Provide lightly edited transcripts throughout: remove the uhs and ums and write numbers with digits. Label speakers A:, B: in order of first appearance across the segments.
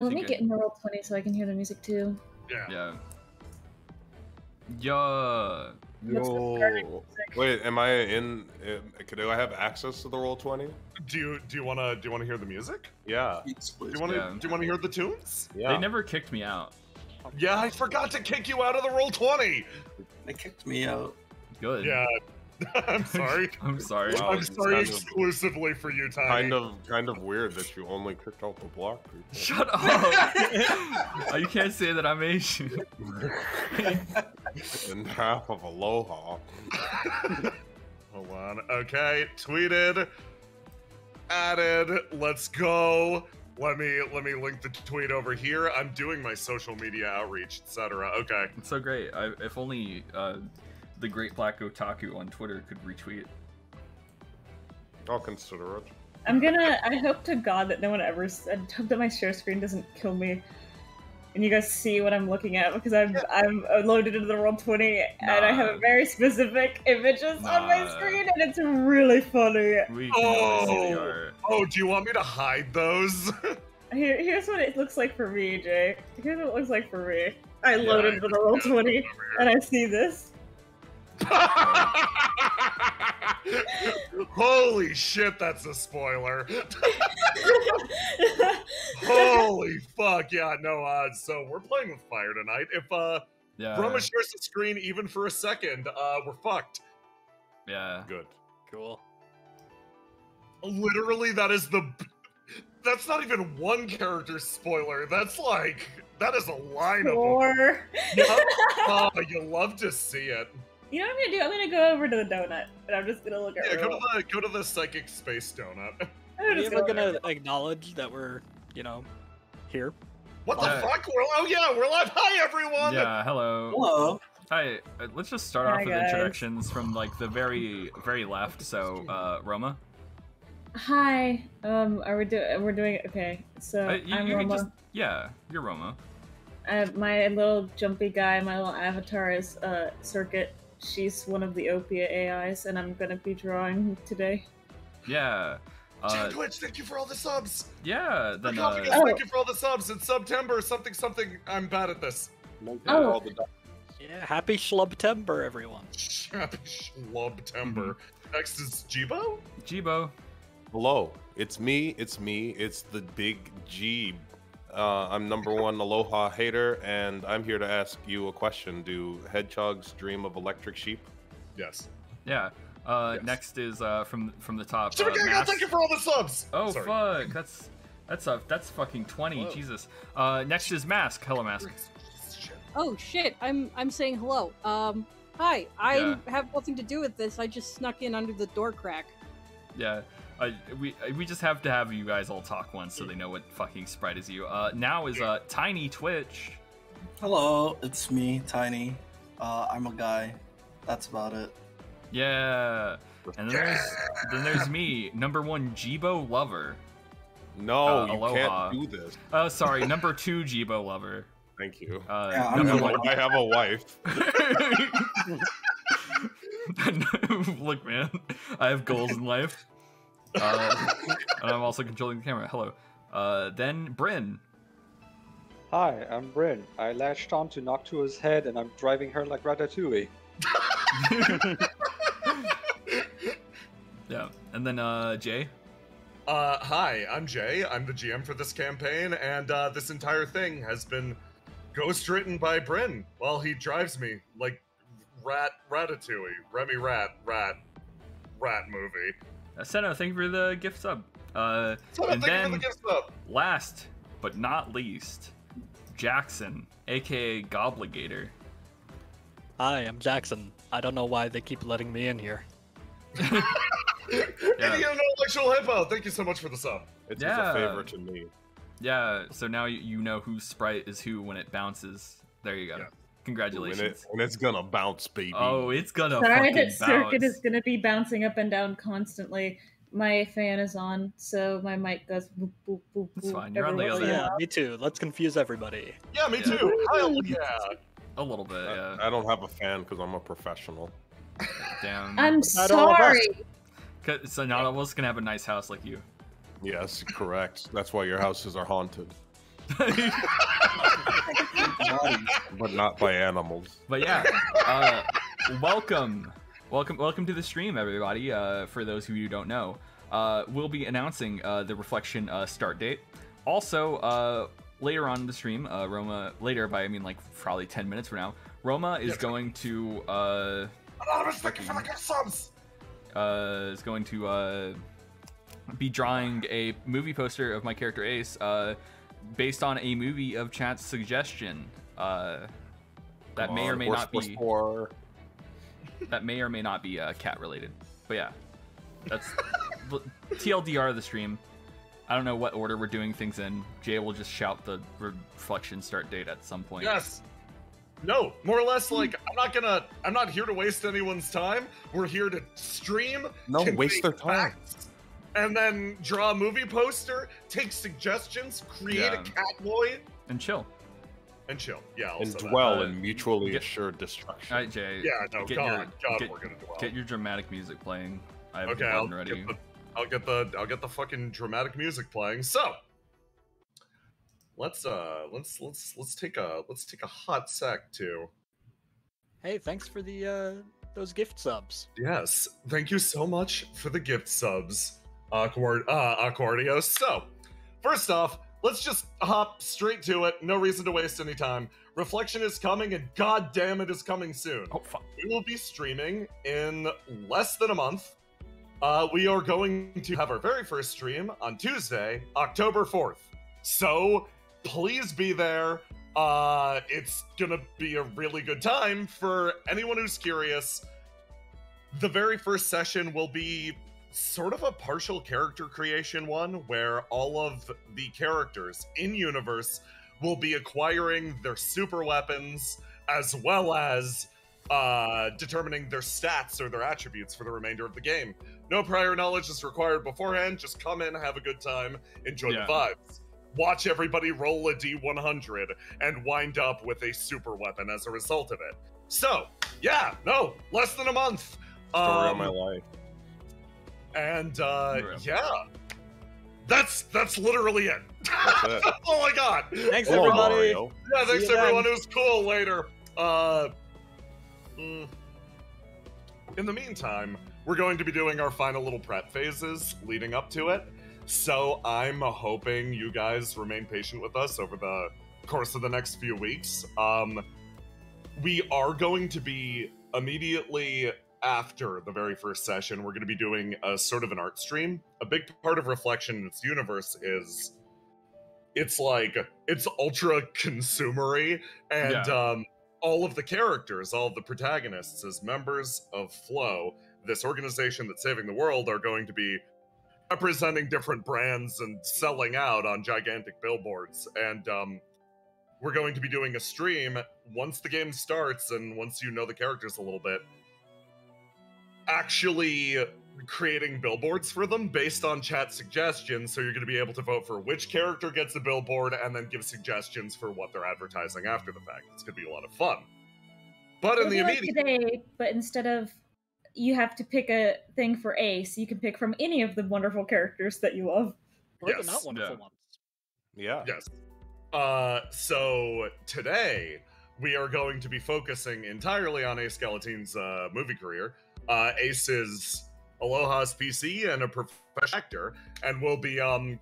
A: Let me get in the roll 20 so I can hear the music too.
B: Yeah.
C: Yo.
D: Wait, am I in? Do I have access to the roll 20?
B: Do you wanna hear the music?
D: Yeah.
B: Do you wanna hear the tunes?
D: Yeah.
C: They never kicked me out.
B: Yeah, I forgot to kick you out of the roll 20.
E: They kicked me out.
C: Good.
B: Yeah. I'm sorry.
C: I'm sorry.
D: Wow,
B: I'm sorry exclusively for you, Tiny.
D: Kind of weird that you only kicked out the black people.
C: Shut up! You can't say that I'm Asian.
D: And half of Aloha.
B: Hold on. Okay, tweeted, added. Let's go. Let me link the tweet over here. I'm doing my social media outreach, etc. Okay.
C: It's so great. If only the Great Black Otaku on Twitter could retweet.
D: I'll consider it.
A: I hope to God that no one ever. I hope that my share screen doesn't kill me, and you guys see what I'm looking at because I'm loaded into the roll 20 and I have very specific images on my screen and it's really funny.
C: We can see the art.
B: Oh, do you want me to hide those?
A: Here's what it looks like for me, Jay. Here's what it looks like for me. I loaded into the roll 20 and I see this.
B: Holy shit, that's a spoiler. Holy fuck, yeah, no odds. So we're playing with fire tonight. If Roma shares the screen even for a second, we're fucked.
C: Yeah.
D: Good.
E: Cool.
B: Literally, that's not even one character spoiler. That is a line of them. Yep. Oh, you love to see it.
A: You know what I'm gonna do? I'm gonna go over to the donut, and I'm just gonna look at it.
B: Go to the psychic space donut.
F: Are you ever gonna acknowledge that we're, here?
B: What the fuck? We're live. Hi, everyone.
C: Yeah, hello.
E: Hello.
C: Hi. Let's just start off with introductions from like the very, very left. So, Roma.
A: Hi. We're doing okay. So I'm Roma.
C: You're Roma.
A: My little jumpy guy, my little avatar is Circuit. She's one of the Opia AIs, and I'm gonna be drawing today.
C: Yeah.
B: Twitch, thank you for all the subs.
C: Yeah. Then,
B: thank you for all the subs. It's September, something. I'm bad at this.
A: Oh.
F: Yeah, happy Schlubtember, everyone.
B: Happy Schlubtember. Next is Jibo?
C: Jibo.
D: Hello. It's me. It's the big G. I'm #1 Aloha hater, and I'm here to ask you a question. Do hedgehogs dream of electric sheep?
B: Yes.
C: Yeah. Yes. Next is from the top.
B: Thank you for all the subs.
C: Oh, sorry. Fuck! That's fucking 20. Whoa. Jesus. Next is Mask. Hello, Mask.
G: Oh shit! I'm saying hello. Hi. I have nothing to do with this. I just snuck in under the door crack.
C: Yeah. We just have to have you guys all talk once so they know what fucking sprite is you. Now is Tiny Twitch.
E: Hello, it's me, Tiny. I'm a guy. That's about it.
C: Yeah. And then there's me, #1 Jibo Lover.
D: No, you
C: Aloha.
D: can't do this.
C: Oh, sorry, #2 Jibo Lover.
D: Thank you.
C: #1.
D: I have a wife.
C: Look, man, I have goals in life. And I'm also controlling the camera. Hello. Then Bryn.
H: Hi, I'm Bryn. I latched onto Noctua's head and I'm driving her like Ratatouille.
C: Yeah. And then Jay.
B: Hi, I'm Jay. I'm the GM for this campaign, and this entire thing has been ghost-written by Bryn while he drives me like Ratatouille. Remy Rat movie.
C: Senna, thank you for the gift sub. And then, last but not least, Jackson, aka Gobligator.
F: Hi, I'm Jackson. I don't know why they keep letting me in here.
B: Intellectual Hippo, thank you so much for the sub.
D: It's a favor to me.
C: Yeah, so now you know whose sprite is who when it bounces. There you go. Yeah. Congratulations.
D: And it's gonna bounce, baby.
C: Oh, it's gonna
A: Sorry
C: fucking
A: that
C: bounce.
A: Circuit is gonna be bouncing up and down constantly. My fan is on, so my mic goes boop, boop, boop, boop.
C: It's fine, you're on the other.
F: Yeah, me too. Let's confuse everybody.
B: Yeah, me too. Hell yeah.
C: A little bit, yeah.
D: I don't have a fan because I'm a professional.
C: Damn.
A: I'm sorry.
C: So not all of us can have a nice house like you.
D: Yes, correct. That's why your houses are haunted. But not by animals.
C: But yeah, welcome to the stream, everybody. For those who you don't know, we'll be announcing the Reflection start date. Also, later on in the stream, Roma, later by I mean like probably 10 minutes from now, Roma is going to is going to be drawing a movie poster of my character Ace, based on a movie of chat's suggestion. That may or may not be cat related. But yeah, that's TLDR of the stream. I don't know what order we're doing things in. Jay will just shout the Reflection start date at some point.
B: Yes. No, more or less, like, I'm not here to waste anyone's time. We're here to stream.
D: No, waste their time.
B: And then draw a movie poster, take suggestions, create a Catboy.
C: And chill.
B: Yeah,
D: and dwell in mutually assured destruction.
C: All right, Jay.
B: Yeah, no, God, we're gonna dwell.
C: Get your dramatic music playing. I have
B: okay,
C: the button ready.
B: I'll get the fucking dramatic music playing. So let's take a hot sec to.
F: Hey, thanks for the those gift subs.
B: Yes, thank you so much for the gift subs, Accordio. So, first off, let's just hop straight to it. No reason to waste any time. Reflection is coming, and god damn it is coming soon.
C: Oh fuck.
B: We will be streaming in less than a month. We are going to have our very first stream on Tuesday, October 4th. So, please be there. It's gonna be a really good time for anyone who's curious. The very first session will be sort of a partial character creation one, where all of the characters in universe will be acquiring their super weapons, as well as determining their stats or their attributes for the remainder of the game. No prior knowledge is required beforehand. Just come in, have a good time, enjoy the vibes. Watch everybody roll a D100 and wind up with a super weapon as a result of it. So, yeah, no, less than a month.
D: Story of my life.
B: And yeah, that's literally it.
D: That's it.
B: That's all I got.
F: Thanks, everybody.
B: Yeah, thanks everyone. It was cool. Later. In the meantime, we're going to be doing our final little prep phases leading up to it. So I'm hoping you guys remain patient with us over the course of the next few weeks. We are going to be immediately after the very first session, we're going to be doing a sort of an art stream. A big part of Reflection in its universe is it's ultra consumery, and all of the characters, all of the protagonists as members of Flow, this organization that's saving the world, are going to be representing different brands and selling out on gigantic billboards. And we're going to be doing a stream once the game starts and once you know the characters a little bit, actually creating billboards for them based on chat suggestions. So you're going to be able to vote for which character gets a billboard and then give suggestions for what they're advertising after the fact. It's going to be a lot of fun. But in the immediate
A: today, but instead of you have to pick a thing for Ace, you can pick from any of the wonderful characters that you love.
F: Or the not wonderful ones.
D: Yeah.
B: Yes. So today we are going to be focusing entirely on Ace Skeletine's movie career. Ace is Aloha's PC and a professional actor, and we'll be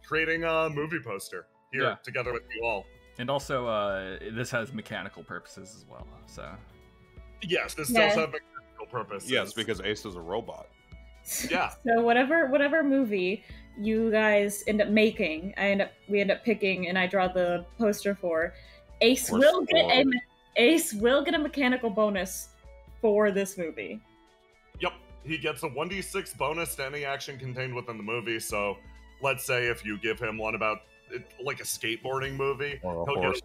B: creating a movie poster here together with you all.
C: And also, this has mechanical purposes as well. So
B: yes, this does have mechanical purposes.
D: Yes, because Ace is a robot.
B: Yeah.
A: So whatever movie you guys end up making, we end up picking, and I draw the poster for. Ace will get a mechanical bonus for this movie.
B: Yep, he gets a 1d6 bonus to any action contained within the movie. So, let's say if you give him one about like a skateboarding movie,
D: or a horse,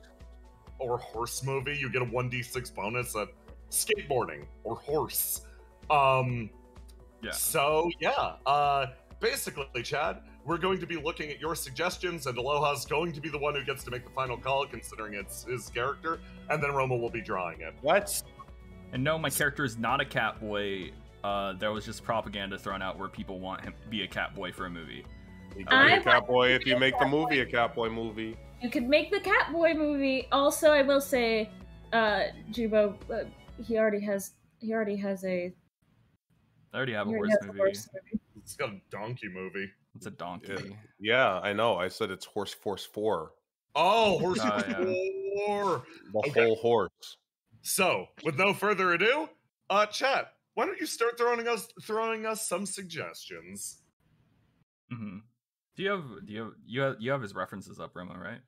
B: or horse movie, you get a 1d6 bonus at skateboarding or horse. So yeah, basically, Chad, we're going to be looking at your suggestions, and Aloha's going to be the one who gets to make the final call, considering it's his character, and then Roma will be drawing it.
D: What?
C: And no, my character is not a Catboy. There was just propaganda thrown out where people want him to be a Catboy for a movie.
D: He can be a Catboy if you make the movie a Catboy movie.
A: You could make the Catboy movie. Also, I will say, Jubo, he already has a.
C: I already have a horse movie.
B: It's got a donkey movie.
C: It's a donkey.
D: Yeah, I know. I said it's Horse Force 4.
B: Oh, Horse Force 4.
D: The whole horse.
B: So, with no further ado, chat, why don't you start throwing us some suggestions?
C: Mm-hmm. You have his references up, Roma, right?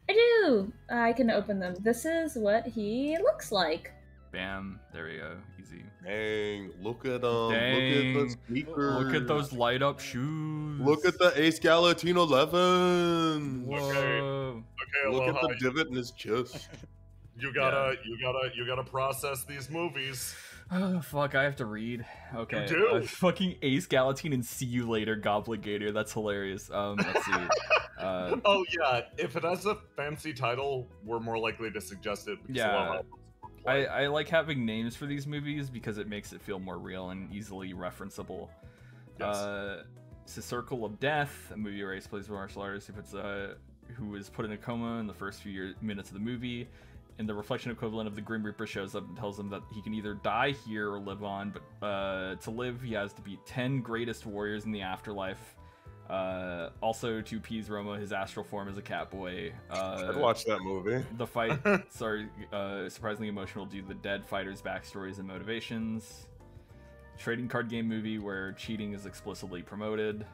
A: I do. I can open them. This is what he looks like.
C: Bam. There we go. Easy.
D: Dang, look at them.
C: Dang.
D: Look at the sneakers.
C: Look at those light up shoes.
D: Look at the Ace Galatine 11.
C: Whoa.
B: Okay,
D: look
B: Aloha.
D: at the divot in his chest.
B: You gotta process these movies.
C: Oh, fuck, I have to read. Okay.
B: You do?
C: Fucking Ace Galatine and See You Later, Gobligator. That's hilarious. Let's see.
B: Oh, yeah. If it has a fancy title, we're more likely to suggest it.
C: Yeah. I like having names for these movies because it makes it feel more real and easily referenceable.
B: Yes.
C: It's a Circle of Death, a movie where Ace plays a martial artist who is put in a coma in the first few minutes of the movie. And the reflection equivalent of the Grim Reaper shows up and tells him that he can either die here or live on, but to live, he has to beat 10 greatest warriors in the afterlife. Also, to appease Roma, his astral form is a Catboy.
D: I'd watch that movie.
C: The fights are surprisingly emotional due to the dead fighters' backstories and motivations. Trading card game movie where cheating is explicitly promoted.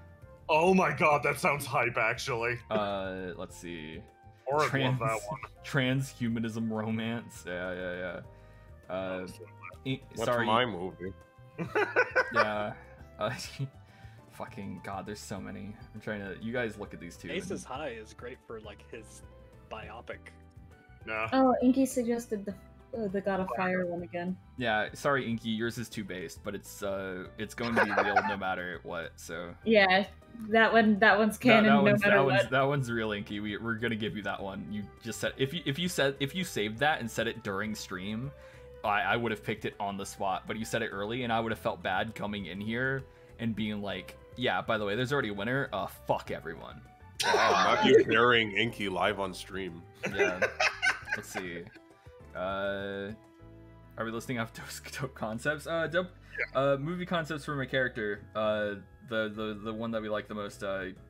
B: Oh my god, that sounds hype, actually.
C: Let's see.
B: Or I'd love that one.
C: Transhumanism romance. Yeah.
D: What's
C: sorry.
D: my movie?
C: Yeah. Fucking god, there's so many. I'm trying to. You guys look at these two.
F: Aces High is great for like his biopic.
B: Nah.
A: Oh, Inky suggested the God of Fire one again.
C: Yeah, sorry, Inky, yours is too based, but it's going to be real no matter what. So
A: yeah, that one's canon no matter what.
C: That one's real, Inky. We're gonna give you that one. You just said if you saved that and said it during stream, I would have picked it on the spot. But you said it early, and I would have felt bad coming in here and being like, yeah, by the way, there's already a winner. Fuck everyone.
D: Wow, not you burying Inky live on stream.
C: Yeah. Let's see. Are we listing off dope concepts? Movie concepts for my character. The one that we like the most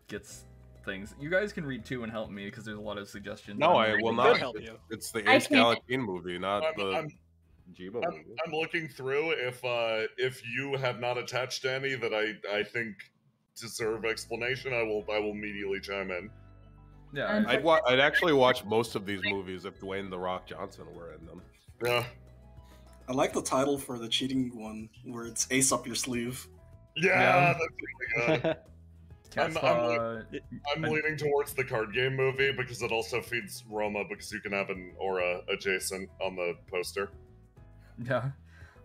C: gets things. You guys can read too and help me because there's a lot of suggestions.
D: No, I will not
F: help you.
D: It's the Ace Galatine movie, not the Jibo movie.
B: I'm looking through if you have not attached any that I think deserve explanation, I will immediately chime in.
C: Yeah,
D: I'd actually watch most of these movies if Dwayne "The Rock" Johnson were in them.
B: Yeah.
E: I like the title for the cheating one, where it's Ace Up Your Sleeve.
B: Yeah. That's really good. I'm leaning towards the card game movie because it also feeds Roma because you can have an aura adjacent on the poster.
C: Yeah.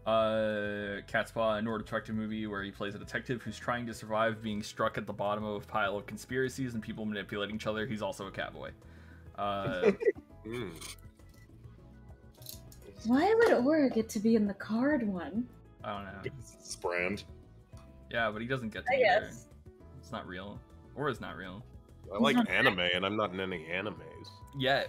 C: Catspaw, a Nord detective movie where he plays a detective who's trying to survive being struck at the bottom of a pile of conspiracies and people manipulating each other. He's also a Catboy.
A: Why would Aura get to be in the card one?
C: I don't know.
B: Because it's brand.
C: Yeah, but he doesn't get to
A: I
C: either.
A: guess.
C: It's not real. Aura's not real.
D: I like anime, and I'm not in any animes.
C: Yet.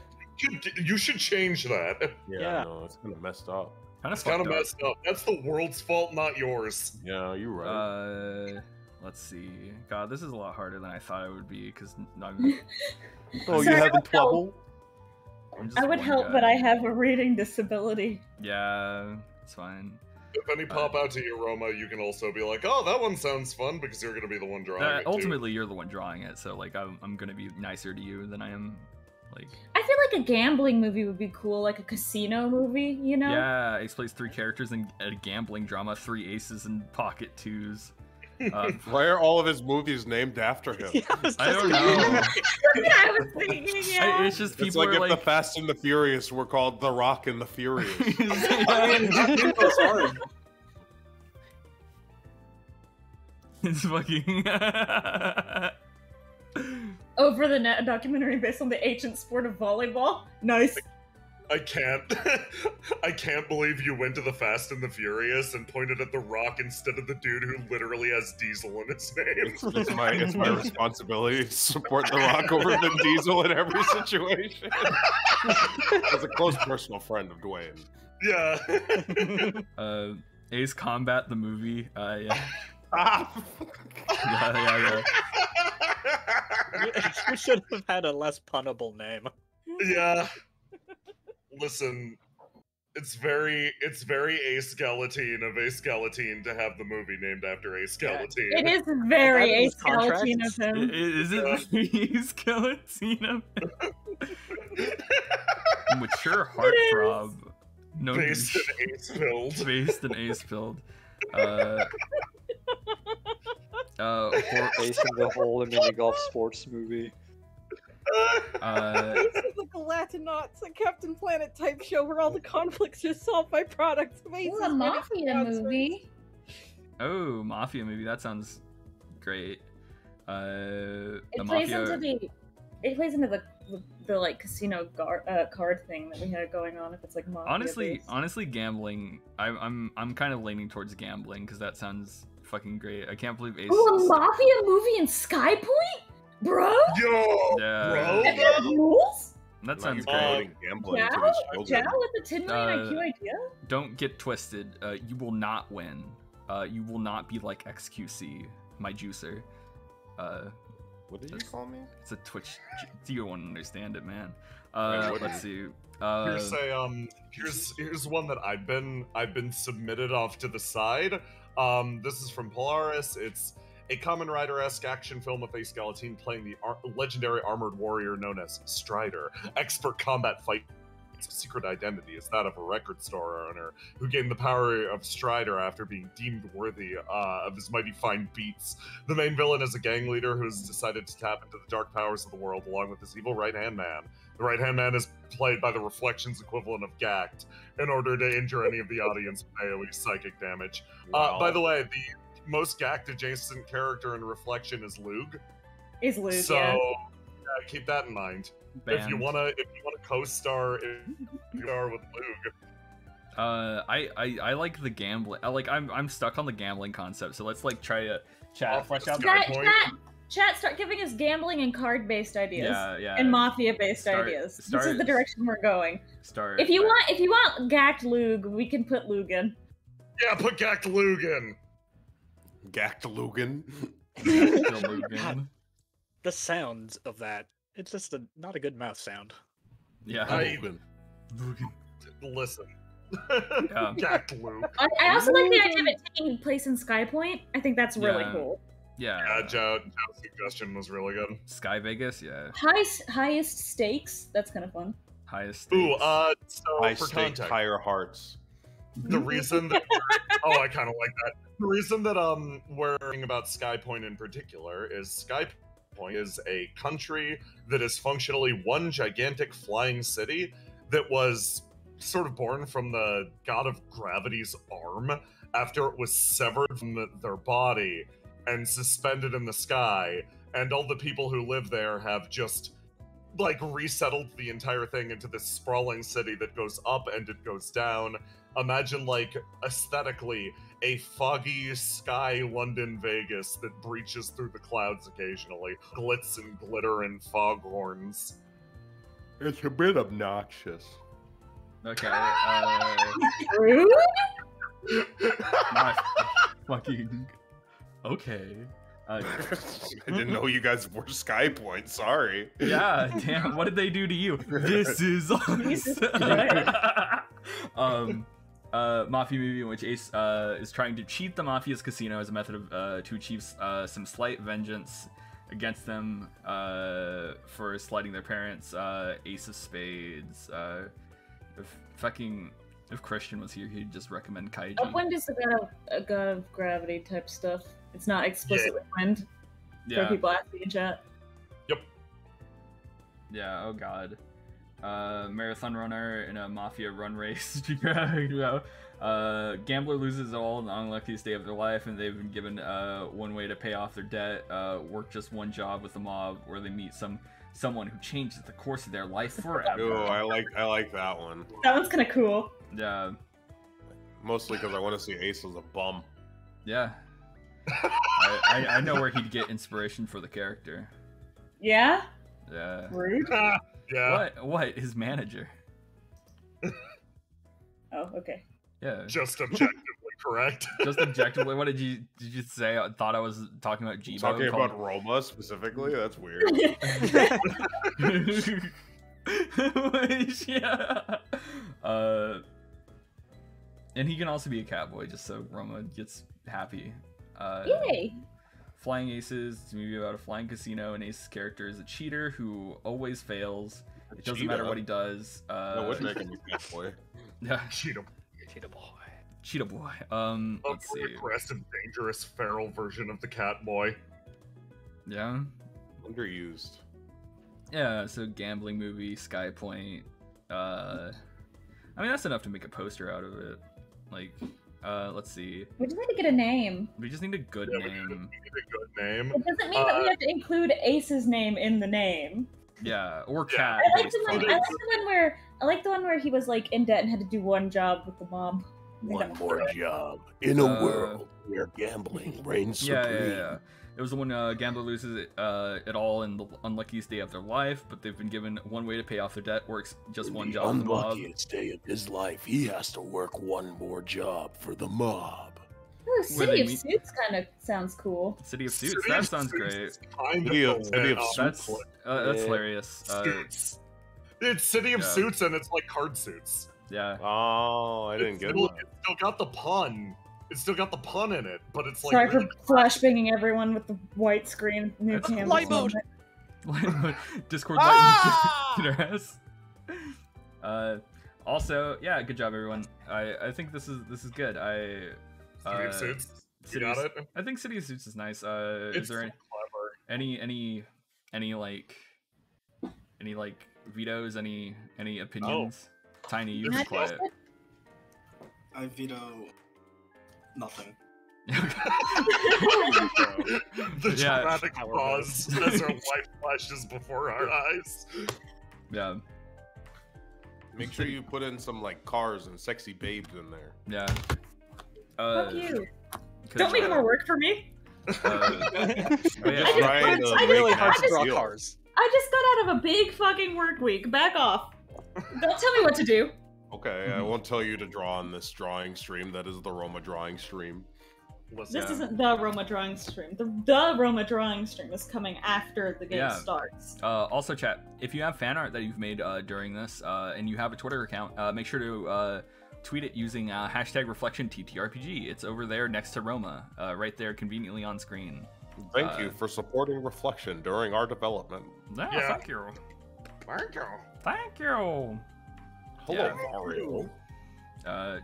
B: You should change that.
D: Yeah. No, it's kind of messed up.
B: It's kind of messed up. That's the world's fault, not yours.
D: Yeah, you're right.
C: Let's see. God, this is a lot harder than I thought it would be because
D: Oh, you having trouble?
A: I would help, but I have a reading disability.
C: Yeah, it's fine.
B: If any pop out to you, Roma, you can also be like, "Oh, that one sounds fun," because you're gonna be the one drawing it.
C: Ultimately, you're the one drawing it, so like I'm gonna be nicer to you than I am. Like,
A: I feel like a gambling movie would be cool, like a casino movie, you know?
C: Yeah, Ace plays 3 characters in a gambling drama, 3 aces and pocket 2s.
D: Why are all of his movies named after him?
F: Yeah,
C: I don't know.
A: I was thinking, yeah.
C: It's just people
D: It's like
C: are
D: if
C: like
D: the Fast and the Furious were called The Rock and the Furious.
C: It's fucking.
A: Over the Net, a documentary based on the ancient sport of volleyball. Nice.
B: I can't. I can't believe you went to the Fast and the Furious and pointed at The Rock instead of the dude who literally has Diesel in his name.
D: It's my responsibility to support The Rock over Vin Diesel in every situation. As a close personal friend of Dwayne.
B: Yeah.
C: Ace Combat the movie. Yeah.
D: Ah.
C: Yeah.
F: You should have had a less punnable name.
B: Yeah. Listen, it's very Ace Skeletine of Ace Skeletine to have the movie named after Ace Skeletine.
A: It is very
F: That
A: Ace
F: is
A: Skeletine of
F: contracts.
A: him.
C: Is it Ace Skeleton? Mature heartthrob. No,
B: Based in Ace Build.
C: Based in Ace Build.
H: Facing the whole mini golf sports movie.
G: This is like a Latinauts, a Captain Planet type show where all the conflicts are solved by products of Ace's
A: Ooh, a Mafia
G: sponsors.
A: movie.
C: Oh, Mafia movie. That sounds great. The
A: It plays
C: Mafia.
A: into the like casino card thing that we had going on. If it's like Mafia
C: Honestly, gambling. I'm kind of leaning towards gambling because that sounds fucking great. I can't believe Ace.
A: Oh, a Mafia movie in Sky Point, bro.
B: Yo,
C: Yeah.
B: bro.
A: That has rules.
C: That
D: Now
C: sounds
D: you're
C: great.
D: promoting gambling to
A: Jao
D: these children.
A: with the 10 million IQ idea.
C: Don't get twisted. You will not win. You will not be like XQC, my juicer.
D: What did you call me?
C: It's a Twitch. You won't understand it, man.
D: Wait, what
C: Let's
D: did
C: see.
B: Here's one that I've been submitted off to the side. This is from Polaris. It's a Kamen Rider-esque action film with a skeleton playing the legendary armored warrior known as Strider. Expert combat fight. Secret identity is that of a record store owner who gained the power of Strider after being deemed worthy of his mighty fine beats. The main villain is a gang leader who has decided to tap into the dark powers of the world along with his evil right-hand man. The right-hand man is played by the Reflections equivalent of Gact in order to injure any of the audience with AoE psychic damage.
D: Wow.
B: By the way, the most Gact adjacent character in Reflection is Lug.
A: Is Luke,
B: So
A: yeah.
B: keep that in mind.
C: Banned.
B: If you wanna co-star with Lug.
C: I like the gambling. I'm stuck on the gambling concept. So let's like try to flesh out.
B: Sky
A: Chat,
B: Point.
A: chat, start giving us gambling and card-based ideas.
C: Yeah.
A: And mafia-based ideas. This is the direction we're going.
C: Start.
A: If you want Gact Lug, we can put Lug in.
B: Yeah, put Gact Lug in.
D: Gactalugan.
C: Lugan.
F: The sounds of that, it's just not a good mouth sound.
C: Yeah.
D: Lugan.
B: Listen.
C: Yeah.
B: Gact Lug.
A: I also like the idea of it taking place in Sky Point. I think that's really
C: Yeah.
A: cool.
C: Yeah.
B: Joe's suggestion was really good.
C: Sky Vegas. Yeah.
A: Highest stakes. That's kind of fun.
C: Highest.
B: Ooh,
C: stakes.
B: so
D: High
B: for
D: stakes,
B: context,
D: higher hearts.
B: the reason that I kind of like that. The reason that we're talking about Sky Point in particular is Sky Point is a country that is functionally one gigantic flying city that was sort of born from the god of gravity's arm after it was severed from their body and suspended in the sky, and all the people who live there have just like resettled the entire thing into this sprawling city that goes up and it goes down. Imagine like aesthetically a foggy sky London Vegas that breaches through the clouds occasionally, glitz and glitter and foghorns.
D: It's a bit obnoxious.
C: Okay.
A: Rude?
C: Not fucking. Okay.
D: I didn't know you guys were Sky Point. Sorry.
C: Yeah, damn. What did they do to you? This is
A: Jesus
C: Mafia movie in which Ace is trying to cheat the Mafia's casino as a method of to achieve some slight vengeance against them for slighting their parents. Ace of Spades. If Christian was here, he'd just recommend Kaiji.
A: Upwind is a god of gravity type stuff. It's not explicitly wind. For
C: Yeah.
A: people asking in chat.
C: Yeah. Oh God. Marathon runner in a mafia run race. Gambler loses all on the unluckiest day of their life, and they've been given one way to pay off their debt. Work just one job with the mob, where they meet some someone who changes the course of their life forever.
D: Ooh, I like that one.
A: That one's kind of cool.
C: Yeah.
D: Mostly because I want to see Ace as a bum.
C: Yeah. I know where he'd get inspiration for the character.
A: Yeah?
C: Yeah.
A: Rude?
B: Yeah.
C: What? His manager.
A: Oh, okay.
C: Yeah.
B: Just objectively correct.
C: Just objectively. What did you say? I thought I was talking about Jibo.
D: Talking about Roma specifically? That's weird.
C: Yeah. And he can also be a cowboy, just so Roma gets happy.
A: Yay!
C: Flying Aces, it's a movie about a flying casino, and Ace's character is a cheater who always fails. It doesn't matter what he does.
D: That would make him a cowboy.
C: Yeah.
B: Cheetah.
C: Cheetah boy. Let's see.
B: Aggressive, dangerous, feral version of the cat boy.
C: Yeah.
D: Underused.
C: Yeah, so gambling movie, Sky Point. I mean, that's enough to make a poster out of it. Like, let's see.
A: We just need to get a name.
C: We just need a good
B: Yeah, we
C: name.
B: need a good name.
A: It doesn't mean that we have to include Ace's name in the name.
C: Yeah, or cat.
A: I like the one where he was like in debt and had to do one job with the mom.
I: One more job in a world where gambling reigns supreme.
C: Yeah. It was the one gambler loses it all in the unluckiest day of their life, but they've been given one way to pay off their debt, works just one job in the mob.
I: Unluckiest day of his life, he has to work one more job for the mob.
A: Ooh, City of Suits kind of sounds cool.
C: City of Suits, that sounds great.
D: City of
C: That's hilarious.
B: Suits. It's City of Suits, and it's like card suits.
C: Yeah.
D: Oh, I didn't get that.
B: It's still got the pun. It's still got the pun in it, but it's like.
A: Sorry for flashbanging everyone with the white screen. New Canvas
F: light mode.
C: Discord light. Also, yeah, good job, everyone. I think this is good.
B: City of Suits. You got it.
C: I think City of Suits is nice.
B: It's
C: is there any vetoes? Any opinions? Tiny, you've been quiet.
E: I veto nothing.
B: The dramatic pause as our life flashes before our eyes.
C: Yeah.
D: Make sure you put in some like cars and sexy babes in there.
C: Yeah.
A: Fuck you. Don't make more work for me.
F: It's really hard to draw cars.
A: I just got out of a big fucking work week. Back off. Don't tell me what to do.
D: Okay, I won't tell you to draw on this drawing stream. That is the Roma drawing stream.
A: This isn't the Roma drawing stream. The Roma drawing stream is coming after the game starts.
C: Also, chat, if you have fan art that you've made during this, and you have a Twitter account, make sure to tweet it using hashtag reflection TTRPG. It's over there next to Roma, right there, conveniently on screen.
D: Thank you for supporting Reflection during our development.
C: Yeah, thank you.
B: Thank you.
C: Thank you.
D: Hello, Mario.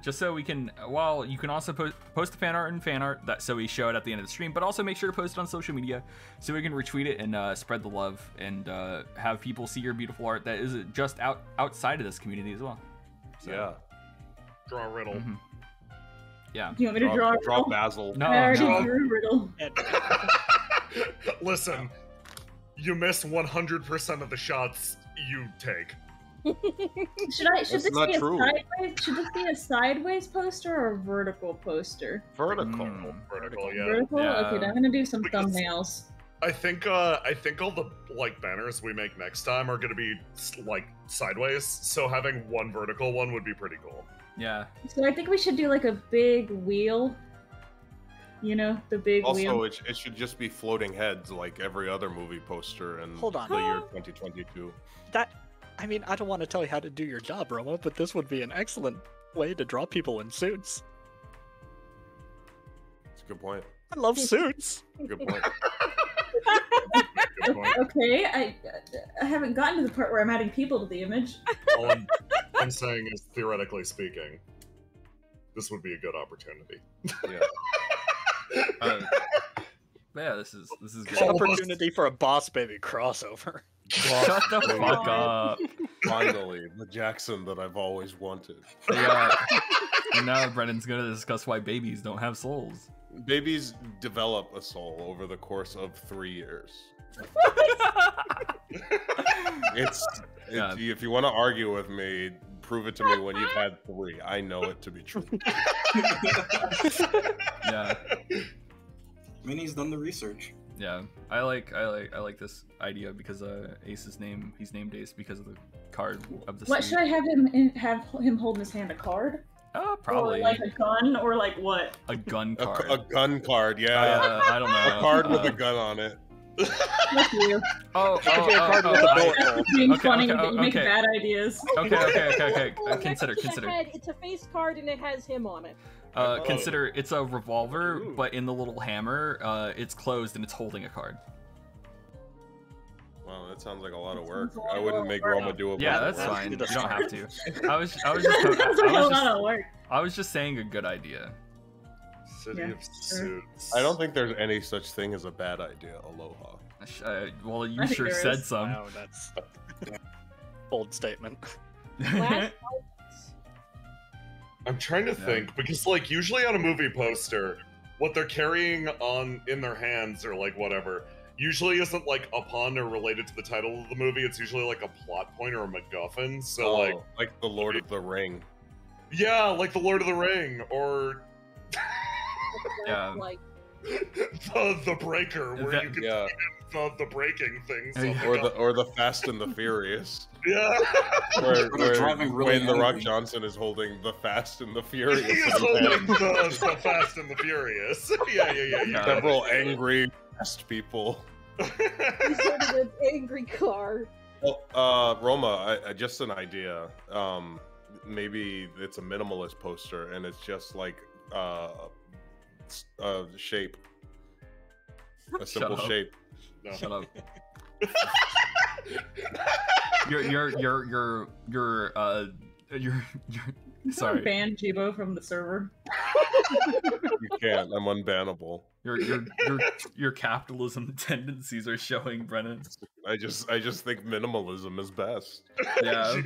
C: Just so we can, well, you can also post the fan art and fan art, so we show it at the end of the stream, but also make sure to post it on social media so we can retweet it and spread the love and have people see your beautiful art that is just outside of this community as well. So,
D: yeah.
B: Draw a riddle.
C: Mm-hmm. Yeah.
A: Do you want me to draw
D: Draw Basil.
C: No,
A: I already drew a riddle.
B: Listen, you miss 100% of the shots you take.
A: Should this be a sideways poster or a vertical poster?
D: Vertical.
B: Vertical, yeah.
A: Vertical? Okay, then I'm gonna do some thumbnails.
B: I think all the banners we make next time are gonna be like sideways, so having one vertical one would be pretty cool.
C: Yeah.
A: So I think we should do like a big wheel. You know, the big wheel.
D: Also, it should just be floating heads like every other movie poster in
F: Hold on.
D: the year 2022.
F: I mean, I don't want to tell you how to do your job, Roma, but this would be an excellent way to draw people in suits.
D: That's a good point.
F: I love suits.
D: Good point.
A: Okay, I haven't gotten to the part where I'm adding people to the image.
B: All I'm saying is, theoretically speaking, this would be a good opportunity.
C: Yeah, this is good.
F: Opportunity for a Boss Baby crossover.
C: Shut the fuck up.
D: Finally, the Jackson that I've always wanted.
C: Yeah. And now Brennan's gonna discuss why babies don't have souls.
D: Babies develop a soul over the course of 3 years. If you want to argue with me, prove it to me when you've had 3. I know it to be true.
C: Yeah.
E: I mean, he's done the research.
C: Yeah, I like this idea because Ace's name, he's named Ace because of the card of the.
A: What
C: suit.
A: should I have him hold in his hand? A card?
C: Probably.
A: Or like a gun, or like what?
C: A gun card.
D: A gun card, yeah.
C: I don't know.
D: A card with a gun on it.
A: Fuck you.
C: Okay,
A: funny, you make bad ideas.
C: Okay.
G: Well,
C: Consider.
G: It's a face card and it has him on it.
C: Consider it's a revolver, but in the little hammer, it's closed and it's holding a card.
D: Wow, that sounds like a lot of work. I wouldn't make Roma do a.
C: Yeah, that's fine. You don't have to. I was just saying a good idea.
B: City of Suits.
D: I don't think there's any such thing as a bad idea. Aloha.
C: Well, you sure said some.
F: Wow, that's bold statement.
B: I'm trying to think because, like, usually on a movie poster, what they're carrying on in their hands or like whatever usually isn't like a pun or related to the title of the movie. It's usually like a plot point or a MacGuffin. So
D: like the Lord of the Ring.
B: Yeah, like the Lord of the Ring or.
C: Yeah.
G: Like
B: the breaker where you can see the breaking things.
D: Or the Fast and the Furious.
B: Yeah.
D: Where
E: driving really
D: Dwayne The Rock
E: angry.
D: Johnson is holding the Fast and the Furious.
B: He's holding the Fast and the Furious. Yeah.
D: Several angry fast people.
G: he's holding an angry car.
D: Well, Roma, just an idea. Maybe it's a minimalist poster and it's just like shape. A simple shape.
B: No.
C: Shut up. You're sorry.
A: Ban Jibo from the server.
D: You can't. I'm unbannable.
C: Your capitalism tendencies are showing, Brennan.
D: I just think minimalism is best.
C: Yeah.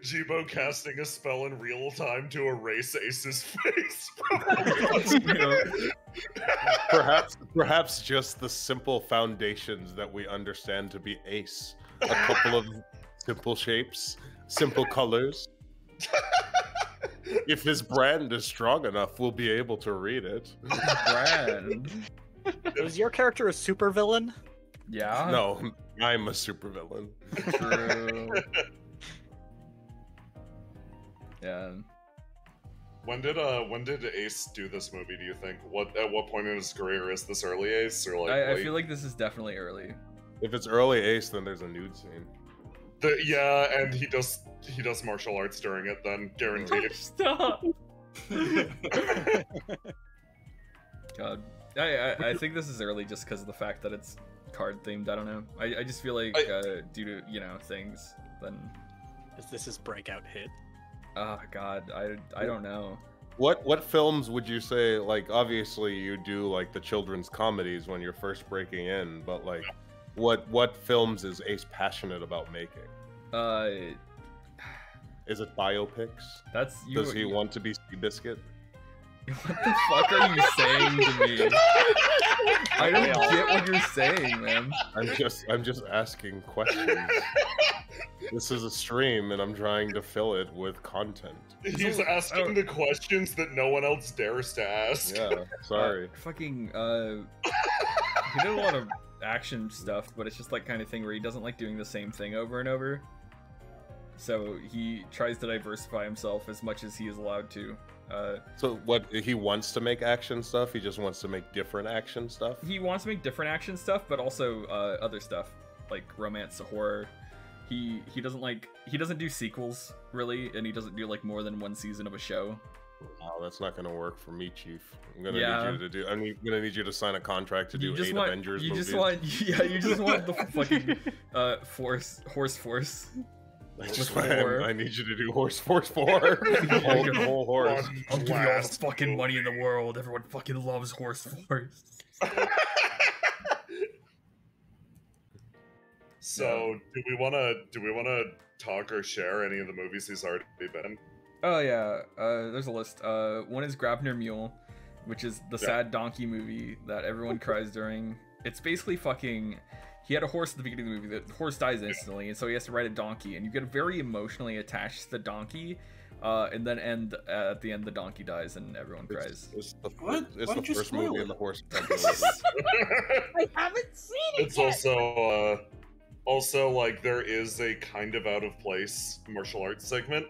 B: Jibo casting a spell in real time to erase Ace's face.
D: Perhaps just the simple foundations that we understand to be Ace. A couple of simple shapes, simple colors. If his brand is strong enough, we'll be able to read it.
C: Brand.
F: Was your character a supervillain?
C: Yeah.
D: No, I'm a supervillain.
C: True. Yeah.
B: When did Ace do this movie? Do you think? At what point in his career is this early Ace or like?
C: I feel like this is definitely early.
D: If it's early Ace, then there's a nude scene.
B: And he does martial arts during it. Then guaranteed.
C: Stop. God, I think this is early just because of the fact that it's card themed. I don't know. I just feel like due to things. Then
F: Is this his breakout hit?
C: oh God, I don't know.
D: What films would you say, like, obviously you do like the children's comedies when you're first breaking in, but like what films is Ace passionate about making? Is it biopics? Does he want to be Seabiscuit?
C: What the fuck are you saying to me? I don't get what you're saying, man.
D: I'm just asking questions. This is a stream and I'm trying to fill it with content.
B: He's asking the questions that no one else dares to ask.
D: Yeah, sorry.
C: He did a lot of action stuff, but it's just like kind of thing where he doesn't like doing the same thing over and over. So he tries to diversify himself as much as he is allowed to.
D: So what, he wants to make action stuff? He just wants to make different action stuff?
C: He wants to make different action stuff, but also other stuff like romance, horror. He doesn't do sequels really, and he doesn't do like more than one season of a show.
D: Oh, that's not gonna work for me, Chief. I'm gonna need you to sign a contract to do 8 Avengers movies.
C: You just want the fucking horse force.
D: I need you to do Horse Force 4. Hold the whole horse.
C: I'll give you all the fucking money in the world. Everyone fucking loves Horse Force.
B: So, do we wanna talk or share any of the movies he's already been in?
C: Oh yeah, there's a list. One is Grabner Mule, which is the sad donkey movie that everyone cries during. It's basically fucking. he had a horse at the beginning of the movie. The horse dies instantly, and so he has to ride a donkey, and you get very emotionally attached to the donkey. And then at the end, the donkey dies and everyone cries.
D: It's the
E: Why'd you
D: first
E: spoil
D: movie
E: it?
D: in the horse.
A: I haven't seen it
B: It's
A: yet.
B: also like there is a kind of out of place martial arts segment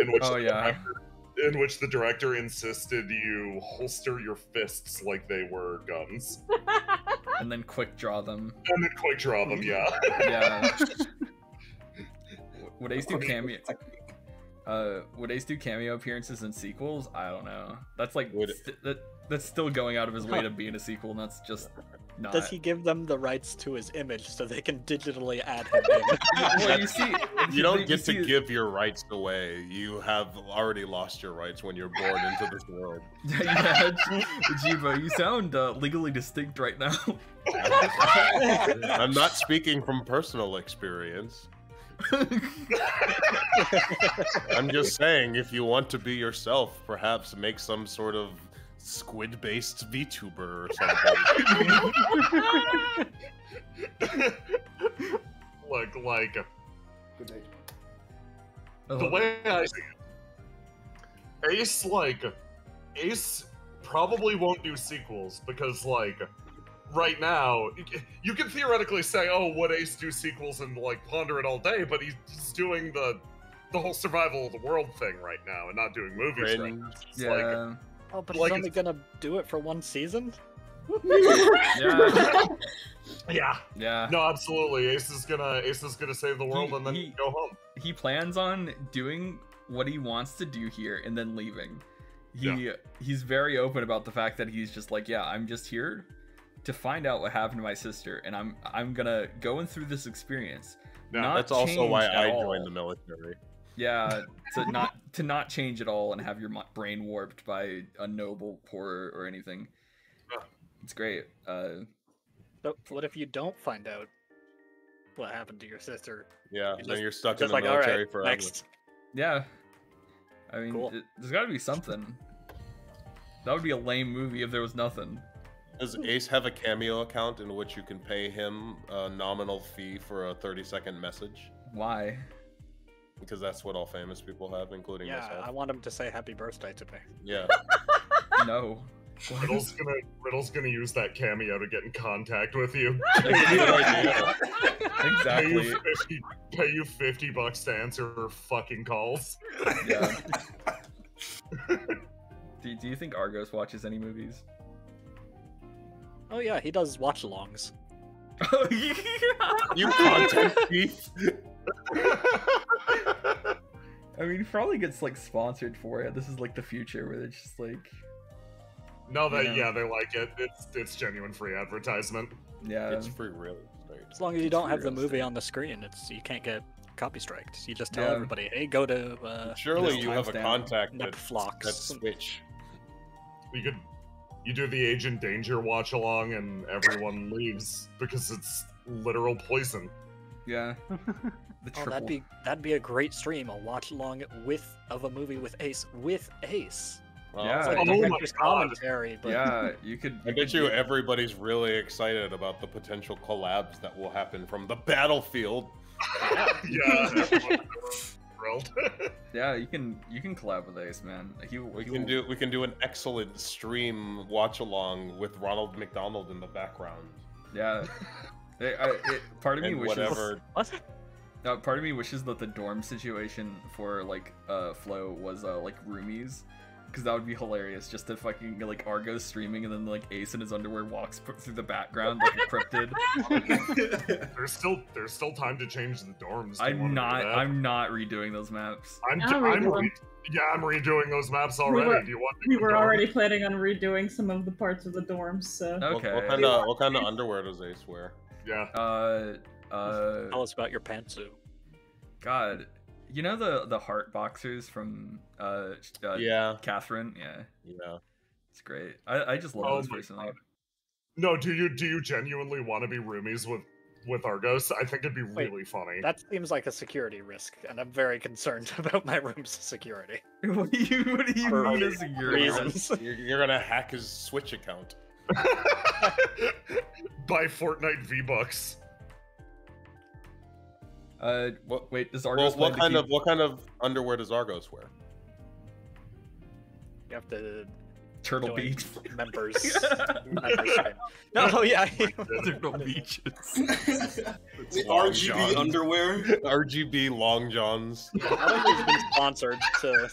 B: in which in which the director insisted you holster your fists like they were guns
C: And then quick draw them.
B: and then quick draw them. Yeah.
C: Yeah. Would Ace do cameo? Would Ace do cameo appearances in sequels? I don't know. That's like that's still going out of his way to be in a sequel, and that's just not.
F: Does he give them the rights to his image so they can digitally add him in?
C: Well, you see,
D: You don't get to give your rights away. You have already lost your rights when you're born into this world.
C: Yeah, Jiva, you sound legally distinct right now.
D: I'm not speaking from personal experience. I'm just saying, if you want to be yourself, perhaps make some sort of squid-based VTuber or something.
B: like
H: Good night.
B: the way I see it, Ace probably won't do sequels because right now you can theoretically say, oh, would Ace do sequels and ponder it all day, but he's doing the whole survival of the world thing right now and not doing movies right now. It's
C: Yeah.
F: Oh, but he's only gonna do it for one season?
C: Yeah.
B: Yeah. No, absolutely. Ace is gonna save the world and then go home.
C: He plans on doing what he wants to do here and then leaving. He's very open about the fact that he's just I'm just here to find out what happened to my sister, and I'm gonna go through this experience.
D: Yeah, that's also why I joined the military.
C: Yeah, to not change at all and have your brain warped by a noble horror or anything. It's great.
F: But what if you don't find out what happened to your sister?
D: Yeah, then you're stuck in
F: just
D: the military forever.
F: Next.
C: Yeah. I mean,
F: Cool.
C: there's got to be something. That would be a lame movie if there was nothing.
D: Does Ace have a cameo account in which you can pay him a nominal fee for a 30-second message?
C: Why?
D: Because that's what all famous people have, including
F: Yeah,
D: myself.
F: I want him to say happy birthday to me.
D: Yeah.
C: No.
B: Riddle's gonna use that cameo to get in contact with you.
C: Exactly.
B: Pay you $50 to answer her fucking calls.
C: Yeah. Do you think Argos watches any movies?
F: Oh yeah, he does watch-alongs.
D: You content thief!
C: I mean, he probably gets sponsored for it. This is the future where it's just
B: No, they like it. It's genuine free advertisement.
C: Yeah.
D: It's free real estate.
F: As long as you don't have the movie on the screen, you can't get copy striked. You just tell everybody, hey, go to
D: surely you have a contact at
F: Netflix.
D: Switch.
B: You do the Agent Danger watch along and everyone leaves because it's literal poison.
C: Yeah.
F: That'd be a great stream. A watch along of a movie with Ace
D: Well,
C: Yeah.
F: It's like
B: Oh my
F: director's
B: God.
F: commentary, but
C: Yeah, you could.
D: I bet you everybody's really excited about the potential collabs that will happen from the battlefield.
B: Yeah, everyone's thrilled.
C: Yeah, you can collab with Ace, man.
D: We can do an excellent stream watch along with Ronald McDonald in the background.
C: Yeah. Part of me
D: And
C: wishes.
D: whatever.
F: what?
C: Part of me wishes that the dorm situation for Flo was roomies, because that would be hilarious. Just to fucking Argo's streaming and then Ace in his underwear walks through the background like a cryptid.
B: There's still time to change the dorms.
C: I'm not redoing those maps.
B: I'm redoing those maps already. Do you want?
A: We were already planning on redoing some of the parts of the dorms, so.
C: Okay.
D: What kind of underwear does Ace wear?
B: Yeah.
F: Tell us about your pantsuit.
C: God, you know the heart boxers from
D: Yeah.
C: Catherine?
D: Yeah.
C: It's great. I just love those personally.
B: No, do you genuinely want to be roomies with Argos? I think it'd be really funny.
F: That seems like a security risk, and I'm very concerned about my room's security.
C: What do you mean a security
F: reasons.
C: risk?
D: You're gonna hack his Switch account.
B: Buy Fortnite V-Bucks.
C: Wait, does Argos
D: what kind of underwear does Argos wear?
F: You have to
C: Turtle
F: join
C: Beach?
F: members. No, yeah.
C: Turtle Beaches.
E: The
D: Long
E: RGB
D: johns.
E: underwear.
D: RGB long johns.
F: I think it's been sponsored to.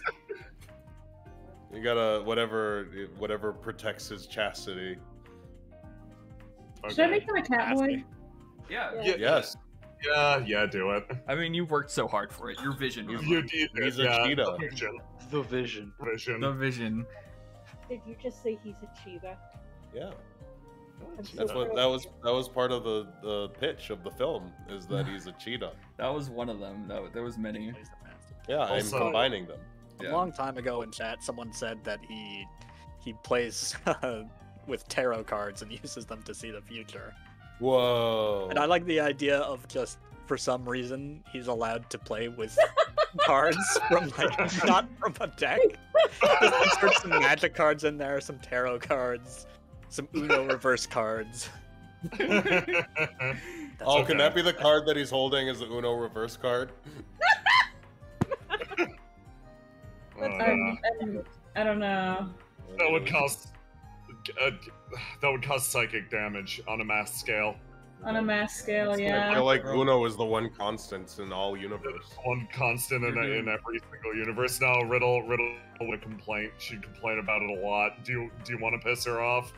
D: You gotta whatever protects his chastity.
A: Should I make him a cat boy?
C: Yeah.
D: Yes.
B: Yeah, do it.
C: I mean, you worked so hard for it. Your vision. Was
B: You did.
D: He's a cheetah.
H: The vision.
C: the vision.
G: Did you just say he's a cheetah?
D: Yeah.
G: I'm so
D: That's what
G: proud.
D: that was part of the pitch of the film, is that he's a cheetah.
C: That was one of them. There was many.
D: Yeah, I'm
B: Also-
D: combining them.
C: Yeah.
F: A long time ago in chat, someone said that he plays with tarot cards and uses them to see the future.
D: Whoa.
F: And I like the idea of just, for some reason, he's allowed to play with cards from, like, not from a deck. Just insert some magic cards in there, some tarot cards, some Uno reverse cards.
D: Oh, can that be the card that he's holding as the Uno reverse card?
A: I don't know.
B: That would cause psychic damage on a mass scale.
A: On a mass scale,
D: I feel
A: yeah.
D: like Uno is the one constant in all universe.
B: One constant in every single universe. No, Riddle would complain. She'd complain about it a lot. Do you want to piss her off?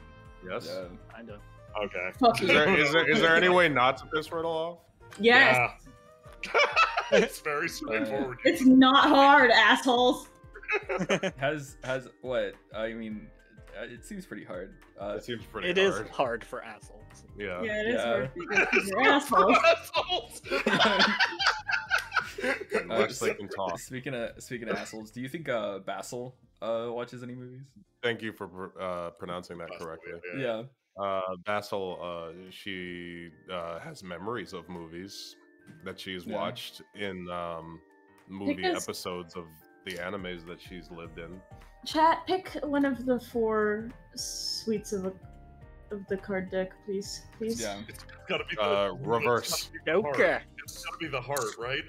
D: Yes.
C: Yeah.
F: Kinda.
B: Okay.
A: Fuck
D: Is
A: you.
D: there any way not to piss Riddle off?
A: Yes.
B: Yeah. It's very straightforward.
A: It's not hard, assholes.
C: Has what? I mean, it seems pretty hard.
D: It seems pretty
F: It
D: hard.
F: is hard for assholes.
D: Yeah.
A: Yeah, it is
C: Yeah.
A: hard because you're assholes.
D: Unless they can talk.
C: Speaking of assholes, do you think Basil watches any movies?
D: Thank you for pronouncing that correctly.
C: Yeah.
D: Basil, she has memories of movies that she's
C: Yeah.
D: watched in movie
A: Because-
D: episodes of the animes that she's lived in.
A: Chat, pick one of the 4 suites of the card deck, please. Please.
C: Yeah.
B: It's gotta be
D: Reverse.
F: Okay.
B: It's gotta be the heart, right?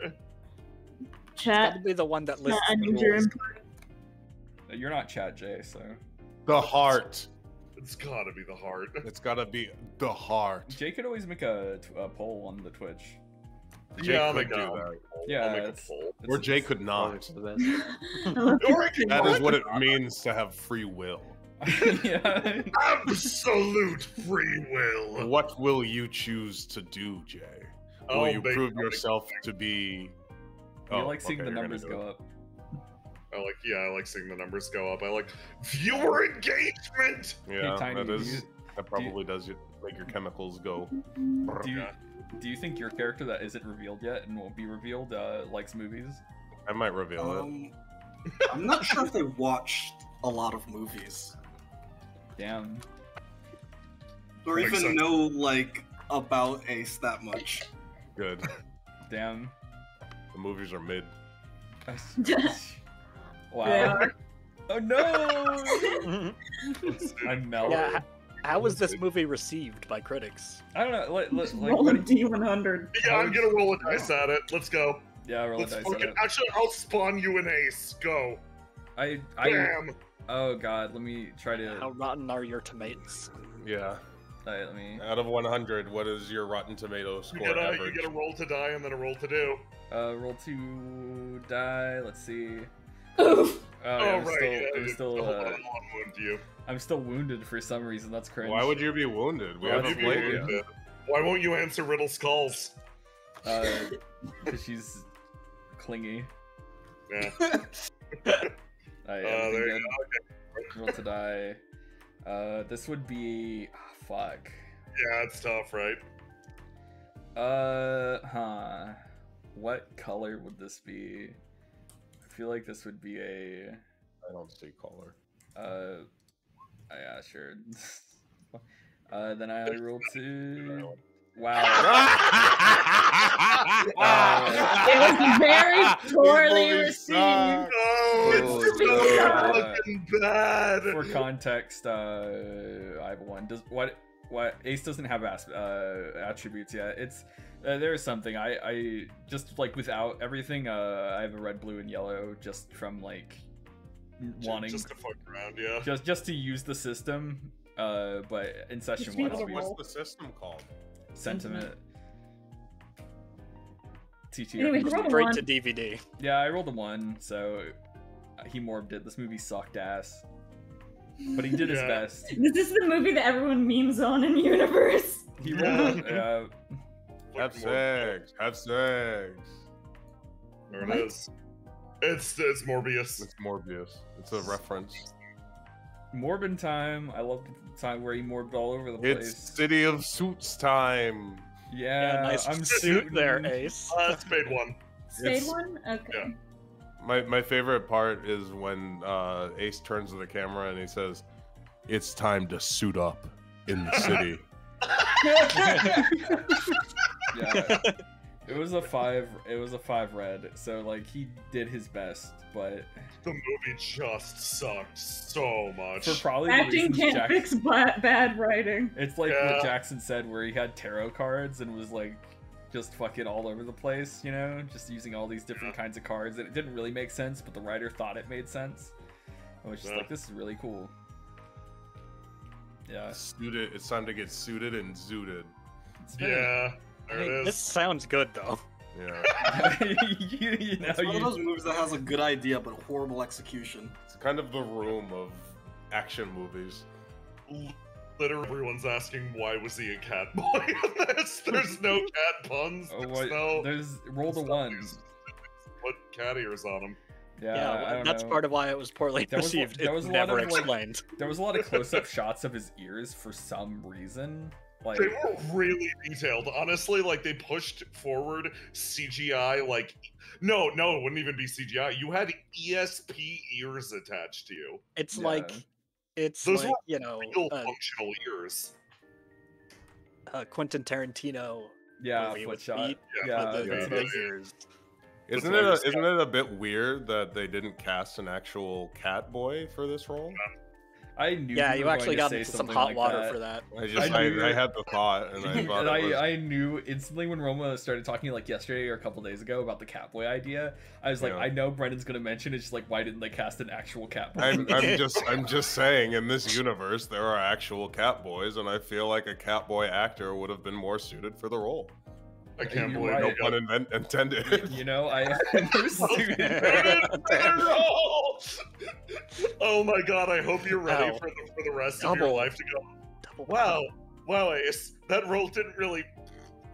A: Chat,
F: That'd be the one that lists
A: I
F: the
A: need your
F: rules.
A: input.
C: You're not Chat Jay, so
D: The heart.
B: It's gotta be the heart.
D: It's gotta be the heart.
C: Jay could always make a poll on the Twitch.
D: Jay
B: I'll
D: could
B: make
D: do
B: a-
D: that.
C: Yeah,
B: I'll make a
C: it's-
B: poll.
D: Or Jay could not. That is what it means to have free will.
C: Yeah.
B: Absolute free will.
D: What will you choose to do, Jay? Will
B: I'll
D: you
B: make-
D: prove
B: I'll make-
D: yourself to be?
C: You like seeing
D: okay,
C: the
D: you're gonna
C: numbers
D: do
C: go
D: it.
C: up.
B: I like seeing the numbers go up. I like viewer engagement.
D: Yeah,
C: Tiny,
D: that
C: do
D: is.
C: you-
D: That probably does make your chemicals go.
C: Do you think your character that isn't revealed yet and won't be revealed likes movies?
D: I might reveal
E: I'm not sure if they watched a lot of movies
C: Damn.
E: or
B: Makes
E: even
B: sense.
E: know like about Ace that much.
D: it. Good.
C: Damn.
D: The movies are mid.
C: Wow.
A: They are.
C: Oh no! I melt.
F: Yeah, how was this movie received by critics?
C: I don't know.
A: Roll a
C: Like,
A: D100.
B: Yeah, I'm gonna roll a dice at it. Let's go.
C: yeah, roll a
B: Let's
C: dice.
B: fucking,
C: at it.
B: actually, I'll spawn you an ace. Go.
C: I.
B: Bam.
C: Oh god, let me try to.
F: How rotten are your tomatoes?
D: Yeah.
C: Alright, let me.
D: Out of 100, what is your Rotten Tomatoes
B: You
D: score
B: get
D: average?
B: a roll to die and then a roll to do.
C: Roll 2 die. Let's see.
A: Oof.
C: I'm
B: right.
C: still,
B: Yeah,
C: I'm
B: yeah.
C: still,
B: Hold on, wound you.
C: I'm still wounded for some reason. That's cringe.
D: Why would you be wounded? We
C: Why
D: haven't
C: would you be
D: played yet.
B: wounded? Why won't you answer Riddle's calls?
C: Because she's clingy.
B: Yeah.
C: There
B: you
C: Roll to die. This would be. Fuck.
B: Yeah, it's tough, right?
C: What color would this be? I feel like this would be a.
D: I don't see color.
C: Yeah, sure. Then I roll 2. Wow.
A: It was very poorly
D: movie
A: received.
D: sucks.
B: Oh, it's so
C: Uh,
B: fucking bad.
C: For context, I have 1. Does what? what Ace doesn't have attributes yet. It's there's something I just like without everything. I have a red, blue, and yellow just from like wanting
B: just to fuck around, yeah.
C: Just to use the system. But in session
A: Just
C: 1,
D: What's the system called?
C: Sentiment. TTRPG.
A: Anyway, roll a
F: Straight
A: one.
F: to DVD.
C: Yeah, I rolled a 1, so he morbed it. This movie sucked ass. But he did his
B: Yeah.
C: best.
A: This is the movie that everyone memes on in universe.
C: He rolled
D: Have sex. Have sex.
B: There
A: What?
B: it is. It's Morbius.
D: It's Morbius. It's a reference.
C: Morbin time. I love the time where he morbed all over the
D: It's
C: place.
D: City of Suits time.
C: Yeah,
F: Nice
C: I'm
F: suit
C: suiting.
F: there, Ace.
B: Spade one.
A: Spade
D: It's-
A: one? Okay.
B: Yeah.
D: My favorite part is when Ace turns to the camera and he says, "It's time to suit up in the city."
C: Yeah. It was a 5. It was a 5 red. So like he did his best, but
B: The movie just sucked so much.
C: for probably the
A: Acting
C: reasons
A: can't
C: Jackson,
A: fix bad writing.
C: it's like
B: Yeah.
C: what Jackson said, where he had tarot cards and was like just fucking all over the place, you know, just using all these different kinds of cards, and it didn't really make sense, but the writer thought it made sense. I was just
B: Yeah.
C: like, this is really cool. Yeah,
D: Suited. It's time to get suited and zooted.
C: it's very-
B: Yeah,
F: I
B: there
F: mean,
B: it
F: this
B: is.
F: sounds good though.
D: Yeah.
C: you know,
E: It's one of
C: you-
E: those movies that has a good idea but horrible execution.
D: It's kind of the Room of action movies.
B: Literally, everyone's asking why was he a cat boy in this? There's no cat puns.
C: Oh,
B: There's
C: what?
B: no.
C: There's roll the one.
B: Put cat ears on him.
C: Yeah, I don't
F: that's
C: know.
F: part of why it was poorly
C: There was-
F: received.
C: there was
F: It's
C: a lot
F: never
C: of, like,
F: explained.
C: There was a lot of close-up shots of his ears for some reason. Like,
B: They were really detailed, honestly. Like they pushed forward CGI. Like, no, it wouldn't even be CGI. You had ESP ears attached to you.
F: It's
C: Yeah.
F: like, it's
B: Those
F: like,
B: were
F: you know,
B: Real functional ears.
F: Quentin Tarantino.
C: yeah,
F: movie
C: foot
F: with
C: shot.
F: feet,
C: Yeah,
F: with
B: yeah.
F: the ears.
D: Isn't
B: That's
D: it a bit weird that they didn't cast an actual cat boy for this role?
C: I knew.
F: Yeah,
C: you
F: you
C: were
F: actually
C: going
F: got
C: to say
F: into some
C: something
F: hot
C: like
F: water
C: that.
F: for that.
D: I had the thought, and I thought
C: And
D: it was...
C: I knew instantly when Roma started talking like yesterday or a couple days ago about the Catboy idea. I was like,
D: Yeah.
C: I know Brendan's gonna mention it. Just like, why didn't they cast an actual Catboy?
D: I'm just saying, in this universe, there are actual cat boys, and I feel like a cat boy actor would have been more suited for the role.
B: I can't
C: You're
B: believe
C: right.
D: No
B: they
D: pun intended.
C: You know, I they're suited.
B: Oh my god! I hope you're ready
F: Ow.
B: for the rest of your
F: Double.
B: life to go.
F: Double
B: Wow, Ace, that role didn't really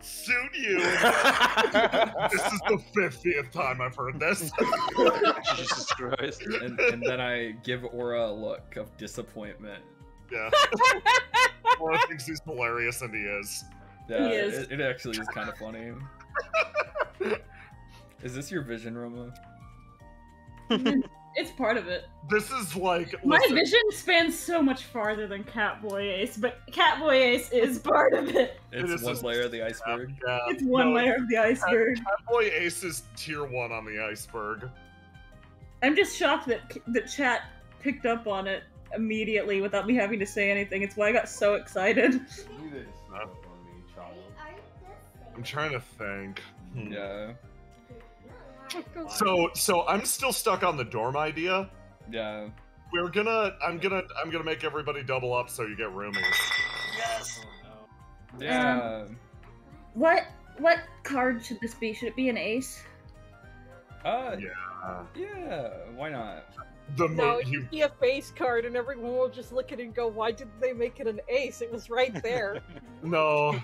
B: suit you. This is the 50th time I've heard this.
J: Jesus Christ.
C: and then I give Aura a look of disappointment.
B: Yeah. Laura thinks he's hilarious, and he is.
C: Yeah,
A: He is.
C: it actually is kind of funny. Is this your vision, Roma?
A: It's part of it.
B: This is like
A: My
B: listen,
A: vision spans so much farther than Catboy Ace, but Catboy Ace is part of it.
C: It's
B: This
C: one
B: is-
C: layer of the iceberg.
B: Yeah,
A: It's one
B: no,
A: layer of the iceberg.
B: Catboy Ace is tier 1 on the iceberg.
A: I'm just shocked that the chat picked up on it immediately without me having to say anything. It's why I got so excited.
B: I'm trying to think.
C: Yeah,
B: So I'm still stuck on the dorm idea.
C: yeah.
B: I'm gonna make everybody double up so you get roomies.
E: Yes!
C: Yeah.
A: What card should this be? Should it be an ace?
C: Yeah, why not?
G: No, it should be a face card, and everyone will just look at it and go, "Why didn't they make it an ace? It was right there."
B: No,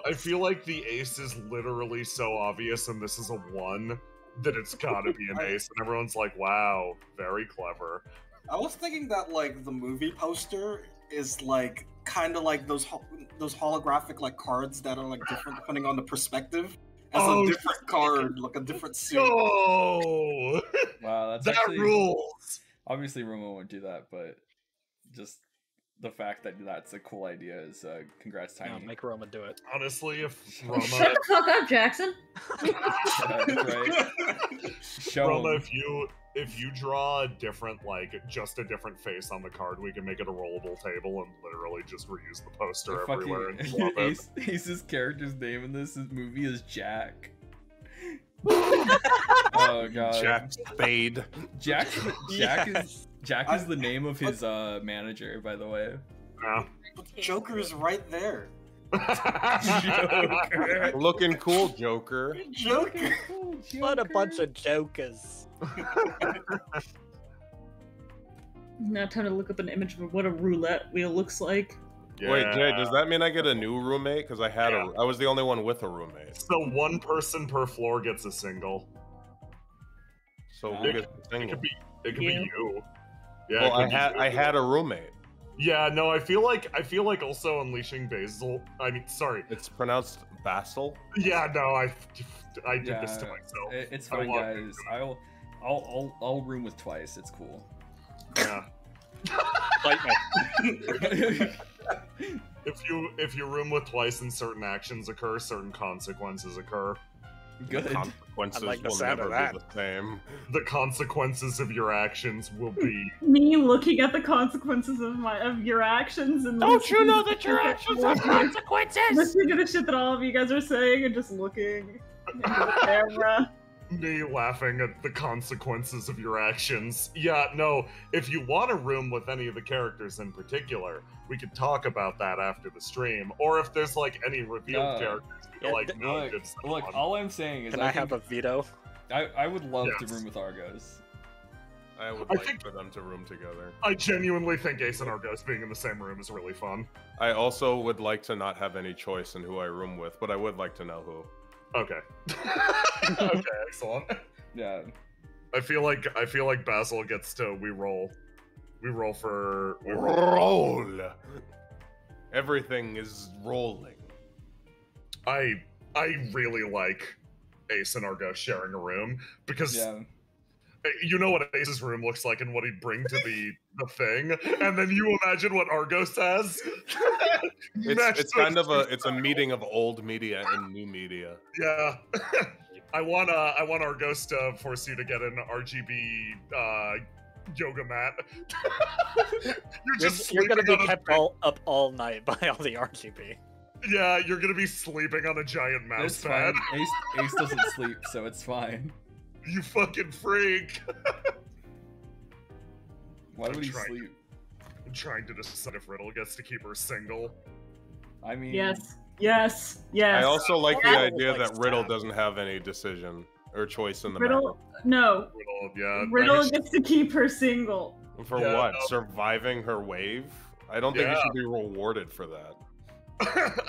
B: I feel like the ace is literally so obvious, and this is a 1 that it's gotta be an ace, and everyone's like, "Wow, very clever."
E: I was thinking that like the movie poster is like kind of like those holographic like cards that are like different depending on the perspective. As
B: Oh,
E: a different card, like a different suit.
B: No,
C: Wow, that's
B: that
C: actually
B: rules.
C: obviously Roma won't do that, but just the fact that that's a cool idea is congrats,
F: Yeah,
C: Tiny.
F: make Roma do it.
B: Honestly, if
A: Shut
B: Roma,
A: the fuck up, Jackson.
C: That's right. Show
B: Roma,
C: him.
B: if you if you draw a different, just a different face on the card, we can make it a rollable table and literally just reuse the poster everywhere and swap it.
C: Ace's character's name in this movie is Jack. Oh god.
D: Jack Spade.
C: Jack is the name of his manager, by the way.
B: Yeah.
E: Joker is right there.
C: Joker.
D: Looking cool, Joker.
E: Joker.
F: What a bunch of jokers.
A: Now time to look up an image of what a roulette wheel looks like.
B: Yeah.
D: Wait, Jay, does that mean I get a new roommate? Because I was the only one with a roommate.
B: So one person per floor gets a single.
D: So who gets a single?
B: It could be you. Yeah.
D: Well, I had a roommate.
B: Yeah, no, I feel like also unleashing Basil. I mean, sorry.
D: It's pronounced Basil.
B: Yeah, no, I did this to myself.
C: It's fine, guys. I'll room with Twice. It's cool.
B: Yeah.
F: Fight me.
B: If you room with Twice and certain actions occur, certain consequences occur.
C: Good.
D: The consequences
F: I like the
D: will
F: sound
D: never
F: of that.
D: be the same.
B: The consequences of your actions will be.
A: Me looking at the consequences of your actions and
I: Don't you know that your actions have consequences?
A: listening to the shit that all of you guys are saying and just looking into the camera.
B: Me laughing at the consequences of your actions. Yeah, no, if you want a room with any of the characters in particular, we could talk about that after the stream. Or if there's any revealed characters,
C: Look, all I'm saying is
F: Can I have a veto?
C: I would love to room with Argos.
D: I would like for them to room together.
B: I genuinely think Ace and Argos being in the same room is really fun.
D: I also would like to not have any choice in who I room with, but I would like to know who.
B: Okay. Okay, excellent.
C: Yeah.
B: I feel like Basil gets to we roll.
D: Roll. Everything is rolling.
B: I really like Ace and Argos sharing a room because you know what Ace's room looks like and what he'd bring to the thing, and then you imagine what Argos has.
D: It's kind of a meeting of old media and new media.
B: Yeah. I want Argos to force you to get an RGB yoga mat.
F: You're gonna be kept up all night by all the RGB.
B: Yeah, you're gonna be sleeping on a giant mouse
C: It's
B: pad.
C: fine. Ace doesn't sleep, so it's fine.
B: You fucking freak.
C: Why would he sleep?
B: I'm trying to decide if Riddle gets to keep her single.
C: I mean...
A: Yes.
D: I also like the idea that Riddle doesn't have any decision or choice in the
A: Riddle, no. Riddle gets to keep her single.
D: For what? No. Surviving her wave? I don't think you should be rewarded for that.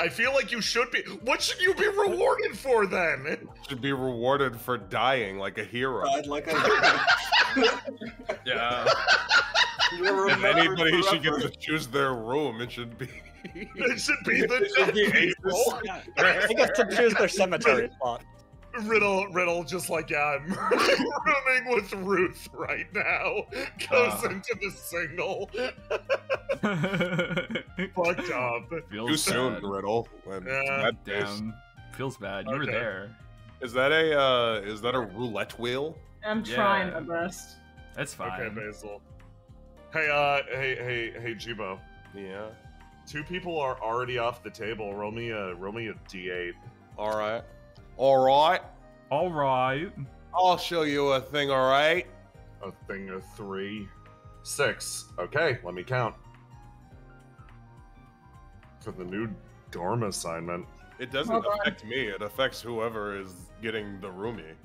B: I feel like you should be. What should you be rewarded for then?
D: You should be rewarded for dying like a hero.
E: Like a hero.
D: Yeah. If anybody should get to choose their room, it should be.
B: It should be the people.
F: They get to choose their cemetery spot.
B: Riddle, just I'm rooming with Ruth right now. Goes into the single. Fucked up.
D: Too soon, Riddle.
C: God damn. Feels bad. You were there.
D: Is that a roulette wheel?
A: I'm trying my best.
C: That's fine.
B: Okay, Basil. Hey, hey, Jibo.
D: Yeah.
B: 2 people are already off the table. Roll me a D8.
D: All right. I'll show you a thing, all right?
B: A thing of 3. 6. Okay, let me count. For the new dorm assignment.
D: It doesn't affect me. It affects whoever is getting the roomie.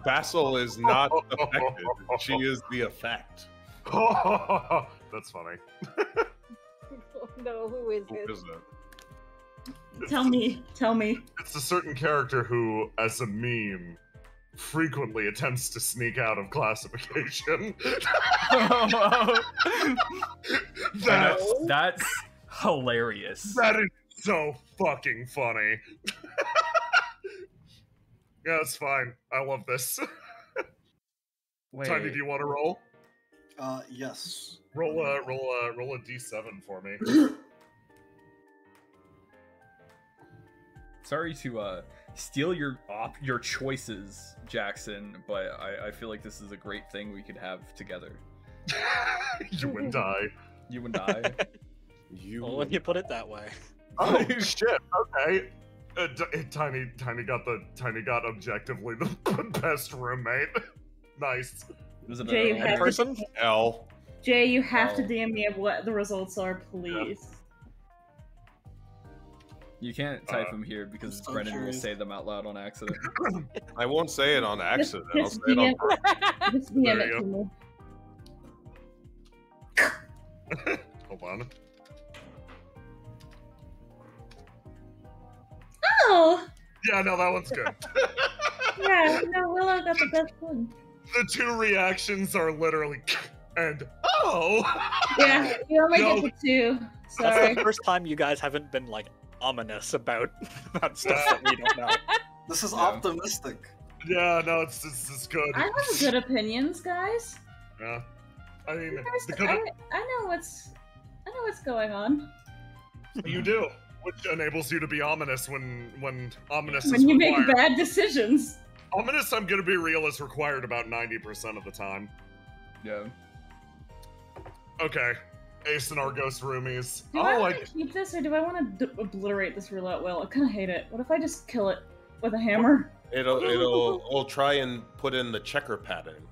D: Basil is not affected. She is the effect.
B: That's funny.
G: No, who is it?
D: Who is it?
A: Tell me.
B: It's a certain character who, as a meme, frequently attempts to sneak out of classification.
C: That's hilarious.
B: That is so fucking funny. Yeah, it's fine. I love this. Tiny, do you want to roll?
E: Yes.
B: Roll a D7 for me.
C: Sorry to steal your choices, Jackson, but I feel like this is a great thing we could have together.
B: You and I.
C: You and I.
F: Well, when you put it that way.
B: Oh shit! Okay. Tiny got objectively the best roommate. Nice.
C: Was it
A: Jay, you
C: a
A: have
F: person?
D: L.
A: Jay, you have to DM me of what the results are, please.
C: You can't type them here because
E: so
C: Brennan will
E: curious.
C: say them out loud on accident.
D: I won't say it on accident. I'll
A: Just
D: say it on
A: DM, just DM
B: There
A: it
B: you
A: to me.
B: Hold on.
A: Oh!
B: Yeah, no, that one's good.
A: Yeah, no, Willow got the best one.
B: The two reactions are literally and oh.
A: Yeah, you only
B: No.
A: get the two.
F: That's
A: Sorry.
F: the first time you guys haven't been like ominous about stuff that we don't know.
E: This is
C: Yeah.
E: optimistic.
B: Yeah, no, it's good.
A: I have good opinions, guys.
B: Yeah. I mean,
A: You guys
B: because
A: I know what's going on.
B: you do, which enables you to be ominous when ominous is
A: When you
B: required.
A: make bad decisions.
B: Ominous, I'm gonna be real, is required about 90% of the time.
C: Yeah.
B: Okay. Ace and Argos roomies.
A: Do I
B: Oh,
A: want to keep this or do I want to obliterate this roulette wheel? I kind of hate it. What if I just kill it with a hammer?
D: It'll try and put in the checker pattern.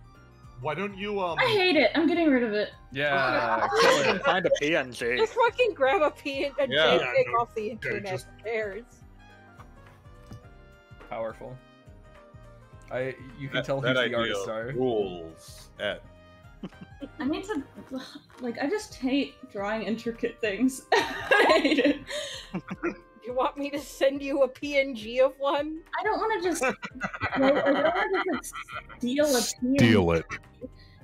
B: why don't you
A: I hate it. I'm getting rid of it.
C: Yeah.
F: You
C: Kill
F: can
C: it.
F: find a PNG.
G: Just fucking grab a P and
D: Yeah.
G: take
B: no,
G: off the internet.
B: just-
G: Who cares?
C: Powerful. You can tell who
D: that
C: the
D: idea
C: artists are.
D: rules. At
A: I need to, like, I just hate drawing intricate things. I hate it.
G: You want me to send you a PNG of one?
A: I don't want to just, I don't want to just steal a PNG.
I: Deal it.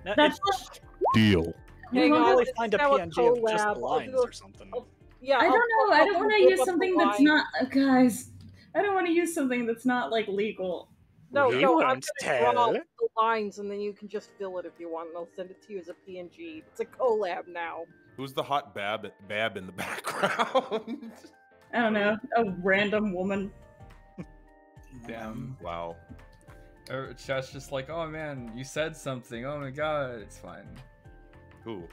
F: No,
A: That's
F: it's-
A: like,
I: Deal.
F: you
G: Hang
F: can
G: on,
F: always
G: it's
F: find a
G: now a
F: PNG of just
G: collab.
F: the
G: I'll
F: lines
G: do a-
F: or something.
G: Yeah,
A: I don't know. I don't want to use
G: flip up
A: something
G: the
A: that's
G: line.
A: not, guys. I don't want to use something that's not like legal.
G: No,
F: You
G: no, I'm
F: won't
G: gonna draw
F: tell.
G: the lines and then you can just fill it if you want, and I'll send it to you as a PNG. It's a collab now.
D: who's the hot Bab in the background?
A: I don't know. A random woman.
C: Damn.
D: Wow.
C: Or chat's just like, oh man, you said something. Oh my god, it's fine.
D: Who?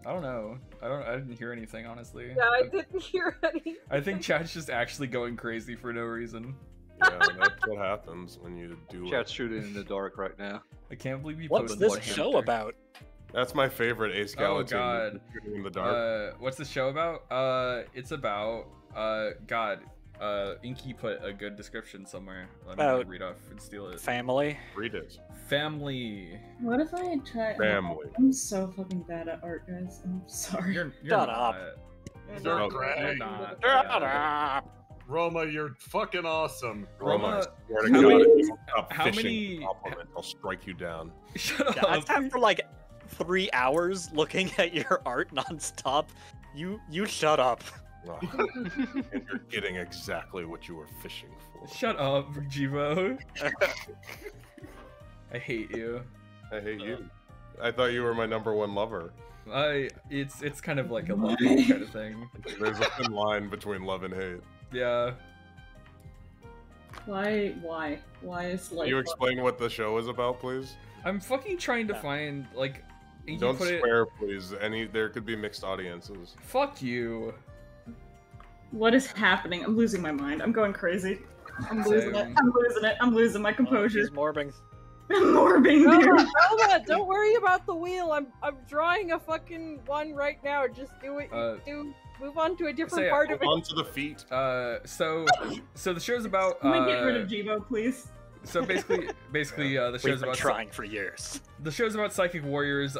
C: I don't know. I didn't hear anything, honestly.
G: Yeah, I didn't hear any.
C: I think chat's just actually going crazy for no reason.
D: Yeah, that's what happens when you do it.
H: Chat's shooting in the dark right now.
C: I can't believe you
F: What's
C: posted
F: this
C: like
F: show
C: Hunter.
F: about?
D: That's my favorite Ace
C: Oh,
D: Skeleton.
C: God.
D: Shooting in the dark.
C: What's the show about? It's about God. Inky put a good description somewhere. Let me
F: About
C: read off and steal it.
F: Family.
D: Read it.
C: Family.
A: What if I try?
D: Family.
A: I'm so fucking bad at art, guys. I'm sorry.
C: You're
F: Shut
C: not.
F: up.
B: You're
C: You're
B: great.
C: not.
F: Shut up.
B: Roma, you're fucking awesome.
C: Roma,
D: I swear to
C: how
D: God,
C: many-
D: if you stop
C: how
D: fishing
C: many-
D: compliment, I'll strike you down.
C: Shut
F: Yeah, I've
C: up.
F: had for like 3 hours looking at your art nonstop. You shut up.
D: Oh. And you're getting exactly what you were fishing for.
C: Shut up, Jivo. I hate you.
D: I hate you. I thought you were my number 1 lover.
C: It's kind of like a love kind of thing.
D: There's a thin line between love and hate.
C: Yeah.
A: Why is like?
D: Can you explain what the show is about, please?
C: I'm fucking trying to find like. Inky
D: Don't
C: put it.
D: swear, please. There could be mixed audiences.
C: Fuck you.
A: What is happening? I'm losing my mind. I'm going crazy. I'm losing it.
C: Same.
A: I'm losing it. I'm losing my
F: Oh,
A: composure.
F: he's morbing.
A: I'm morbing, dude.
G: Nova, don't worry about the wheel. I'm drawing a fucking one right now. Just do it. Do move on to a different
C: Say,
G: part of it.
D: Onto the feet.
C: So the show's about.
A: Can we get rid of Jibo, please?
C: So basically, the
F: We've
C: show's
F: been
C: about
F: trying for years.
C: the show's about psychic warriors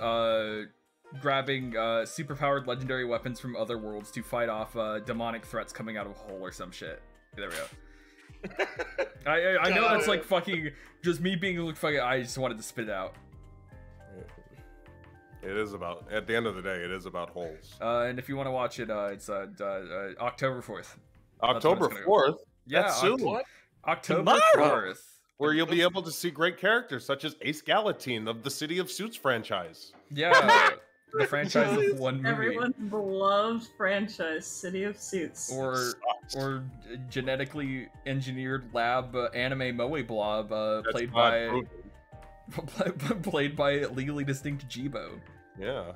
C: grabbing superpowered legendary weapons from other worlds to fight off demonic threats coming out of a hole or some shit. There we go. I know that's like fucking just me being like fucking. I just wanted to spit it out.
D: It is about. At the end of the day, it is about holes.
C: And if you want to watch it, it's October 4th.
D: October
C: That's when it's
D: 4th.
C: Yeah,
D: That's soon.
C: October
F: Tomorrow.
C: 4th.
D: Where you'll be able to see great characters such as Ace Galatine of the City of Suits franchise.
C: Yeah, the franchise of one movie.
A: Everyone's beloved franchise, City of Suits.
C: Or or genetically engineered lab anime moe blob played by legally distinct Jibo.
D: Yeah.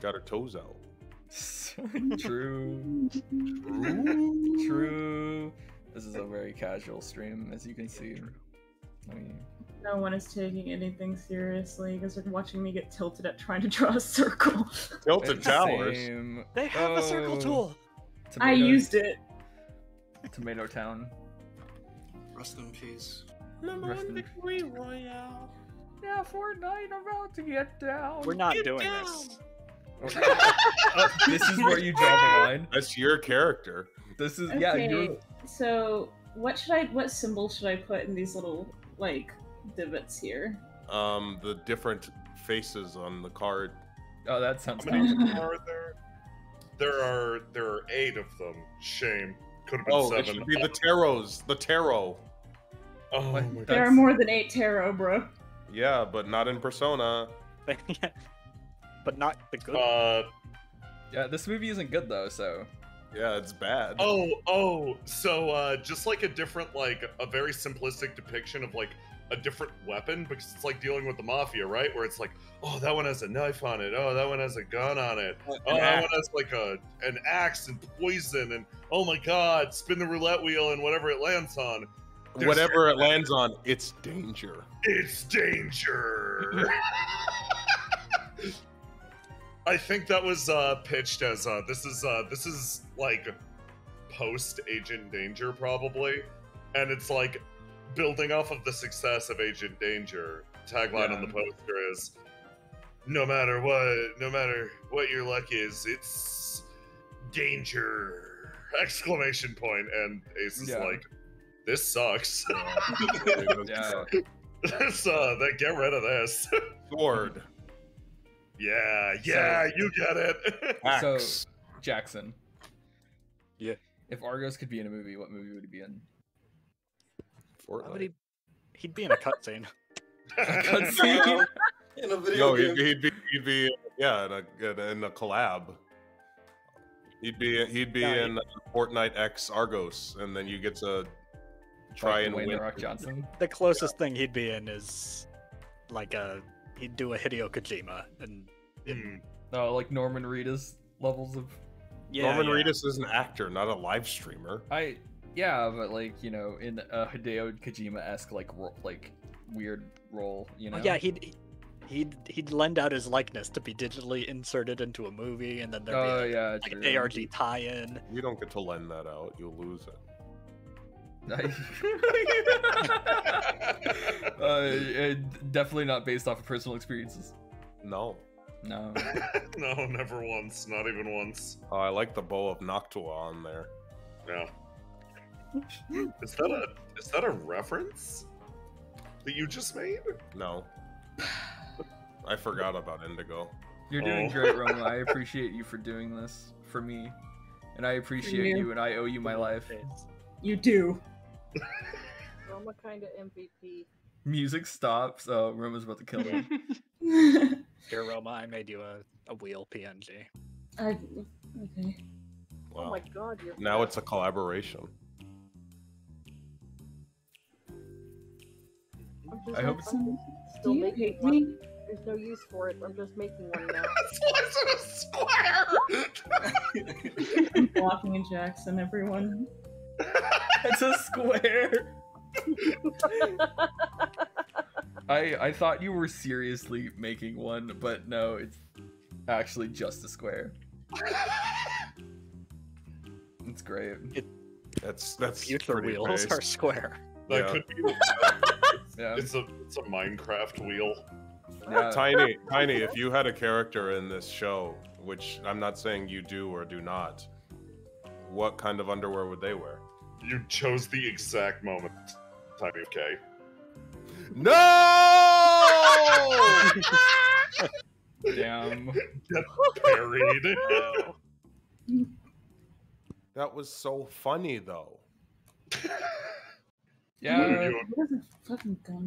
D: Got her toes out.
C: True. This is a very casual stream, as you can see. I mean,
A: no one is taking anything seriously because they're watching me get tilted at trying to draw a circle.
D: Tilted towers.
F: They have a circle tool.
A: I used it.
C: Tomato Town.
E: Rest in peace.
C: Victory Royale. Yeah, Fortnite about to get down.
F: We're not doing this.
C: This is where you draw the line.
D: That's your character.
C: This is
A: okay, so what symbol should I put in these little like divots here?
D: The different faces on the card.
C: Oh, that sounds
B: How many are there? There are 8 of them. Shame. Could have been 7.
D: It should be the tarots. The tarot.
B: Oh my God.
A: There are more than 8 tarot, bro.
D: Yeah, but not in Persona.
F: But not the good.
C: Yeah, this movie isn't good though, so.
D: Yeah, it's bad.
B: So just like a different, like a very simplistic depiction of like a different weapon, because it's like dealing with the mafia, right? Where it's like, oh, that one has a knife on it. Oh, that one has a gun on it. Oh, that one has like an axe and poison, and oh my God, spin the roulette wheel and whatever it lands on.
D: Whatever it lands on, it's danger.
B: It's danger. I think that was pitched as this is like post Agent Danger probably, and it's like building off of the success of Agent Danger. Tagline on the poster is no matter what your luck is, it's danger! Exclamation point, and Ace is like, this sucks. Get rid of this.
D: Sword.
B: Yeah, you get it.
C: So, Jackson.
F: Yeah.
C: If Argos could be in a movie, what movie would he be in?
D: Fortnite.
F: He'd be in a cutscene.
C: Cutscene?
E: In a video game.
D: He'd be in a collab. He'd be in Fortnite X Argos, and then you get to try and win.
C: Rock Johnson.
F: The closest thing he'd be in is like he'd do a Hideo Kojima and
C: Oh, like Norman Reedus levels of.
D: Norman Reedus is an actor, not a live streamer.
C: But like, you know, in a Hideo Kojima-esque like weird role, you know.
F: Yeah, he'd lend out his likeness to be digitally inserted into a movie, and then there'd be like an ARG tie-in.
D: You don't get to lend that out; you'll lose it.
C: Definitely not based off of personal experiences.
D: No.
C: No,
B: never once. Not even once.
D: Oh, I like the bow of Noctua on there.
B: Yeah. Is that a reference that you just made?
D: No. I forgot about Indigo.
C: You're doing great, Roma. I appreciate you for doing this for me. And I appreciate you, and I owe you my life.
A: You do.
G: Roma kind of MVP.
C: Music stops. Oh, Roma's about to kill him.
F: Here, Roma, I made you a wheel PNG.
A: Okay.
D: Wow.
G: Oh my God!
D: Now it's a collaboration.
C: I hope it's...
G: Still making one. There's no use for it. I'm just making one now.
B: It's a square.
A: I'm blocking in Jackson, everyone.
C: It's a square. I thought you were seriously making one, but no, it's actually just a square. It's great.
D: That's
F: future wheels are square.
B: That could be. It's a Minecraft wheel.
C: Yeah.
D: Tiny, if you had a character in this show, which I'm not saying you do or do not, what kind of underwear would they wear?
B: You chose the exact moment, Tiny okay?
D: No!
C: Damn.
B: Get buried.
D: That was so funny, though.
C: Yeah.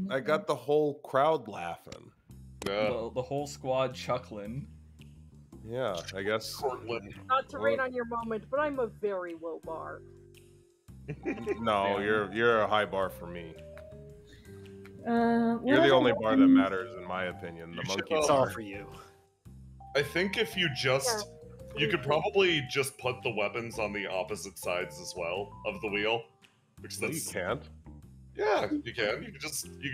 D: I got the whole crowd laughing.
C: The whole squad chuckling.
D: Yeah, I guess.
G: Not to rain on your moment, but I'm a very low bar.
D: No, you're a high bar for me.
A: You're
D: You're the only bar that matters, in my opinion. The monkey
F: It's
D: bar.
F: all for you.
B: I think if you just, you could probably just put the weapons on the opposite sides as well of the wheel, because
D: No, you
B: that's
D: can't.
B: yeah, you can. You could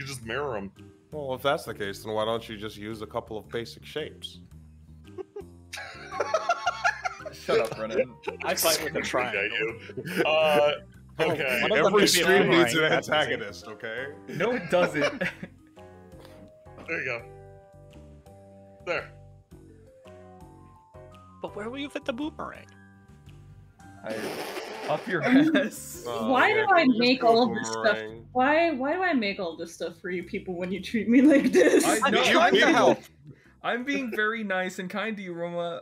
B: just mirror them.
D: Well, if that's the case, then why don't you just use a couple of basic shapes?
C: Shut up, Brennan.
F: I fight with a triangle.
B: Okay.
F: One of them
D: Every
F: could be a
D: stream needs
F: boomerang,
D: an
F: that's easy.
D: antagonist, okay?
C: No, it doesn't.
B: There you go. There.
F: But where will you fit the boomerang?
C: Up your ass.
A: Why do I make all of this stuff? Why do I make all this stuff for you people when you treat me like this?
C: I'm being very nice and kind to you, Roma.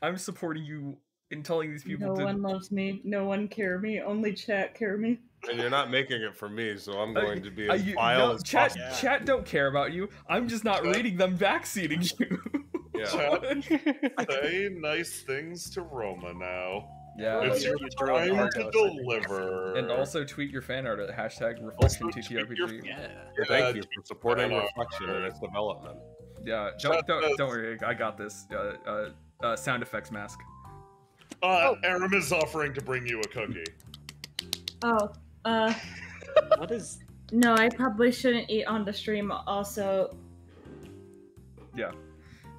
C: I'm supporting you in telling these people.
A: No one loves me. No one care me. Only chat care me.
D: And you're not making it for me, so I'm going to be as vile as
C: chat,
D: possible.
C: Chat don't care about you. I'm just not reading them backseating you.
D: Yeah.
B: Chat, say nice things to Roma now.
C: Yeah.
B: It's your time to deliver.
C: And also tweet your fan art at #reflection TTRPG.
D: Thank you for supporting Reflection and its development.
C: Yeah, don't worry, I got this. Sound effects mask.
B: Aram is offering to bring you a cookie.
F: What is?
A: No, I probably shouldn't eat on the stream. Also.
C: Yeah.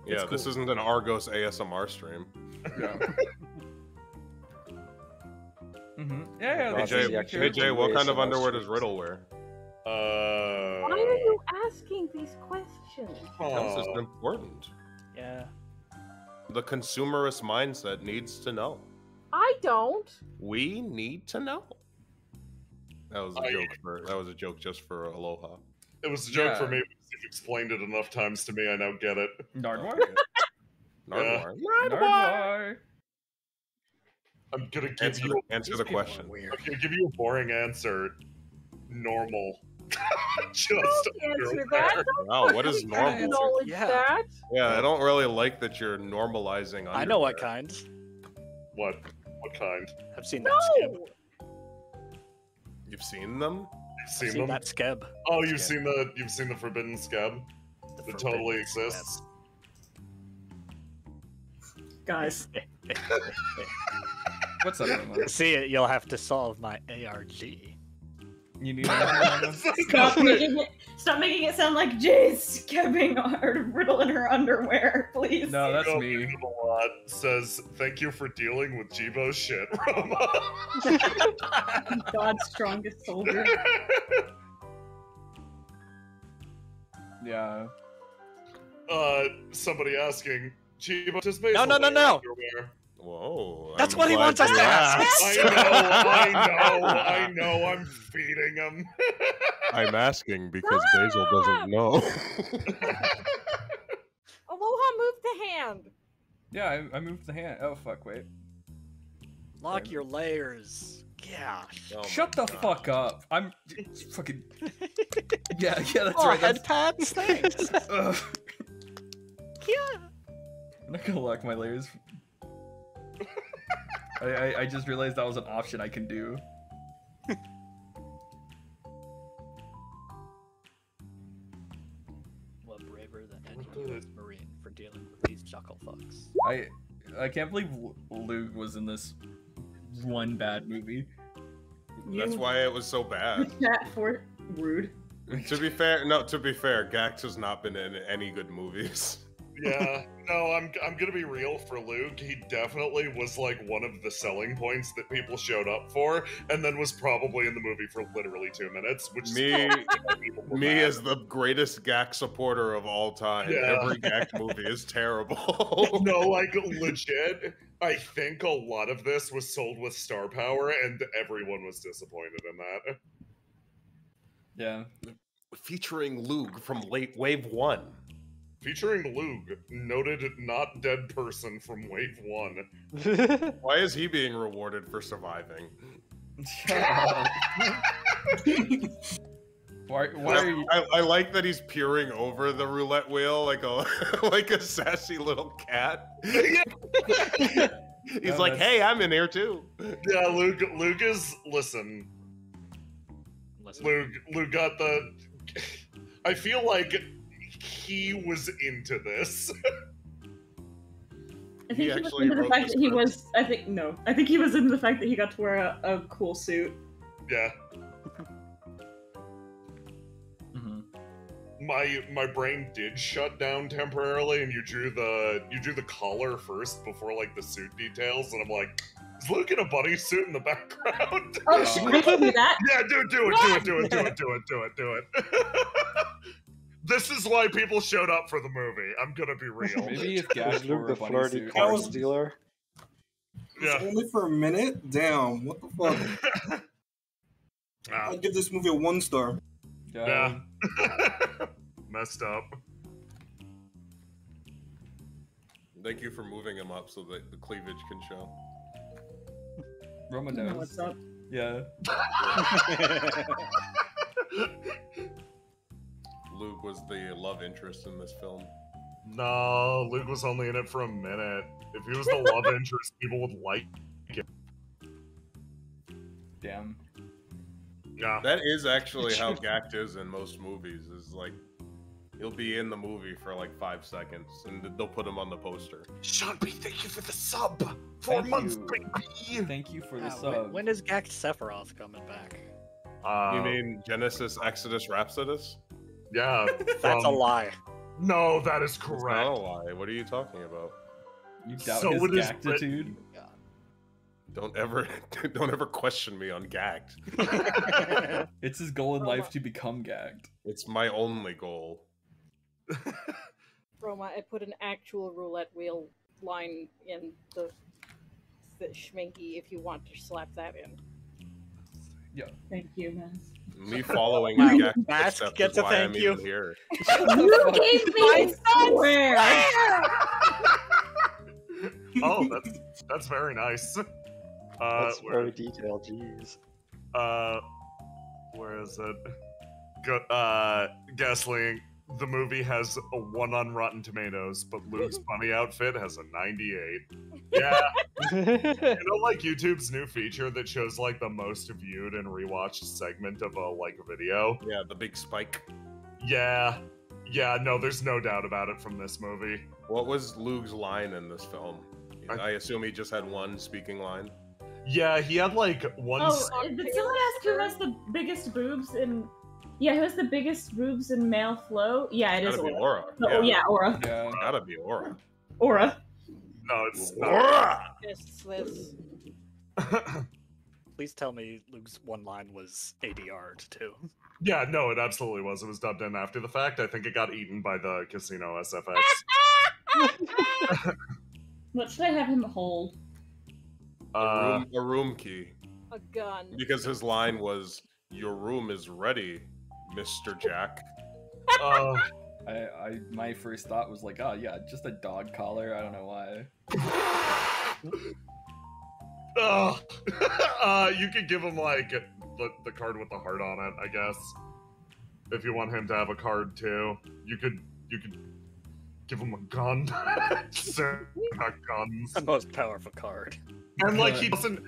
D: Yeah, this isn't an Argos ASMR stream.
C: Yeah. Yeah.
D: Hey Jay, what kind of underwear does Riddle wear?
G: Why are you asking these questions?
D: Because it's important.
F: Yeah.
D: The consumerist mindset needs to know.
G: I don't.
D: We need to know. That was a joke. That was a joke just for Aloha.
B: It was a joke for me because you've explained it enough times to me. I now get it.
C: Nardwar.
D: Nardwar.
C: Nardwar.
B: I'm gonna give you
D: answer the question.
B: I'm gonna give you a boring answer. Normal. Just
G: answer that.
D: Wow, what is normal?
G: Acknowledge that.
D: Yeah, I don't really like that you're normalizing.
F: I know what kind.
B: What kind?
F: I've seen that skeb.
D: You've seen them?
B: You've seen them?
F: That skeb.
B: Oh, you've seen the forbidden skeb? It totally exists.
A: Guys.
C: What's up, Roma?
F: To see it, you'll have to solve my ARG.
C: You need
A: Stop making it sound like Jay's scabbing our Riddle in her underwear, please.
C: No, that's me.
B: A lot says, thank you for dealing with Jibo's shit, Roma.
A: God's strongest soldier.
C: Yeah.
B: Somebody asking, Jibo, just based
F: No.
B: underwear.
D: Whoa.
F: That's what he wants us to ask.
B: I know. I'm feeding him.
D: I'm asking because Basil doesn't know.
G: Aloha moved the hand.
C: Yeah, I moved the hand. Oh, fuck, wait.
F: Lock your layers. Gosh.
D: Oh
C: Shut the fuck up. I'm fucking... Yeah, that's
F: Oh,
C: right.
F: head pads? Thanks.
C: Ugh.
F: Yeah.
C: I'm not gonna lock my layers. I just realized that was an option I can do.
F: What braver than any Marine for dealing with these chuckle fucks.
C: I can't believe Luke was in this one bad movie.
D: That's why it was so bad.
A: Chat for rude.
D: To be fair, Gax has not been in any good movies.
B: Yeah, no, I'm gonna be real for Luke. He definitely was like one of the selling points that people showed up for, and then was probably in the movie for literally 2 minutes. Which
D: me as the greatest Gax supporter of all time.
B: Yeah.
D: Every Gax movie is terrible.
B: No, like legit. I think a lot of this was sold with star power, and everyone was disappointed in that.
C: Yeah.
D: Featuring Luke from Wave 1.
B: Featuring Lug, noted not dead person from Wave 1.
D: Why is he being rewarded for surviving?
C: Why are you?
D: I like that he's peering over the roulette wheel like a like a sassy little cat. He's like, "Hey, I'm in here too."
B: Yeah, Luke is listen. Luke got the. I feel like he was into this.
A: I think he was into the fact that he was. I think he was into the fact that he got to wear a cool suit.
B: Yeah. My brain did shut down temporarily, and you drew the collar first before like the suit details, and I'm like, is Luke in a bunny suit in the background?
A: Oh, I can do that.
B: Yeah, do it. This is why people showed up for the movie. I'm gonna be real.
C: Maybe if Gash
H: Luke
C: wore
H: the
C: a bunny
H: flirty
C: suit.
H: car stealer.
B: Yeah.
E: Only for a minute? Damn, what the fuck? I'll give this movie a 1 star.
B: Yeah. Messed up.
D: Thank you for moving him up so that the cleavage can show.
C: Roma knows.
A: What's up?
C: Yeah.
D: Luke was the love interest in this film.
B: No, Luke was only in it for a minute. If he was the love interest, people would like it.
C: Damn.
B: Yeah.
D: That is actually how Gact is in most movies. Is like he'll be in the movie for like 5 seconds, and they'll put him on the poster.
B: Sean B, thank you for the sub. 4 months, baby.
C: Thank you for the sub.
F: When is Gact Sephiroth coming back?
D: You mean Genesis, Exodus, Rhapsodus?
B: Yeah.
F: That's a lie.
B: No, that is
D: It's
B: correct.
D: not a lie. What are you talking about?
C: You doubt
B: So
C: his
B: it is
C: gactitude?
D: Don't ever question me on Gagged.
C: It's his goal in life to become gagged.
D: It's my only goal.
G: Roma, I put an actual roulette wheel line in the schminky if you want to slap that in.
C: Yeah.
A: Thank you, man.
D: Me following
F: Wow.
D: Gagged
F: Mask
D: footsteps
F: gets
D: is
F: a
D: why
F: thank
D: I'm
F: you.
D: even here.
A: You gave me swear.
B: Oh, that's very nice.
H: That's very detailed, jeez.
B: Where is it? Gasling. The movie has a 1 on Rotten Tomatoes, but Luke's bunny outfit has a 98. Yeah. You know, like YouTube's new feature that shows like the most viewed and rewatched segment of a video?
D: Yeah, the big spike.
B: Yeah. Yeah, no, there's no doubt about it from this movie.
D: What was Luke's line in this film? I assume he just had one speaking line.
B: Yeah, he had like one.
A: Oh, did someone ask who has the biggest boobs in? Yeah, who has the biggest boobs in male flow? Yeah, it is
D: Gotta be
A: Aura.
D: Aura.
A: Oh, yeah, Aura.
C: Yeah.
D: Gotta be Aura.
A: Aura.
B: No, it's
D: Aura!
G: This.
F: Please tell me Luke's one line was ADR'd too.
B: Yeah, no, it absolutely was. It was dubbed in after the fact. I think it got eaten by the casino SFX.
A: What should I have him hold?
D: A room key.
G: A gun.
D: Because his line was, "Your room is ready, Mr. Jack."
C: My first thought was like, oh yeah, just a dog collar. I don't know why.
B: You could give him like the card with the heart on it, I guess. If you want him to have a card too, you could give him a gun. Sir, not guns.
F: The most powerful card.
B: And like he doesn't.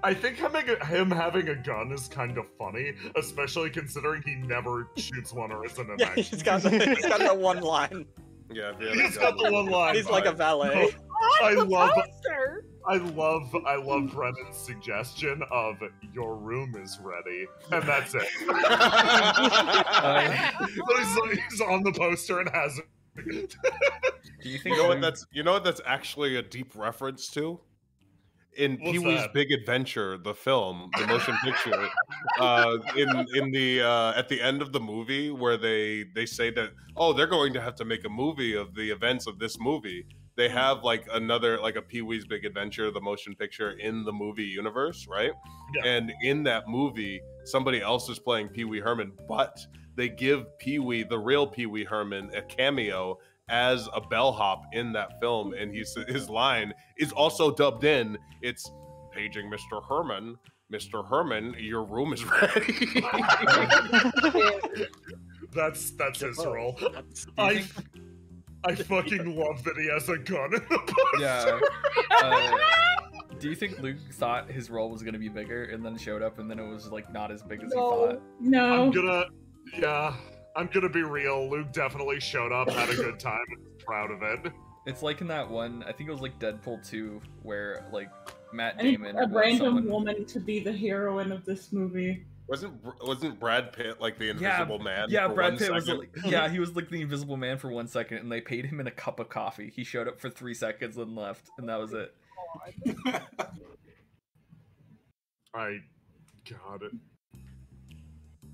B: I think him having a gun is kind of funny, especially considering he never shoots one or isn't an
F: Yeah,
B: action.
F: he's got the one line.
D: Yeah,
B: He's got the one line.
F: He's like a valet.
B: I love Brennan's suggestion of "your room is ready," and that's it. He's on the poster and has it.
C: Do you think?
D: You know what that's actually a deep reference to? In
B: What's
D: Pee-wee's
B: that?
D: Big Adventure, the film, the motion picture, in the at the end of the movie where they say that, oh, they're going to have to make a movie of the events of this movie. They have like another, like a Pee-wee's Big Adventure, the motion picture in the movie universe, right?
B: Yeah.
D: And in that movie, somebody else is playing Pee-wee Herman, but they give Pee-wee, the real Pee-wee Herman, a cameo as a bellhop in that film, and his line is also dubbed in. It's, "Paging Mr. Herman, Mr. Herman, your room is ready.
B: That's his role.
F: That's-
B: I fucking love that he has a gun in the poster.
C: Yeah. Do you think Luke thought his role was gonna be bigger and then showed up and then it was like not as big as he thought?
A: No.
B: I'm gonna be real. Luke definitely showed up, had a good time, and was proud of it.
C: It's like in that one, I think it was like Deadpool 2, where like Matt
A: I need
C: Damon
A: a random
C: someone...
A: woman to be the heroine of this movie.
D: Wasn't Brad Pitt like the Invisible Man?
C: Yeah,
D: for
C: Brad
D: 1
C: Pitt was
D: second?
C: like, he was like the Invisible Man for 1 second, and they paid him in a cup of coffee. He showed up for 3 seconds and left, and that was it.
B: I got it.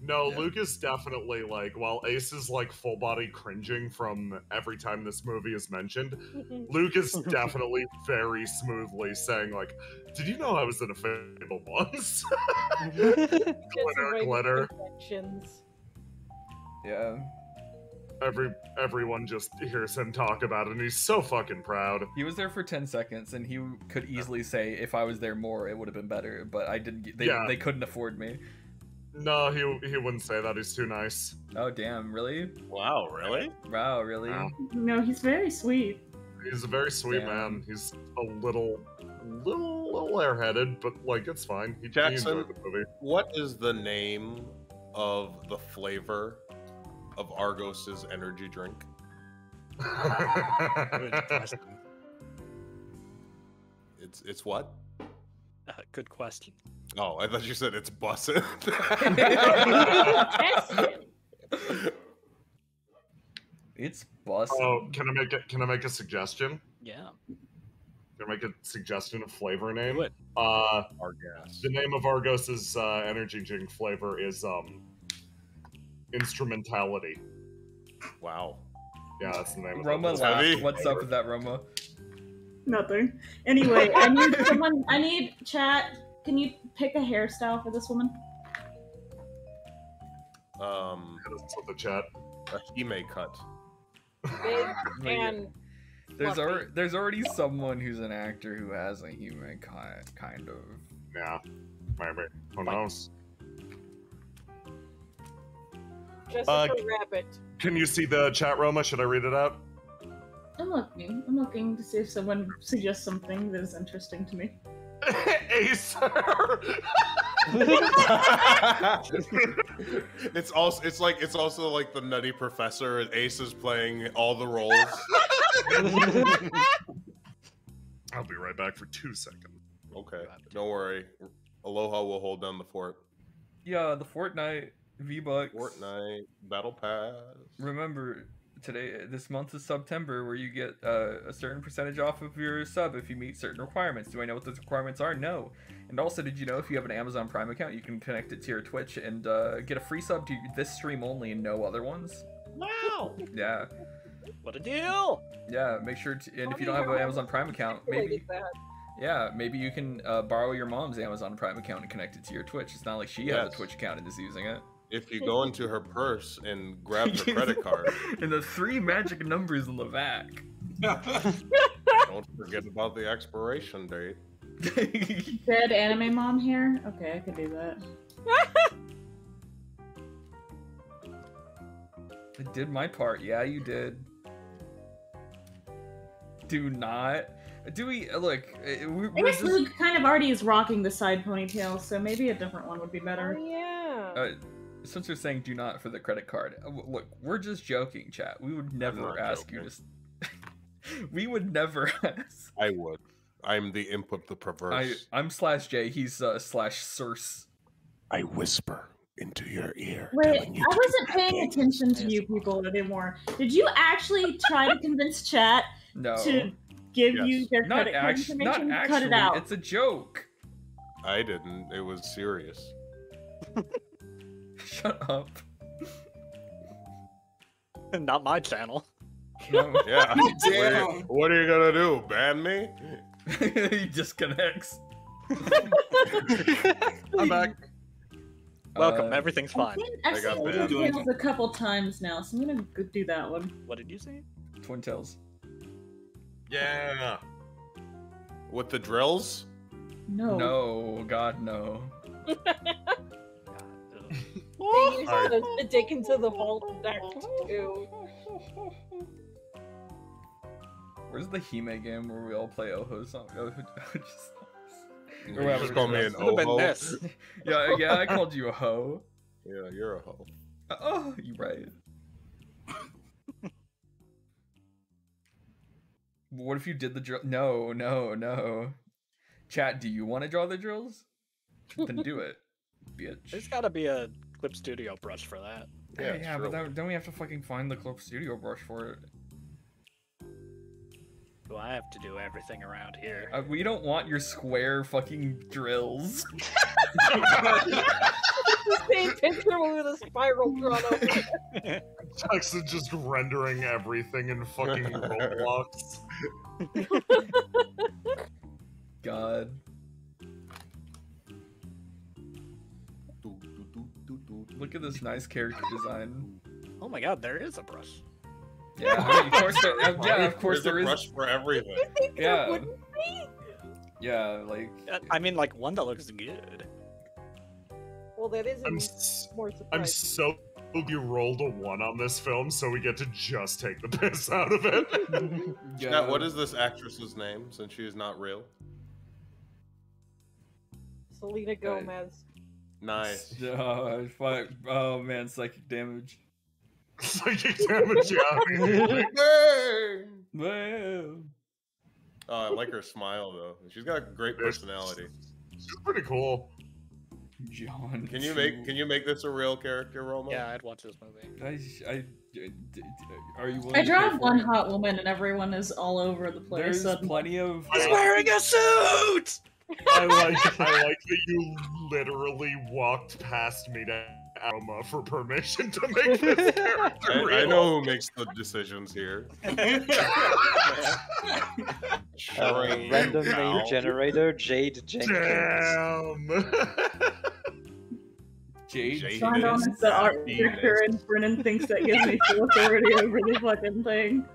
B: No, Luke is definitely like, while Ace is like full body cringing from every time this movie is mentioned, Luke is definitely very smoothly saying like, "Did you know I was in a Fable once?" glitter.
C: Yeah.
B: Everyone just hears him talk about it, and he's so fucking proud.
C: He was there for 10 seconds, and he could easily say, if I was there more, it would have been better, but I didn't get, they couldn't afford me.
B: No, he wouldn't say that. He's too nice.
C: Oh, damn, really?
D: Wow, really?
C: Wow, really?
B: Wow.
A: No, he's very sweet.
B: He's a very sweet man. He's a little airheaded, but like it's fine. He
D: Jackson,
B: enjoyed the movie.
D: what is the name of the flavor of Argos's energy drink?
F: Good question.
D: It's what?
F: Good question.
D: Oh, I thought you said it's bussin'.
C: It's bussin'.
B: Oh, can I make a suggestion?
F: Yeah.
B: Can I make a suggestion of flavor name?
F: Do it.
D: Argas.
B: The name of Argos's energy drink flavor is instrumentality.
D: Wow.
B: Yeah, that's the name.
C: Roma
B: of it.
C: laughed. What's up with that, Roma?
A: Nothing. Anyway, I need chat. Can you pick a hairstyle for this woman?
B: That's what the chat.
D: A Hime cut.
G: Big and
C: There's already someone who's an actor who has a human kind of.
B: Yeah, maybe. Who knows?
G: Jessica Rabbit.
B: Can you see the chat, Roma? Should I read it out?
A: I'm looking to see if someone suggests something that is interesting to me.
B: Acer.
D: It's also like the Nutty Professor, and Ace is playing all the roles.
B: I'll be right back for 2 seconds.
D: Okay, don't worry. Aloha will hold down the fort.
C: Yeah, the Fortnite V-Bucks.
D: Fortnite Battle Pass.
C: Remember, this month is September, where you get a certain percentage off of your sub if you meet certain requirements. Do I know what those requirements are? No. And also, did you know if you have an Amazon Prime account, you can connect it to your Twitch and get a free sub to this stream only and no other ones?
F: Wow!
C: Yeah.
F: What a deal!
C: Yeah, make sure to, and if you don't have an Amazon Prime account, maybe you can borrow your mom's Amazon Prime account and connect it to your Twitch. It's not like she has a Twitch account and is using it.
D: If you go into her purse and grab her credit card.
C: And the 3 magic numbers in the back.
D: Don't forget about the expiration date.
A: Dead anime mom here? Okay, I could do that.
C: I did my part. Yeah, you did. Do not. Do we look?
A: I guess Luke kind of already is rocking the side ponytail, so maybe a different one would be better.
G: Oh, yeah.
C: Since you're saying do not for the credit card, look, we're just joking, chat. We would never ask you to. We would never ask.
D: I would. I'm the imp of the perverse.
C: I'm /J. He's /Circe.
I: I whisper into your ear.
A: Wait, I wasn't paying attention to you people anymore. Did you actually try to convince chat to give you their credit card information?
C: Not actually.
A: Cut it out.
C: It's a joke.
D: I didn't. It was serious.
C: Shut up.
F: Not my channel.
C: No.
D: Yeah. What are you gonna do? Ban me?
C: He disconnects.
B: I'm back.
F: Welcome. Everything's fine.
A: I've seen Twin Tails a couple times now, so I'm gonna go do that one.
F: What did you say?
C: Twin Tails.
B: Yeah.
D: With the drills?
A: No.
C: No, God, no.
G: They used to dig into the vault back too.
C: Where's the Hime game where we all play Oho song?
D: You just call me an
F: Would've been
D: Oho.
F: this.
C: yeah, I called you a hoe.
D: Yeah, you're a hoe.
C: Oh, you right. What if you did the drill? No. Chat, do you want to draw the drills? Then do it, bitch.
F: There's gotta be a Clip Studio brush for that.
C: Yeah, but don't we have to fucking find the Clip Studio brush for it?
F: Do I have to do everything around here?
C: We don't want your square fucking drills.
G: The same picture with a spiral drawn over it.
B: Jackson just rendering everything in fucking Roblox.
C: God. Look at this nice character design.
F: Oh my god, there is a brush.
C: Yeah, I mean, of course there
D: There's a
C: is.
D: brush for everything.
C: Yeah. Yeah, like.
F: I mean, like one that looks good.
G: Well, that is more
B: I'm
G: surprising.
B: so glad you rolled a 1 on this film, so we get to just take the piss out of it.
D: Yeah. What is this actress's name, since she is not real?
G: Selena Gomez.
D: Nice.
C: Oh man, psychic damage.
B: Psychic damage, yeah.
C: Well.
D: Oh, I like her smile though. She's got a great personality.
B: She's pretty cool.
C: John.
D: Can you make this a real character, Roma?
F: Yeah, I'd watch this movie.
C: Are you?
A: I draw one hot woman and everyone is all over the place.
C: There's plenty of.
F: He's wearing a suit.
B: I like that you literally walked past me to Roma for permission to make this character real.
D: I know who makes the decisions here.
H: Random name generator, Jade Jenkins.
B: Damn.
C: Jade.
A: John is the art director, and Brennan thinks that gives me full authority over the fucking thing.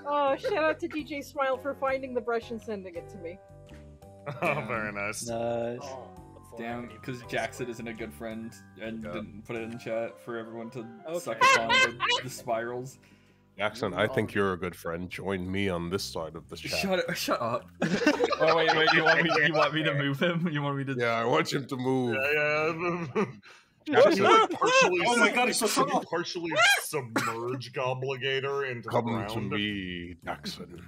G: Oh, shout out to DJ Smile for finding the brush and sending it to me.
B: Oh, very nice.
H: Nice.
F: Oh,
C: Damn, because Jackson isn't a good friend and didn't put it in chat for everyone to suck
F: Okay.
C: upon the spirals.
D: Jackson, I think you're a good friend. Join me on this side of the chat.
C: Shut up. Oh wait, you want me to move him? You want me to?
D: Yeah, I want him to move.
B: Yeah.
D: Jackson,
E: Oh my god, he's so
B: Can you
E: tall.
B: partially submerge Gobligator into the
D: come
B: ground?
D: to me, Jackson.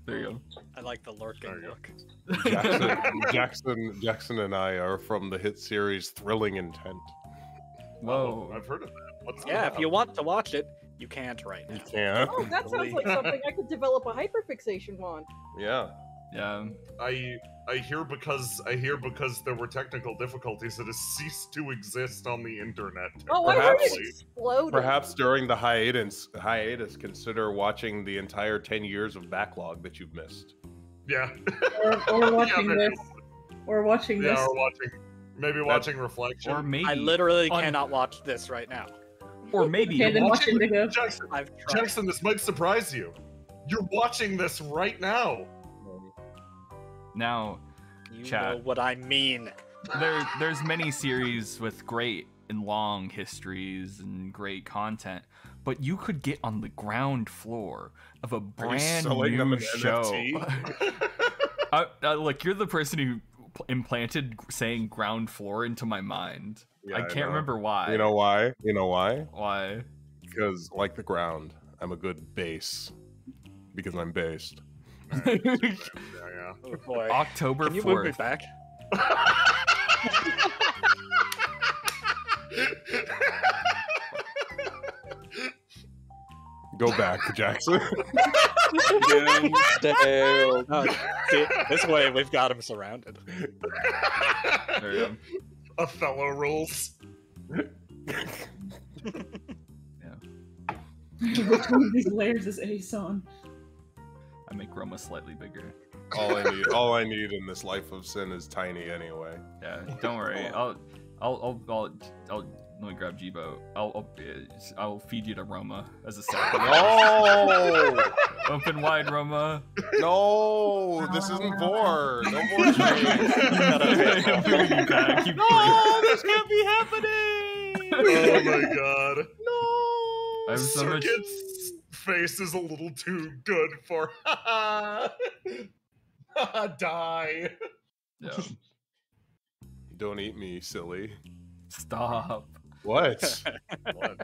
C: There you go.
F: I like the lurking look.
D: Jackson and I are from the hit series Thrilling Intent.
C: Whoa.
B: I've heard of that. What's
F: Yeah,
B: that?
F: if you want to watch it, you can't right now.
D: You can't.
G: Oh, that sounds like something I could develop a hyperfixation on.
D: Yeah.
C: Yeah.
B: I hear because there were technical difficulties, it has ceased to exist on the internet.
G: Oh, I heard it
B: temporarily.
G: exploded.
D: Perhaps during the hiatus, consider watching the entire 10 years of backlog that you've missed.
B: Yeah.
A: Or watching
B: Yeah,
A: this. Or watching
B: Yeah,
A: this.
B: or watching Reflection.
C: Or maybe.
F: I literally cannot watch this right now.
C: Or maybe.
A: Okay, then watch Indigo.
F: I've tried.
B: Jackson, this might surprise you. You're watching this right now.
C: Now,
F: You
C: chat.
F: know what I mean.
C: There's many series with great and long histories and great content, but you could get on the ground floor of a brand
D: selling them
C: new
D: an
C: show.
D: NFT?
C: Look, you're the person who implanted saying ground floor into my mind.
D: Yeah,
C: I
D: I
C: can't
D: know.
C: remember why.
D: You know why? You know why?
C: Why?
D: Because, like the ground, I'm a good base. Because I'm based.
B: Yeah.
F: Oh boy.
C: October
F: Can you move me
C: 4th.
F: back?
D: Go back, Jackson.
H: Dale.
F: Oh, see, this way we've got him surrounded.
C: There you go.
B: Othello rules.
A: Which one of these layers is Ace on?
C: I make Roma slightly bigger.
D: All I need in this life of sin is tiny anyway.
C: Yeah, don't worry. I'll Let me grab Jibo. I'll feed you to Roma as a sacrifice.
D: No!
C: Open wide, Roma.
D: No! This isn't Vor. No more change.
C: No,
D: this can't be happening!
B: Oh my god.
C: I have so much.
B: Circuit's face is a little too good for. Die.
C: Yeah.
D: Don't eat me, silly.
C: Stop.
D: What?
B: What?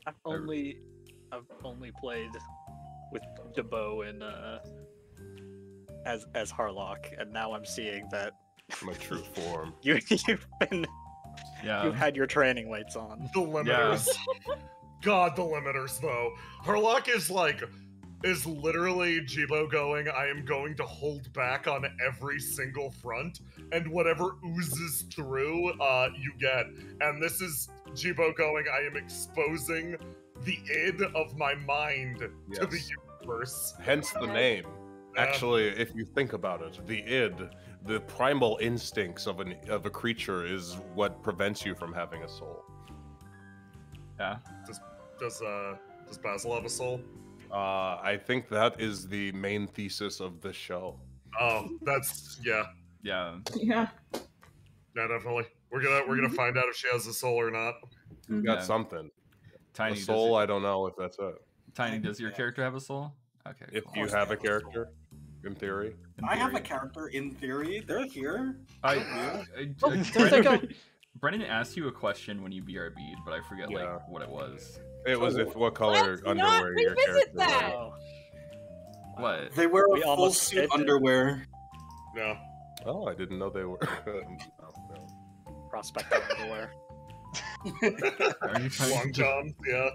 F: I've only played with Debo and as Harlock, and now I'm seeing that
D: My true form.
F: you've
C: Yeah.
F: had your training lights on.
B: The limiters. God, the limiters, though. Harlock is literally Jibo going, I am going to hold back on every single front, and whatever oozes through, you get. And this is Jibo going, I am exposing the id of my mind to the universe.
D: Hence the name. Actually, if you think about it, the id, the primal instincts of a creature is what prevents you from having a soul.
C: Yeah.
B: Does Basil have a soul?
D: I think that is the main thesis of this show.
B: Oh, that's
C: Yeah.
A: Yeah.
B: yeah, definitely. We're gonna find out if she has a soul or not.
D: You got something.
C: Tiny.
D: A soul, I don't know if that's it.
C: Tiny, does your character have a soul? Okay.
D: If
C: cool.
D: you have a character, in theory.
E: I have a character in theory. They're here.
C: Brennan asked you a question when you BRB'd, but I forget like what it was.
D: It was what color underwear your character
G: that.
C: What?
E: They wear
F: We
E: a full
F: almost
E: suit
F: did.
E: underwear.
B: No.
D: Oh, I didn't know they were.
F: Prospector underwear.
C: Are you trying
B: Long johns, yeah.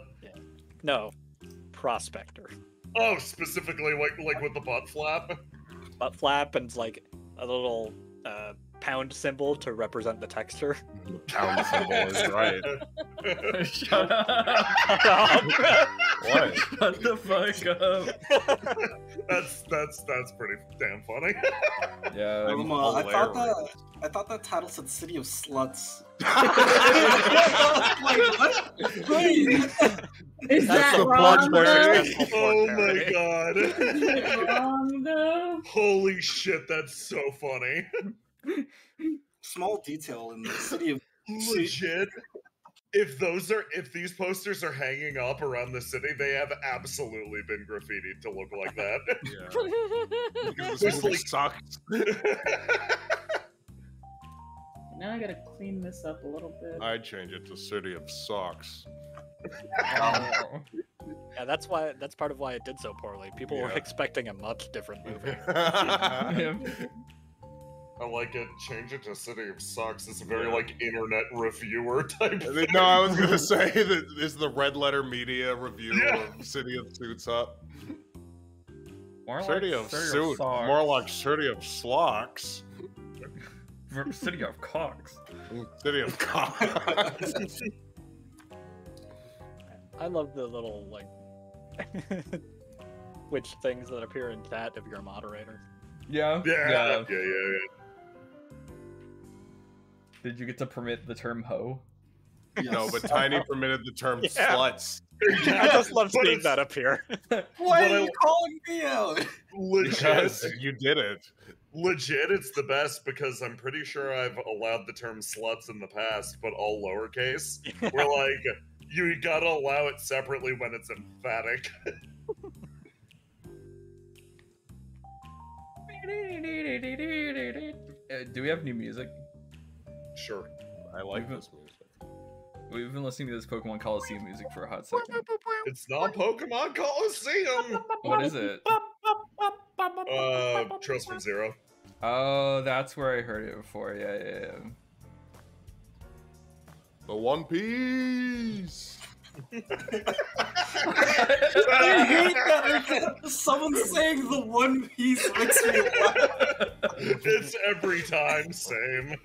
F: No, prospector.
B: Oh, specifically like with the butt flap.
F: Butt flap and like a little pound symbol to represent the texture.
D: The pound symbol is right.
C: Shut up!
D: What?
C: Shut the fuck up!
B: That's pretty damn funny.
C: Yeah.
E: I thought that title said City of Sluts.
A: Like, what? Wait. Is
F: That's
A: that
F: the
A: wrong,
F: more
A: though?
F: successful
B: Oh
F: porn
B: my
F: parody.
B: god.
A: Is it wrong, though?
B: Holy shit, that's so funny.
E: Small detail in the City of
B: Legit. If these posters are hanging up around the city, they have absolutely been graffitied to look like that.
D: Yeah. Because this movie sucks.
A: Now I gotta clean this up a little bit.
D: I'd change it to City of Socks.
F: Yeah, that's part of why it did so poorly. People were
D: Yeah.
F: expecting a much different movie.
B: I like it. Change it to City of Sucks. It's a very like internet reviewer type thing.
D: No, I was gonna say that is the Red Letter Media review of City of Suits up. City of Suit, more like City of Slocks.
C: City of Cocks.
D: City of Cocks.
F: I love the little like witch things that appear in chat if you're a moderator.
C: Yeah.
B: Yeah.
C: Did you get to permit the term hoe?
D: No, but Tiny permitted the term sluts.
F: I just love seeing that appear.
E: Why are you calling me out?
D: Because you did it.
B: Legit, it's the best because I'm pretty sure I've allowed the term sluts in the past, but all lowercase. We're like, you gotta allow it separately when it's emphatic.
C: Do we have new music?
B: Sure.
D: I like this music.
C: We've been listening to this Pokemon Coliseum music for a hot second.
B: It's not Pokemon Coliseum!
C: What is it?
B: Trust from Zero.
C: Oh, that's where I heard it before. Yeah.
D: The One Piece.
E: I hate that. Someone saying the One Piece makes me laugh.
B: It's every time same.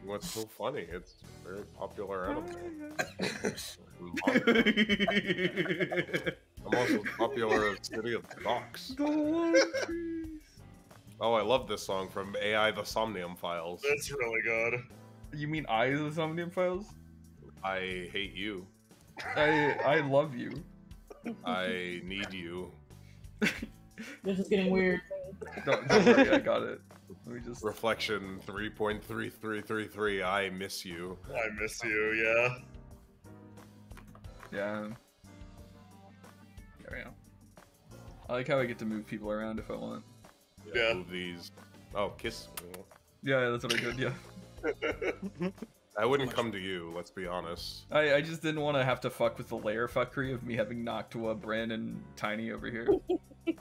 D: What's so funny? It's a very popular anime. I'm also popular in City of Socks. Oh, I love this song from AI The Somnium Files.
B: That's really good.
C: You mean I, the Somnium Files?
D: I hate you.
C: I love you.
D: I need you.
A: This is getting weird.
C: Don't worry, I got it. Let me just...
D: Reflection 3.3333. I miss you.
B: I miss you, yeah.
C: Yeah. There we go. I like how I get to move people around if I want.
B: Yeah.
D: Move these. Oh, kiss.
C: Yeah, that's what I did, yeah.
D: I wouldn't come to you, let's be honest.
C: I just didn't want to have to fuck with the layer fuckery of me having Noctua, Bran, and Tiny over here.
D: No,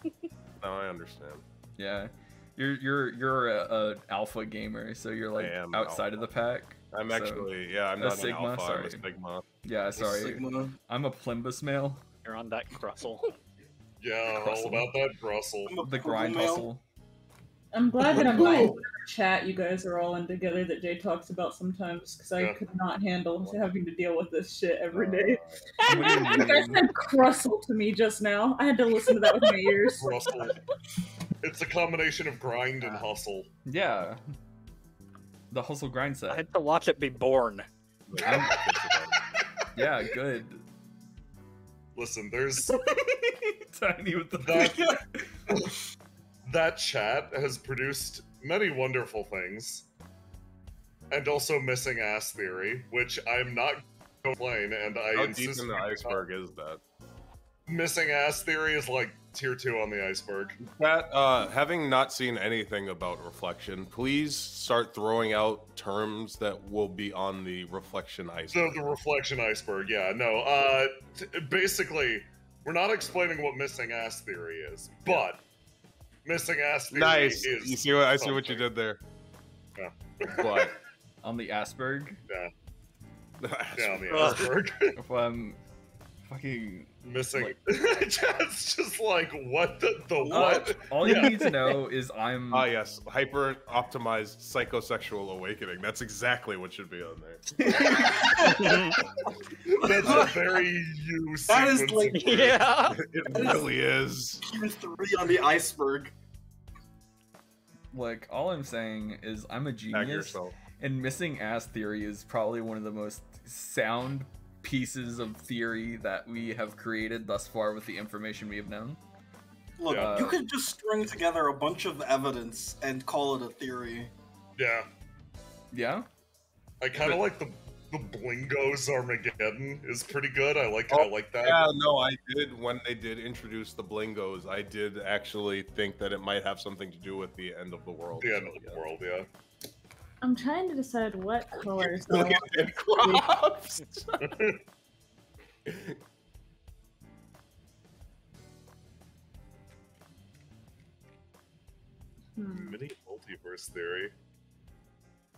D: I understand.
C: Yeah. You're a alpha gamer, so you're like outside of the pack.
D: I'm
C: so...
D: actually, yeah, I'm not an alpha, I'm a Sigma.
C: Yeah, sorry.
E: Sigma.
C: I'm a Plimbus male.
F: You're on that Grussel.
B: Yeah, all about that Grussel.
C: The grind hustle.
A: I'm glad that I'm not in whatever chat you guys are all in together that Jay talks about sometimes, because I could not handle having to deal with this shit every day. You guys said Grussel to me just now. I had to listen to that with my ears.
B: Grussel. It's a combination of grind and hustle.
C: Yeah. The hustle grind set.
F: I had to watch it be born.
C: Yeah, good.
B: Listen, there's
C: Tiny with the
B: that chat has produced many wonderful things, and also missing ass theory, which I'm not going to explain. And I
D: How deep in the iceberg is that?
B: Missing ass theory is like tier 2 on the iceberg.
D: Pat, having not seen anything about reflection, please start throwing out terms that will be on the reflection iceberg.
B: So the reflection iceberg, yeah, no. Basically, we're not explaining what missing ass theory is, but missing ass theory
D: nice.
B: is.
D: You see what I see what you did there.
B: Yeah.
D: What?
C: On the Asperg?
B: Yeah. Yeah, on the Asperg.
C: If I'm fucking
B: missing,
C: like...
B: it's just like what the what?
C: All you need to know is I'm.
D: Ah, yes, hyper optimized psychosexual awakening. That's exactly what should be on there.
B: That's a very you.
E: That is like,
F: yeah,
D: it really is.
E: Tier 3 on the iceberg.
C: Like, all I'm saying is I'm a genius, and missing ass theory is probably one of the most sound pieces of theory that we have created thus far with the information we have known.
E: Look, you could just string together a bunch of evidence and call it a theory.
B: Yeah.
C: Yeah?
B: I kind of like the Blingos Armageddon is pretty good. I like that.
D: Yeah, no, I did, when they did introduce the Blingos, I did actually think that it might have something to do with the end of the world.
B: The end of the world, yeah.
A: I'm trying to decide what colors I
D: Look at dead crops!
B: Mini multiverse theory.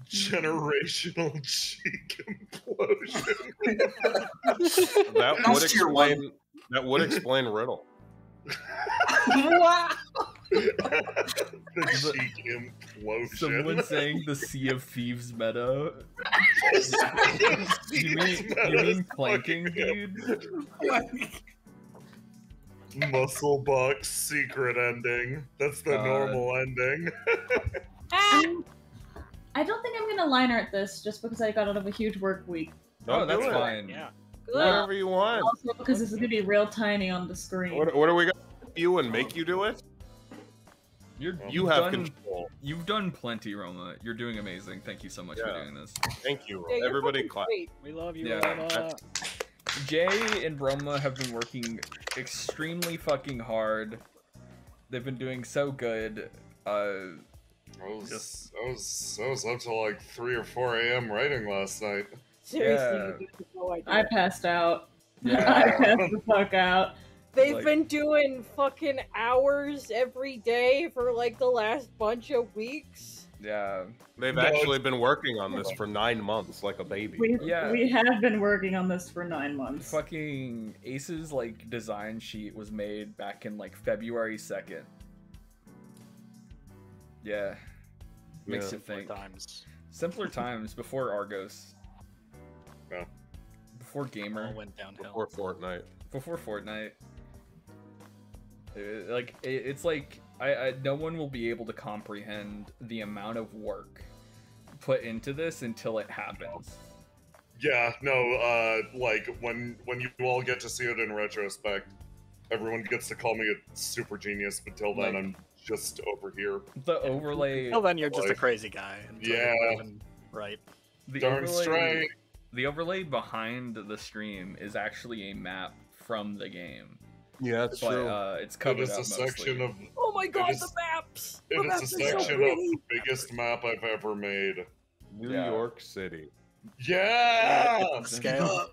B: Generational cheek implosion.
D: That would explain Riddle.
B: The cheek implosion.
C: Someone saying the Sea of Thieves meta. you mean planking, dude?
B: Muscle box secret ending. That's the normal ending.
A: I don't think I'm gonna line art this just because I got out of a huge work week.
C: Oh, that's fine.
F: Yeah.
D: Whatever you want.
A: Also because this is gonna be real tiny on the screen.
D: What are we gonna do you and make you do it? You have control.
C: You've done plenty, Roma. You're doing amazing. Thank you so much for doing this.
D: Thank you,
G: Yeah,
D: everybody. Clap.
F: We love you,
C: Yeah.
F: Roma.
C: Jay and Roma have been working extremely fucking hard. They've been doing so good.
B: I was up till like 3 or 4 a.m. writing last night.
G: Seriously, you have no idea.
A: I passed out.
C: Yeah.
A: I passed the fuck out.
G: They've been doing fucking hours every day for like the last bunch of weeks.
C: Yeah.
D: They've actually been working on this for 9 months, like a baby.
A: We have been working on this for 9 months.
C: Fucking Ace's like design sheet was made back in like February 2nd. Yeah. Makes you think. Simpler times before Argos.
B: Yeah.
C: Before Gamer.
F: All went downhill.
D: Before Fortnite.
C: Before Fortnite. It's like no one will be able to comprehend the amount of work put into this until it happens.
B: Yeah, no, like when you all get to see it in retrospect, everyone gets to call me a super genius, but till then
C: Like-
B: I'm just over here.
C: The overlay.
F: Till then, you're just a
B: Like-
F: crazy guy. until
B: Yeah.
F: you're proven right.
C: The
B: Darn
C: overlay,
B: straight.
C: The overlay behind the stream is actually a map from the game,
D: Yeah, that's
C: but
D: true.
C: It's
B: It
C: covered
B: is
C: up
B: a section
C: mostly.
B: of
G: Oh my god,
B: is-
G: the maps!
B: it
G: The
B: is
G: maps
B: a
G: are so
B: section of
G: pretty!
B: the biggest map I've ever made.
D: New
C: Yeah.
D: York City.
B: Yeah.
F: Scale.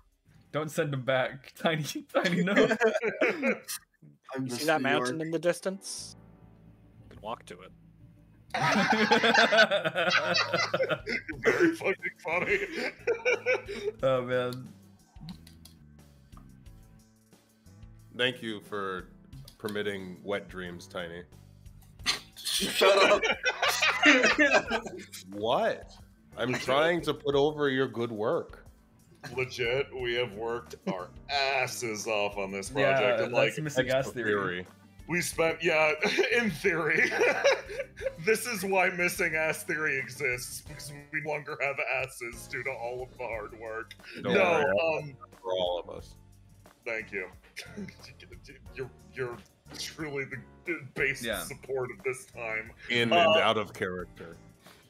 C: Don't send them back, Tiny. No.
E: I'm
F: You
E: just
F: see that
E: New York.
F: mountain in the distance? You can walk to it.
B: Very fucking funny.
C: Oh man.
D: Thank you for permitting wet dreams, Tiny.
E: Shut up.
D: What? I'm trying to put over your good work.
B: Legit, we have worked our asses off on this
C: Yeah,
B: project. And like,
C: that's missing ass
D: Extra
C: theory.
B: we spent, yeah, in theory. This is why missing ass theory exists, because we no longer have asses due to all of the hard work.
D: Don't
B: No,
D: worry, for all of us.
B: thank you. You're truly the base
C: Yeah.
B: support of this time.
D: In and out of character.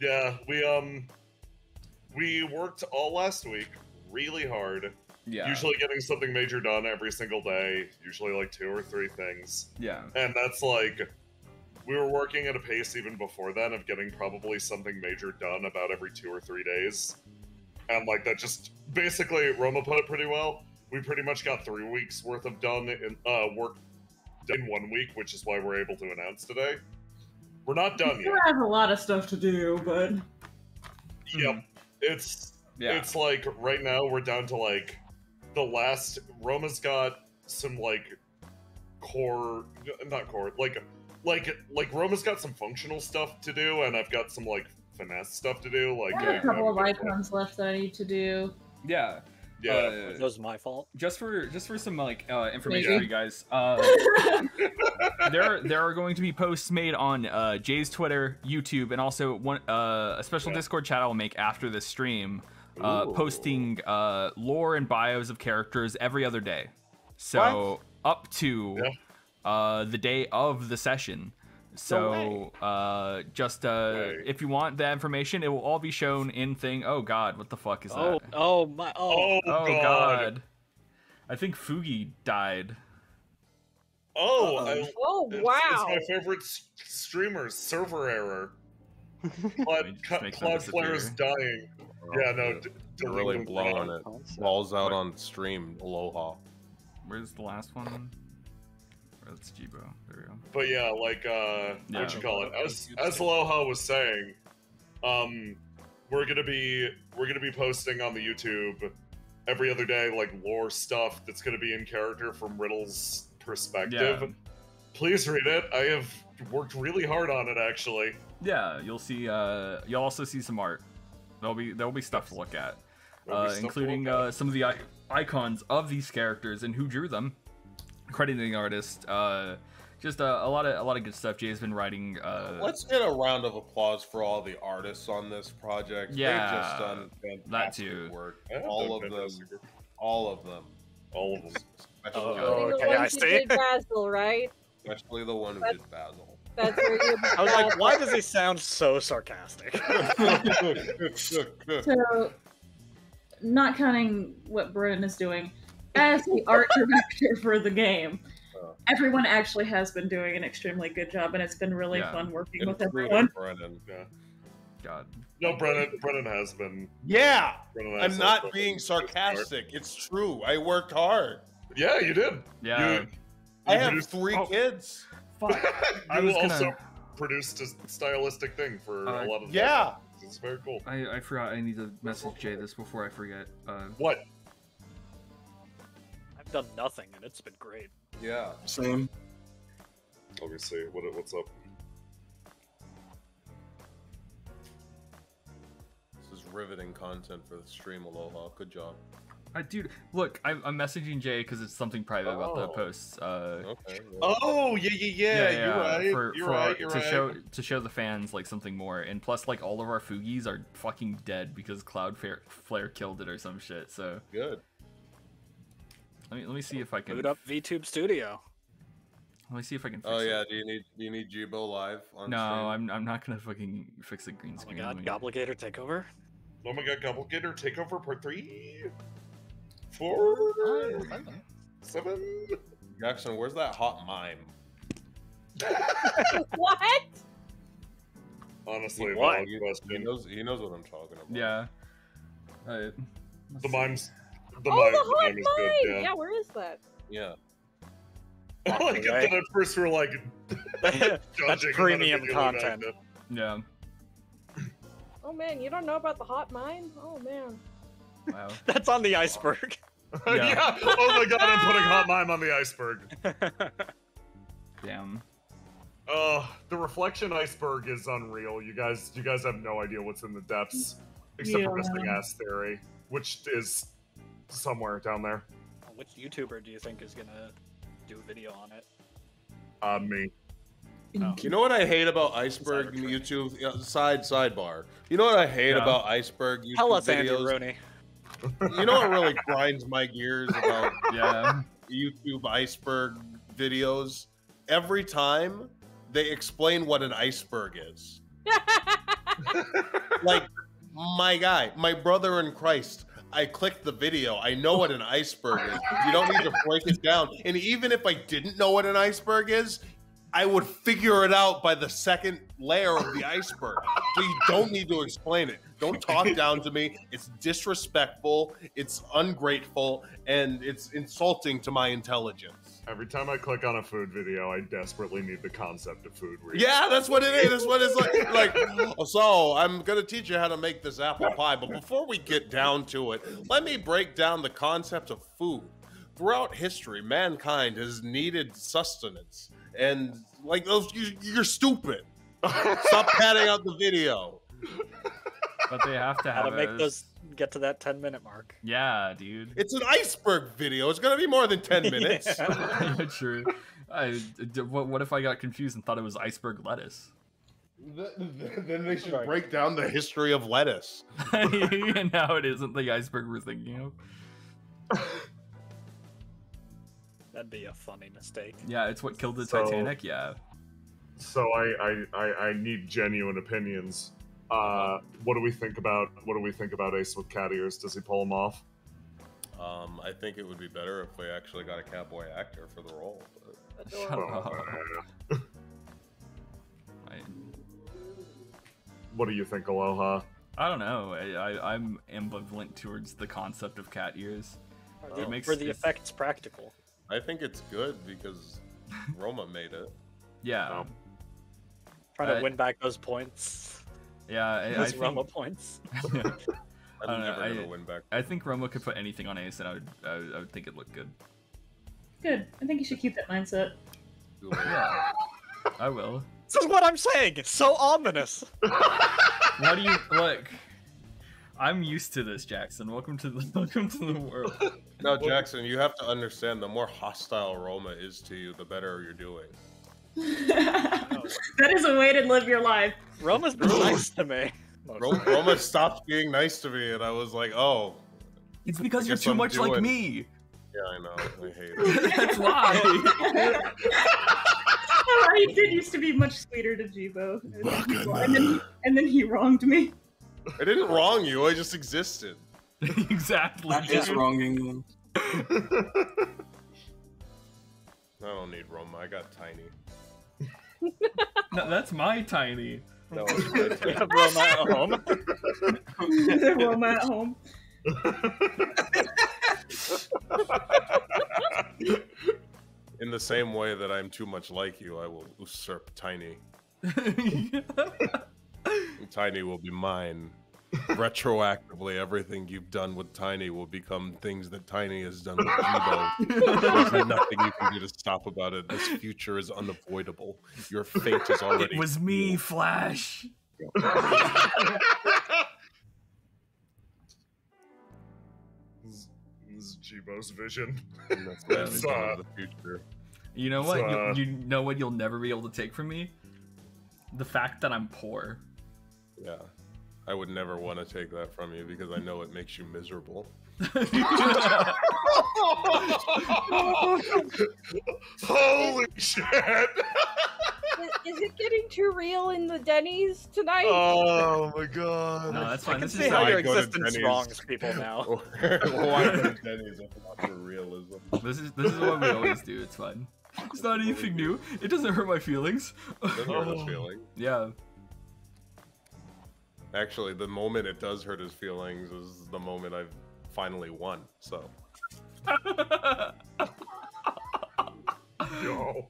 B: Yeah, we worked all last week really hard.
C: Yeah.
B: Usually getting something major done every single day, usually like 2 or 3 things.
C: Yeah.
B: And that's like, we were working at a pace even before then of getting probably something major done about every 2 or 3 days. And like that just, basically, Roma put it pretty well. We pretty much got 3 weeks worth of work done in 1 week, which is why we're able to announce today. We're not done
A: still
B: yet.
A: have a lot of stuff to do, but
B: Yep. It's
C: Yeah.
B: It's like right now we're down to like the last. Roma's got some like not core, like Roma's got some functional stuff to do, and I've got some like finesse stuff to do. Like
A: I have a couple of icons left that I need to do.
C: Yeah.
B: Yeah.
F: That was my fault.
C: Just for some like information
A: Maybe.
C: for you guys. There are going to be posts made on Jay's Twitter, YouTube, and also a special Discord chat I will make after this stream, posting lore and bios of characters every other day. So up to the day of the session. So if you want that information, it will all be shown in thing. Oh God, what the fuck is that?
F: Oh my!
B: Oh
C: God. I think Fugi died.
B: Oh,
G: Oh wow!
B: It's my favorite streamer. Server error. Cloudflare is dying. Yeah, no.
D: They're really blowing it. Balls out on stream. Aloha.
C: Where's the last one? That's Jibo. There we go.
B: But yeah, like what you call it? As Aloha was saying, we're gonna be posting on the YouTube every other day, like lore stuff that's gonna be in character from Riddle's perspective.
C: Yeah.
B: Please read it. I have worked really hard on it, actually.
C: Yeah, you'll see. You'll also see some art. There'll be stuff to look at, including some of the icons of these characters and who drew them, crediting the artist. Just a lot of good stuff. Jay's been writing.
D: Let's get a round of applause for all the artists on this project.
C: Yeah,
D: They've just done fantastic work. All of them.
G: Including the
F: Okay,
G: one
F: I
G: who
F: see.
G: did Basil, right?
D: Especially the one who did Basil.
G: That's where you.
F: I was like, why does he sound so sarcastic?
A: So, not counting what Brennan is doing, as the art director for the game, everyone actually has been doing an extremely good job, and it's been really fun working with everyone.
D: Brennan.
B: Yeah.
C: God.
B: No, Brennan has been.
D: Yeah,
B: Brennan
D: I'm
B: has
D: not
B: been-
D: being sarcastic. It's true. I worked hard.
B: Yeah, you did.
C: Yeah.
D: I have
B: produced-
D: 3 kids.
C: I
B: You
C: was
B: also
C: gonna.
B: produced a stylistic thing for a lot of the
D: Yeah.
B: It's very cool.
C: I forgot. I need to message Jay this before I forget.
B: What?
F: I've done nothing, and it's been great.
D: Yeah.
E: Same.
B: Let me see. What's up?
D: This is riveting content for the stream, Aloha. Good job.
C: Dude, look, I'm messaging Jay because it's something private about the posts.
D: Okay.
B: Oh yeah. You're right.
C: To show the fans like something more, and plus like all of our Fugies are fucking dead because Flare killed it or some shit. So
D: good.
C: Let me see if I can
F: boot up VTube Studio.
C: Let me see if I can.
D: Fix it. Do you need Jibo live on
C: No,
D: stream?
C: I'm not gonna fucking fix a green screen.
F: Oh my god, Gobligator takeover.
B: Oh my god, Gobblegator takeover part 3, 4, 7.
D: Jackson, where's that hot mime?
G: What?
B: Honestly,
F: What?
B: valid question.
D: He knows what I'm talking about.
C: Yeah.
B: The mimes. The
G: Oh,
B: mime,
G: the hot
B: mime is good.
G: mine! Yeah, where is that?
D: Yeah.
B: I like it that at first we're like
F: That's
B: judging
F: premium
B: and then
F: content.
C: Yeah.
G: Oh man, you don't know about the hot mine? Oh man.
C: Wow.
F: That's on the iceberg.
B: Yeah. Oh my god, I'm putting hot mime on the iceberg.
C: Damn.
B: The reflection iceberg is unreal. You guys have no idea what's in the depths, except for Missing Ass Theory, which is somewhere down there.
F: Which YouTuber do you think is gonna do a video on it?
B: Me.
F: Oh.
D: You know what I hate about Iceberg YouTube? Sidebar. You know what I hate about Iceberg YouTube
F: Tell us,
D: videos?
F: Andrew Rooney.
D: You know what really grinds my gears about
C: Yeah.
D: YouTube Iceberg videos? Every time they explain what an iceberg is. Like, my guy, my brother in Christ, I clicked the video. I know what an iceberg is. You don't need to break it down. And even if I didn't know what an iceberg is, I would figure it out by the second layer of the iceberg. So you don't need to explain it. Don't talk down to me. It's disrespectful, it's ungrateful, and it's insulting to my intelligence.
B: Every time I click on a food video, I desperately need the concept of food.
D: Yeah, that's what it is. That's what it's like. So I'm gonna teach you how to make this apple pie, but before we get down to it, let me break down the concept of food. Throughout history, mankind has needed sustenance, and like those, you're stupid. Stop padding out the video.
C: But they have to have
F: How to make those get to that 10-minute mark.
C: Yeah, dude.
D: It's an iceberg video. It's gonna be more than 10 minutes.
C: Yeah, true. What if I got confused and thought it was iceberg lettuce?
D: Then they should break down the history of lettuce.
C: And now it isn't the iceberg we're thinking of.
F: That'd be a funny mistake.
C: Yeah, it's what killed the Titanic. Yeah.
B: So I need genuine opinions. What do we think about Ace with cat ears? Does he pull them off?
D: I think it would be better if they actually got a cowboy actor for the role. But...
C: Shut up.
B: What do you think, Aloha?
C: I don't know. I'm ambivalent towards the concept of cat ears.
F: For the effects practical.
D: I think it's good because Roma made it.
C: Yeah.
F: Trying to win back those points.
C: Yeah,
F: those
C: I
F: Roma
C: think...
F: points.
D: I'm never gonna win back.
C: I think Roma could put anything on Ace, and I would think it looked good.
A: Good. I think you should keep that mindset.
C: Yeah, I will.
F: This is what I'm saying. It's so ominous.
C: What do you look? I'm used to this, Jackson. Welcome to the world.
D: No, Jackson, you have to understand. The more hostile Roma is to you, the better you're doing.
A: That is a way to live your life.
F: Roma's been nice to me.
D: Roma stopped being nice to me, and I was like, "Oh,
C: it's because you're too much like me."
D: Yeah, I know. I hate it.
C: That's why.
A: I did used to be much sweeter to Jibo, and then he wronged me.
D: I didn't wrong you. I just existed.
C: Exactly.
E: That is wronging you.
D: I don't need Roma. I got Tiny.
C: No, that's my Tiny.
D: No,
F: We have Roma at home.
A: Roma at home.
D: in the same way that I'm too much like you, I will usurp Tiny. Tiny will be mine. Retroactively, everything you've done with Tiny will become things that Tiny has done with Jibo. There's nothing you can do to stop about it. This future is unavoidable. Your fate is already...
C: It was me, Flash!
B: is Jibo's vision.
D: And that's my
B: It's,
D: vision of the future.
C: You know what?
B: So,
C: you know what you'll never be able to take from me? The fact that I'm poor.
D: Yeah. I would never want to take that from you because I know it makes you miserable.
B: Holy shit!
G: Is it getting too real in the Denny's tonight?
B: Oh my god.
C: No, that's
F: I
C: fine.
F: can
C: This
F: see
C: is
F: how
D: why
F: your
D: I go to
F: existence
D: Denny's.
F: wrongs people now.
D: Why go to Denny's if not for realism?
C: this is what we always do. It's fun. It's not anything new. It doesn't hurt my feelings.
D: Doesn't hurt his feelings.
C: Yeah.
D: Actually, the moment it does hurt his feelings is the moment I've finally won. So.
B: Yo.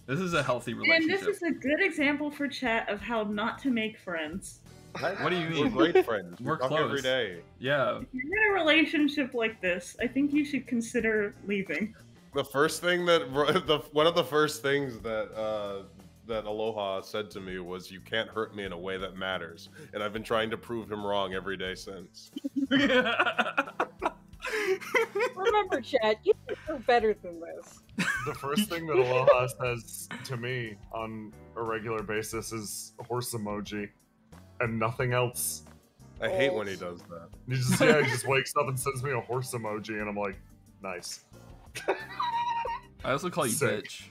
C: This is a healthy
A: And
C: relationship.
A: this is a good example for chat of how not to make friends.
C: What do you
D: We're
C: mean?
D: great friends.
C: We're
D: We talk
C: close.
D: every day.
C: Yeah.
A: If you're in a relationship like this, I think you should consider leaving.
D: The first thing that one of the first things that that Aloha said to me was, "You can't hurt me in a way that matters," and I've been trying to prove him wrong every day since.
G: Remember, Chad, you deserve better than this.
B: The first thing that Aloha says to me on a regular basis is horse emoji, and nothing else.
D: I hate when he does that.
B: He just wakes up and sends me a horse emoji, and I'm like, nice.
C: I also call you
B: Sick.
C: bitch.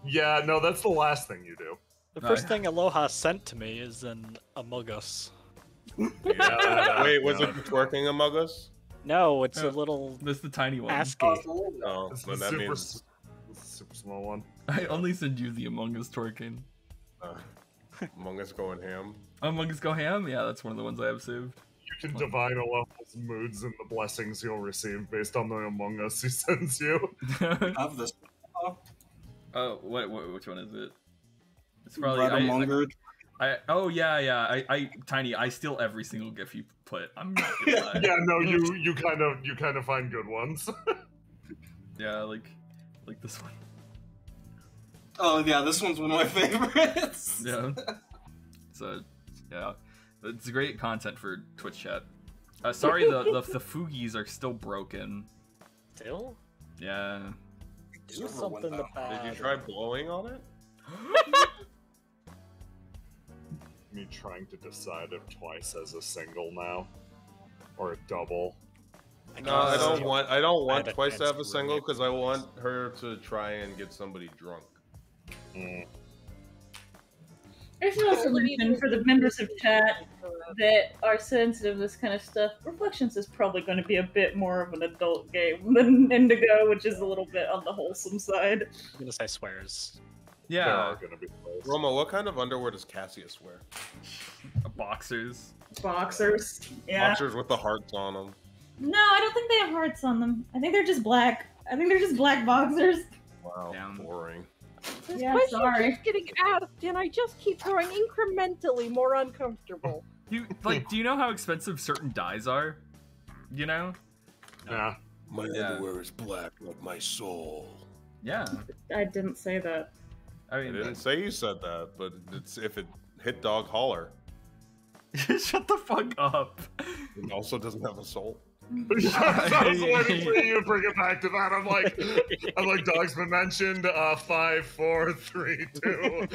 B: Yeah, no, that's the last thing you do.
F: The first thing Aloha sent to me is an Among Us.
B: Yeah,
D: Wait, was it the twerking Among Us?
F: No, it's a little
C: This is the tiny one.
F: ASCII.
D: Oh,
B: It's
D: then
B: the
D: that
B: super,
D: means
B: super small one.
C: I only send you the Among Us twerking.
D: Among Us going ham.
C: Among Us Go Ham? Yeah, that's one of the ones I have saved.
B: You can divine Aloha's moods and the blessings you'll receive based on the Among Us he sends you.
E: Have this.
C: Oh, which one is it? It's probably
E: Red Among Us.
C: Oh yeah. I Tiny. I steal every single GIF you put. I'm not gonna lie.
B: Yeah, no, you kind of find good ones.
C: Yeah, like this one.
E: Oh yeah, this one's one of my favorites.
C: Yeah. So, yeah, it's great content for Twitch chat. Sorry, the Fugies are still broken.
F: Still?
C: Yeah.
F: Do something about
D: Did you try blowing on it?
B: Me trying to decide if twice as a single now, or a double.
D: No, I don't want
F: had a
D: twice to have a
F: chance to
D: single
F: remake
D: because I want her to try and get somebody drunk.
A: There's no solution for the members of chat that are sensitive to this kind of stuff. Reflections is probably going to be a bit more of an adult game than Indigo, which is a little bit on the wholesome side.
F: I'm gonna say swears.
B: There
C: Yeah.
B: are gonna be close.
D: Roma, what kind of underwear does Cassius wear?
C: Boxers.
A: Boxers. Yeah.
D: Boxers with the hearts on them.
A: No, I don't think they have hearts on them. I think they're just black. I think they're just black boxers.
D: Wow,
C: Damn.
D: boring.
G: This
A: Yeah,
G: question
A: sorry.
G: keeps getting asked, and I just keep growing incrementally more uncomfortable.
C: Do you know how expensive certain dyes are? You know?
B: Yeah.
I: My
C: Yeah.
I: underwear is black like my soul.
C: Yeah.
A: I didn't say that.
C: I
D: I
C: mean,
D: didn't say you said that, but it's if it hit dog holler.
C: shut the fuck up.
D: It also doesn't have a soul.
B: I was waiting for you to bring it back to that. I'm like, dog's been mentioned. 5, 4, 3, 2.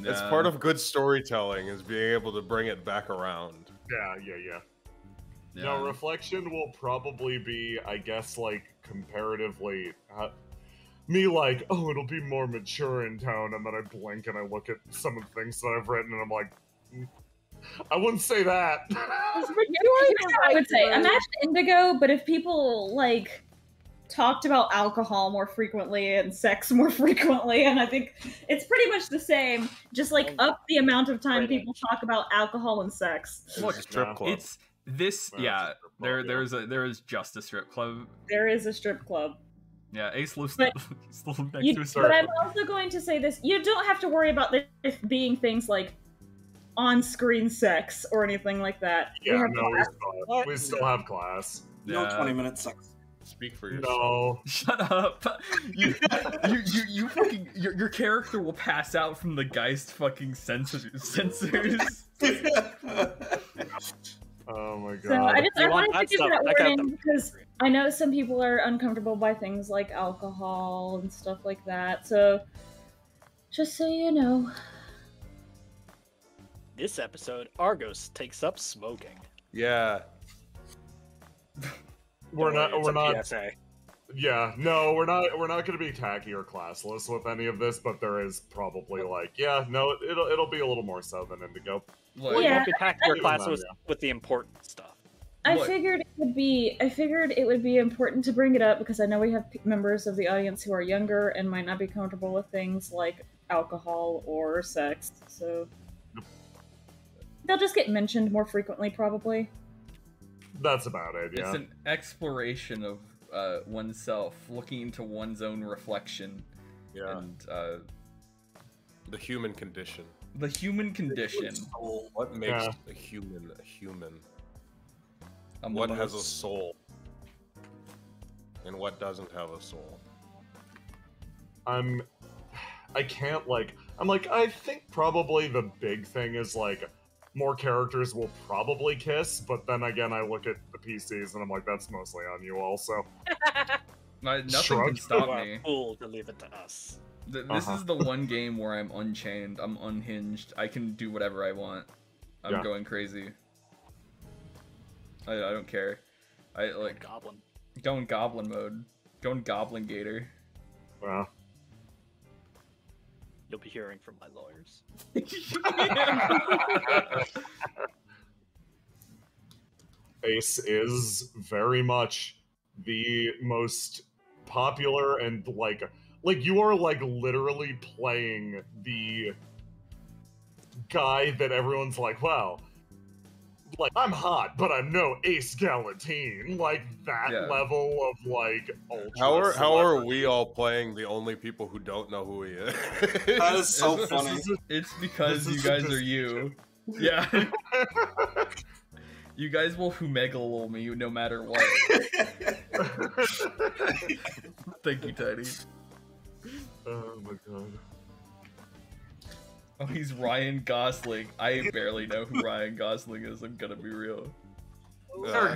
D: It's part of good storytelling is being able to bring it back around.
B: Yeah. No, reflection will probably be, I guess, like comparatively. Me like, oh, it'll be more mature in tone, and then I blink and I look at some of the things that I've written, and I'm like, I wouldn't say that.
A: I would say imagine Indigo, but if people like talked about alcohol more frequently and sex more frequently, and I think it's pretty much the same. Just like up the amount of time people talk about alcohol and sex.
C: Look,
D: Strip club.
C: it's this.
B: Well,
C: Yeah,
B: it's a strip club,
C: there is just a strip club.
A: There is a strip club.
C: Yeah, Ace lives
A: But
C: still next to a strip
A: But I'm
C: club.
A: also going to say this: you don't have to worry about this being things like on-screen sex or anything like that. We
B: Yeah,
A: have
B: no,
A: class.
B: we still have class.
E: No
C: Yeah.
E: 20-minute sex.
D: Speak for yourself.
B: No.
C: Shut up! You fucking your character will pass out from the Geist fucking sensors.
B: Oh my god.
A: So I wanted to give that
F: Check out
A: warning because I know some people are uncomfortable by things like alcohol and stuff like that. So just so you know.
F: This episode, Argos takes up smoking.
D: Yeah.
B: We're not.
F: PSA.
B: Yeah, no, we're not going to be tacky or classless with any of this, but there is probably like, yeah, no, it'll be a little more so than Indigo.
F: Well, you won't be tacky or classless with the important stuff.
A: I figured it would be important to bring it up because I know we have members of the audience who are younger and might not be comfortable with things like alcohol or sex, so they'll just get mentioned more frequently, probably.
B: That's about it, yeah.
C: It's an exploration of oneself, looking into one's own reflection.
D: Yeah.
C: And
D: the human condition.
C: The human condition.
D: What makes a human a human? What has a soul? And what doesn't have a soul?
B: I think probably the big thing is like more characters will probably kiss, but then again I look at the PCs and I'm like, that's mostly on you also.
C: Nothing can stop me.
F: Cool to leave it to us.
C: This is the one game where I'm unchained, I'm unhinged, I can do whatever I want. I'm going crazy. I don't care. I like
F: Goblin.
C: Going Goblin mode. Going Goblin Gator.
B: Wow.
F: You'll be hearing from my lawyers.
B: Ace is very much the most popular and like you are like literally playing the guy that everyone's like, wow, like I'm hot, but I'm no Ace Galatine. Like that level of like ultra.
D: How are we all playing the only people who don't know who he is?
E: That is so funny.
C: It's because you guys are you. Yeah. You guys will Humegalo me no matter what. Thank you, Teddy.
B: Oh my god.
C: Oh, he's Ryan Gosling. I barely know who Ryan Gosling is, I'm gonna be real.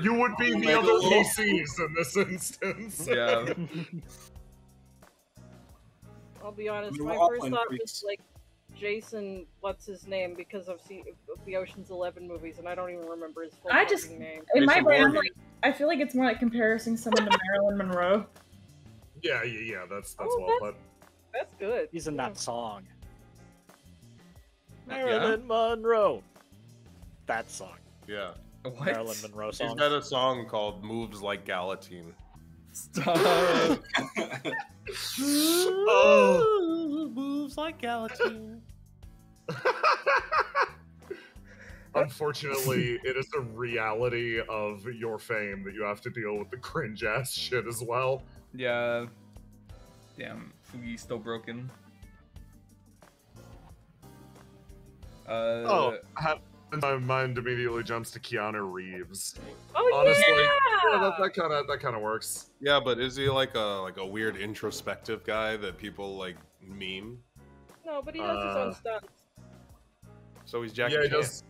B: You would be the other PCs in this instance.
C: Yeah.
G: I'll be honest, my first thought was like Jason, what's his name, because of the Ocean's 11 movies, and I don't even remember his full name.
A: In my brain, I'm like, I feel like it's more like comparing someone to Marilyn Monroe.
B: Yeah, that's well put.
G: That's good.
F: He's in that song. Marilyn Monroe. That song.
D: Yeah.
C: What?
F: Marilyn Monroe song.
D: He's got a song called Moves Like Galatine.
C: Stop.
D: Oh, moves like Galatine.
B: Unfortunately, it is a reality of your fame that you have to deal with the cringe ass shit as well.
C: Yeah. Damn, Fugi's still broken.
B: My mind immediately jumps to Keanu Reeves.
A: Oh,
B: honestly, that kind of works.
D: Yeah, but is he like a weird introspective guy that people like meme?
G: No, but he does his own stunts.
D: So he's Jackie
B: Chan.
D: Chan.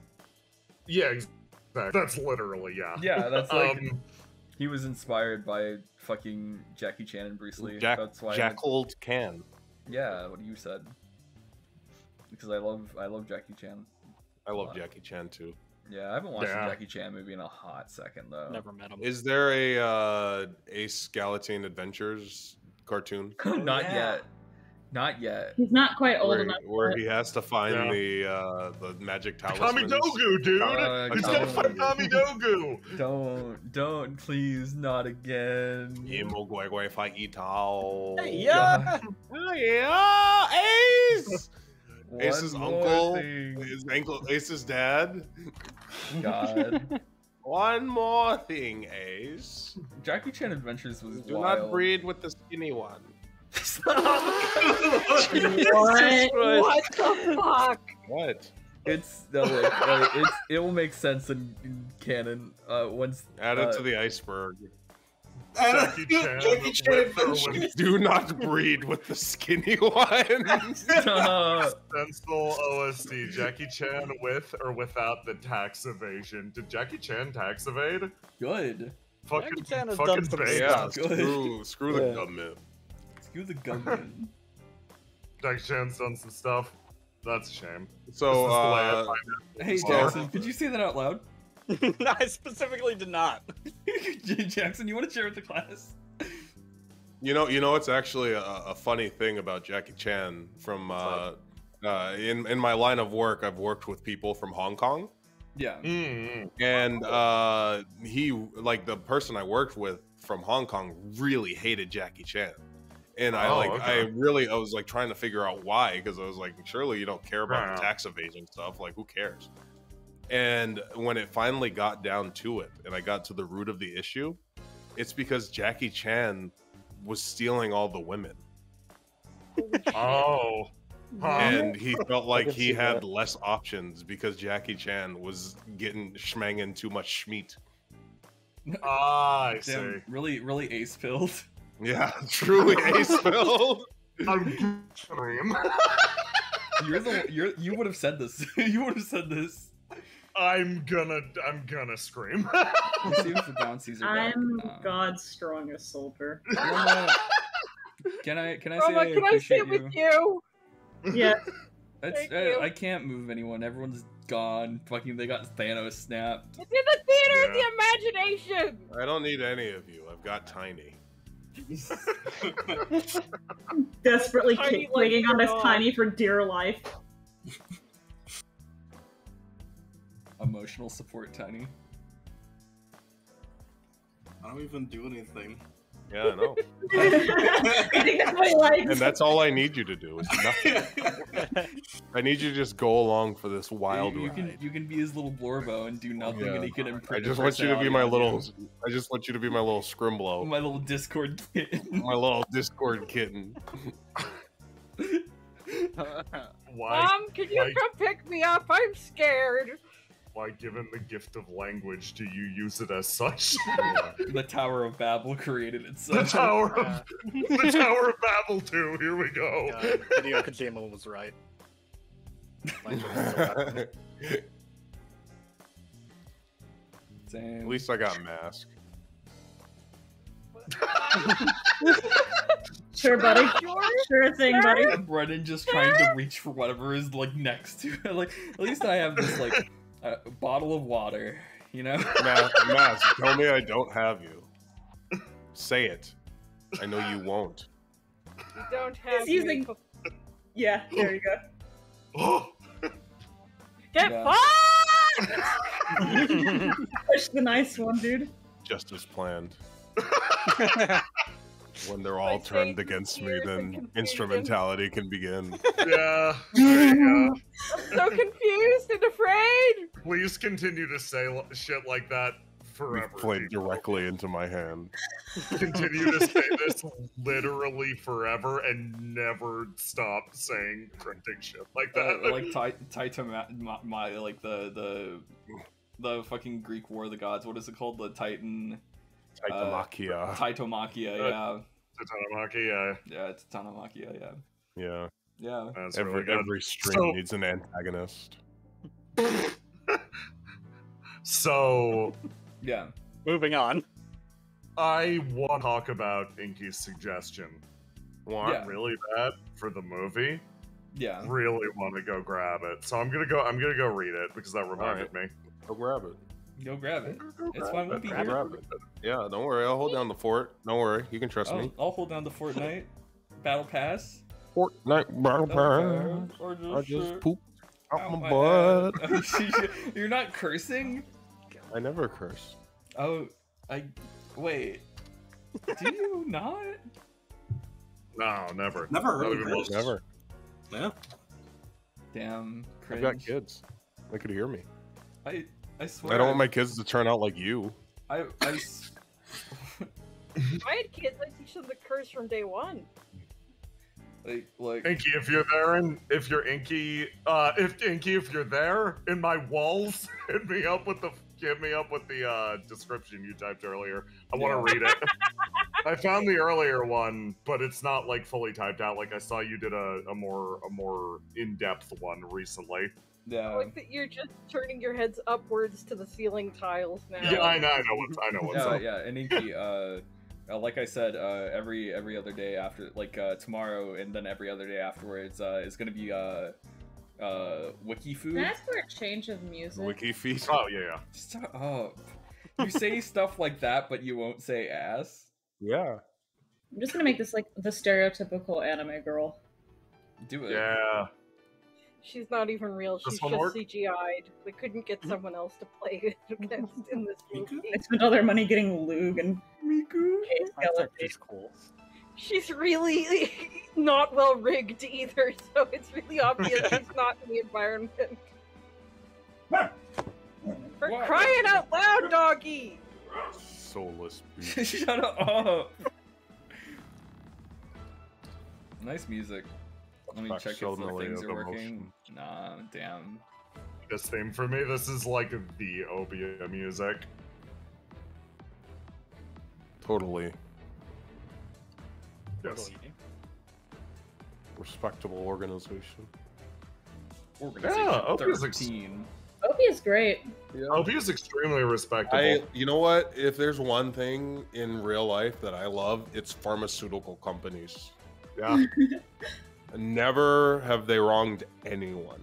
B: Yeah, exactly. That's literally
C: Yeah, that's like he was inspired by fucking Jackie Chan and Bruce Lee. That's why
D: Jackled Can.
C: Yeah, what you said. Because I love Jackie Chan.
D: I love Jackie Chan too.
C: Yeah, I haven't watched a Jackie Chan movie in a hot second though.
F: Never met him.
D: Is there a Ace Galatine Adventures cartoon?
C: Not yet. Not yet.
A: He's not quite old enough.
D: Where he has to find the magic talisman.
B: Kamidogu, dude! He's gotta find Kamidogu!
C: Don't, please, not again.
F: Yeah!
D: Oh yeah! Ace! Ace's uncle, Ace's dad.
C: God.
D: One more thing, Ace.
C: Jackie Chan Adventures was
D: Do
C: wild.
D: not breed with the skinny one.
A: What the fuck?
D: What?
C: It's it will make sense in canon once
D: Add it to the iceberg.
B: Jackie Chan, with or with
D: Do not breed with the skinny one.
B: Stencil OSD. Jackie Chan with or without the tax evasion. Did Jackie Chan tax evade?
C: Good.
B: Fucking,
F: Jackie Chan has
B: fucking
F: done some
B: bait.
D: Yeah,
C: Good.
D: screw the government.
C: Screw the government.
B: Jackie Chan's done some stuff. That's a shame.
D: So,
B: This is the way I find it.
C: Hey, Jackson, could you say that out loud?
F: I specifically did not.
C: Jackson, you want to share with the class?
D: You know, it's actually a funny thing about Jackie Chan. From in my line of work, I've worked with people from Hong Kong.
C: Yeah.
D: And he, like, the person I worked with from Hong Kong really hated Jackie Chan. And I was like trying to figure out why, because I was like, surely you don't care about the tax evasion stuff. Like, who cares? And when it finally got down to it, and I got to the root of the issue, it's because Jackie Chan was stealing all the women.
B: Oh.
D: And he felt like he had less options because Jackie Chan was getting schmanging too much schmeat.
B: I see.
C: Damn, really ace filled.
D: Yeah, truly ace filled.
B: I'm scream.
C: You would have said this. You would have said this.
B: I'm gonna scream.
C: Let's see if the bouncies are back.
A: I'm God's strongest soldier.
C: Roma, can I
G: Roma,
C: say I
G: can I
C: appreciate
G: sit with you?
A: Yeah.
G: Thank you.
C: I can't move anyone. Everyone's gone. Fucking, they got Thanos snapped.
G: It's in the theater of the imagination.
D: I don't need any of you. I've got Tiny.
A: Desperately
G: Tiny
A: clinging
G: like
A: on his
G: your
A: Tiny for dear life.
C: Emotional support, Tiny.
E: I don't even do anything.
D: Yeah, I know.
A: I think that's what he likes.
D: And that's all I need you to do is nothing. I need you to just go along for this wild ride.
C: You can be his little Blorbo and do nothing, and he can
D: I
C: imprint.
D: just want you to be my little. I just want you to be my little Scrimblow.
C: My little Discord kitten.
D: My little Discord kitten.
G: Mom, can you come pick me up? I'm scared.
B: Why, given the gift of language, do you use it as such?
C: The Tower of Babel created
B: The
C: itself.
B: Tower of Babel 2. Here we go.
F: Hideo Kojima was right.
C: Same.
D: At least I got Mask.
A: Sure, buddy. Sure thing, buddy.
C: Brennan just trying to reach for whatever is like next to it. Like, at least I have this like bottle of water, you know?
D: Mask, tell me I don't have you. Say it. I know you won't.
G: You don't have
A: He's using.
G: me.
A: Yeah, there you go.
G: Get
C: Yeah.
G: fucked!
A: Push the nice one, dude.
D: Just as planned. When they're all turned against me, then instrumentality can begin.
B: Yeah. There you go.
G: I'm so confused and afraid.
B: Please continue to say shit like that forever.
D: You've played directly into my hand.
B: Continue to say this literally forever and never stop saying cryptic shit like that.
C: Like the fucking Greek War of the Gods. What is it called? The Titan.
D: Titomachia.
C: Titomachia, yeah.
B: Titomachia,
C: yeah. It's Titomachia, yeah.
D: Yeah.
C: Yeah.
B: That's
D: Every string needs an antagonist.
B: So,
C: yeah.
F: Moving on.
B: I want to talk about Inky's suggestion. Want
C: Yeah.
B: really bad for the movie.
C: Yeah.
B: Really want to go grab it. So I'm gonna go read it because that reminded me.
D: Go grab it.
C: Go grab it. It's fine. We'll be
D: Go
C: here.
D: grab it. Yeah, don't worry. I'll hold down the fort. Don't worry. You can trust me.
C: I'll hold down the Fortnite Battle Pass.
D: Fortnite Battle Pass.
C: Or
D: I just pooped out my
C: butt.
D: butt.
C: You're not cursing?
D: I never curse.
C: Oh, wait. Do you not?
B: No, never.
E: Never
B: Not
E: heard
B: even
E: of
B: close.
E: this.
D: Never.
E: Yeah.
C: Damn,
D: I've
C: cringe.
D: got kids. They could hear me.
C: I swear.
D: I don't want my kids to turn out like you.
G: If I had kids, I'd teach them to curse from day one.
C: like
B: Inky, if you're there, and if you're there in my walls, hit me up with the hit me up with the description you typed earlier. I want to read it. I found the earlier one, but it's not like fully typed out. Like I saw you did a more in-depth one recently.
C: Yeah.
G: I like that you're just turning your heads upwards to the ceiling tiles now.
B: Yeah, I know what's up.
C: Yeah, and Inky, like I said, every other day after, like tomorrow, and then every other day afterwards, is gonna be wiki food.
A: Can I ask for a change of music?
D: Wiki feed.
B: Oh yeah.
C: Stop. Oh, you say stuff like that, but you won't say ass.
D: Yeah.
A: I'm just gonna make this like the stereotypical anime girl.
C: Do it.
B: Yeah.
G: She's not even real.
B: This
G: She's
B: one
G: just
B: work?
G: CGI'd. They couldn't get someone else to play it against in this movie.
A: I spent all their money getting Lug and Miku.
F: She's cool.
G: She's really not well rigged either, so it's really obvious she's not in the environment. For crying out loud, doggy!
D: Soulless beast.
C: Shut up. Nice music. Let me check if the things are working. Nah, damn.
B: This theme for me, this is like the Obia music.
D: Totally.
B: Yes.
D: Respectable organization.
B: Yeah, Obia's
C: 13.
A: Opie is great.
B: Obia's extremely respectable.
D: You know what? If there's one thing in real life that I love, it's pharmaceutical companies.
B: Yeah.
D: Never have they wronged anyone.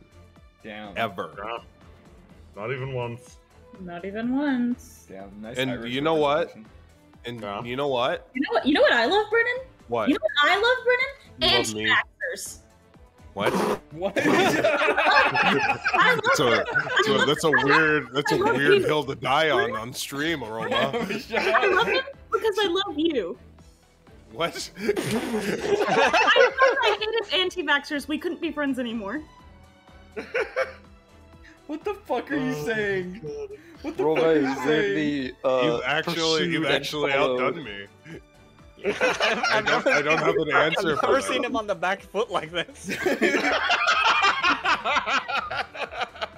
C: Damn.
D: Ever.
B: Yeah. Not even once.
A: Not even once.
C: Damn. Nice.
D: And
C: Irish
D: you know what?
C: representation.
D: And you know what?
A: You know what I love, Brennan?
D: What?
A: You know what I love, Brennan?
D: You love me.
A: Anti-vaxxers.
D: What?
C: What?
D: That's a weird hill to die on stream, Roma.
A: I love him because I love you.
D: What?
A: I hated anti-vaxxers. We couldn't be friends anymore.
C: What the fuck are you saying? What the
H: Roma
C: fuck are you
H: is
C: saying?
H: really
D: You've actually outdone me. I don't have an answer
F: I've
D: for
F: never
D: that.
F: seen him on the back foot like this.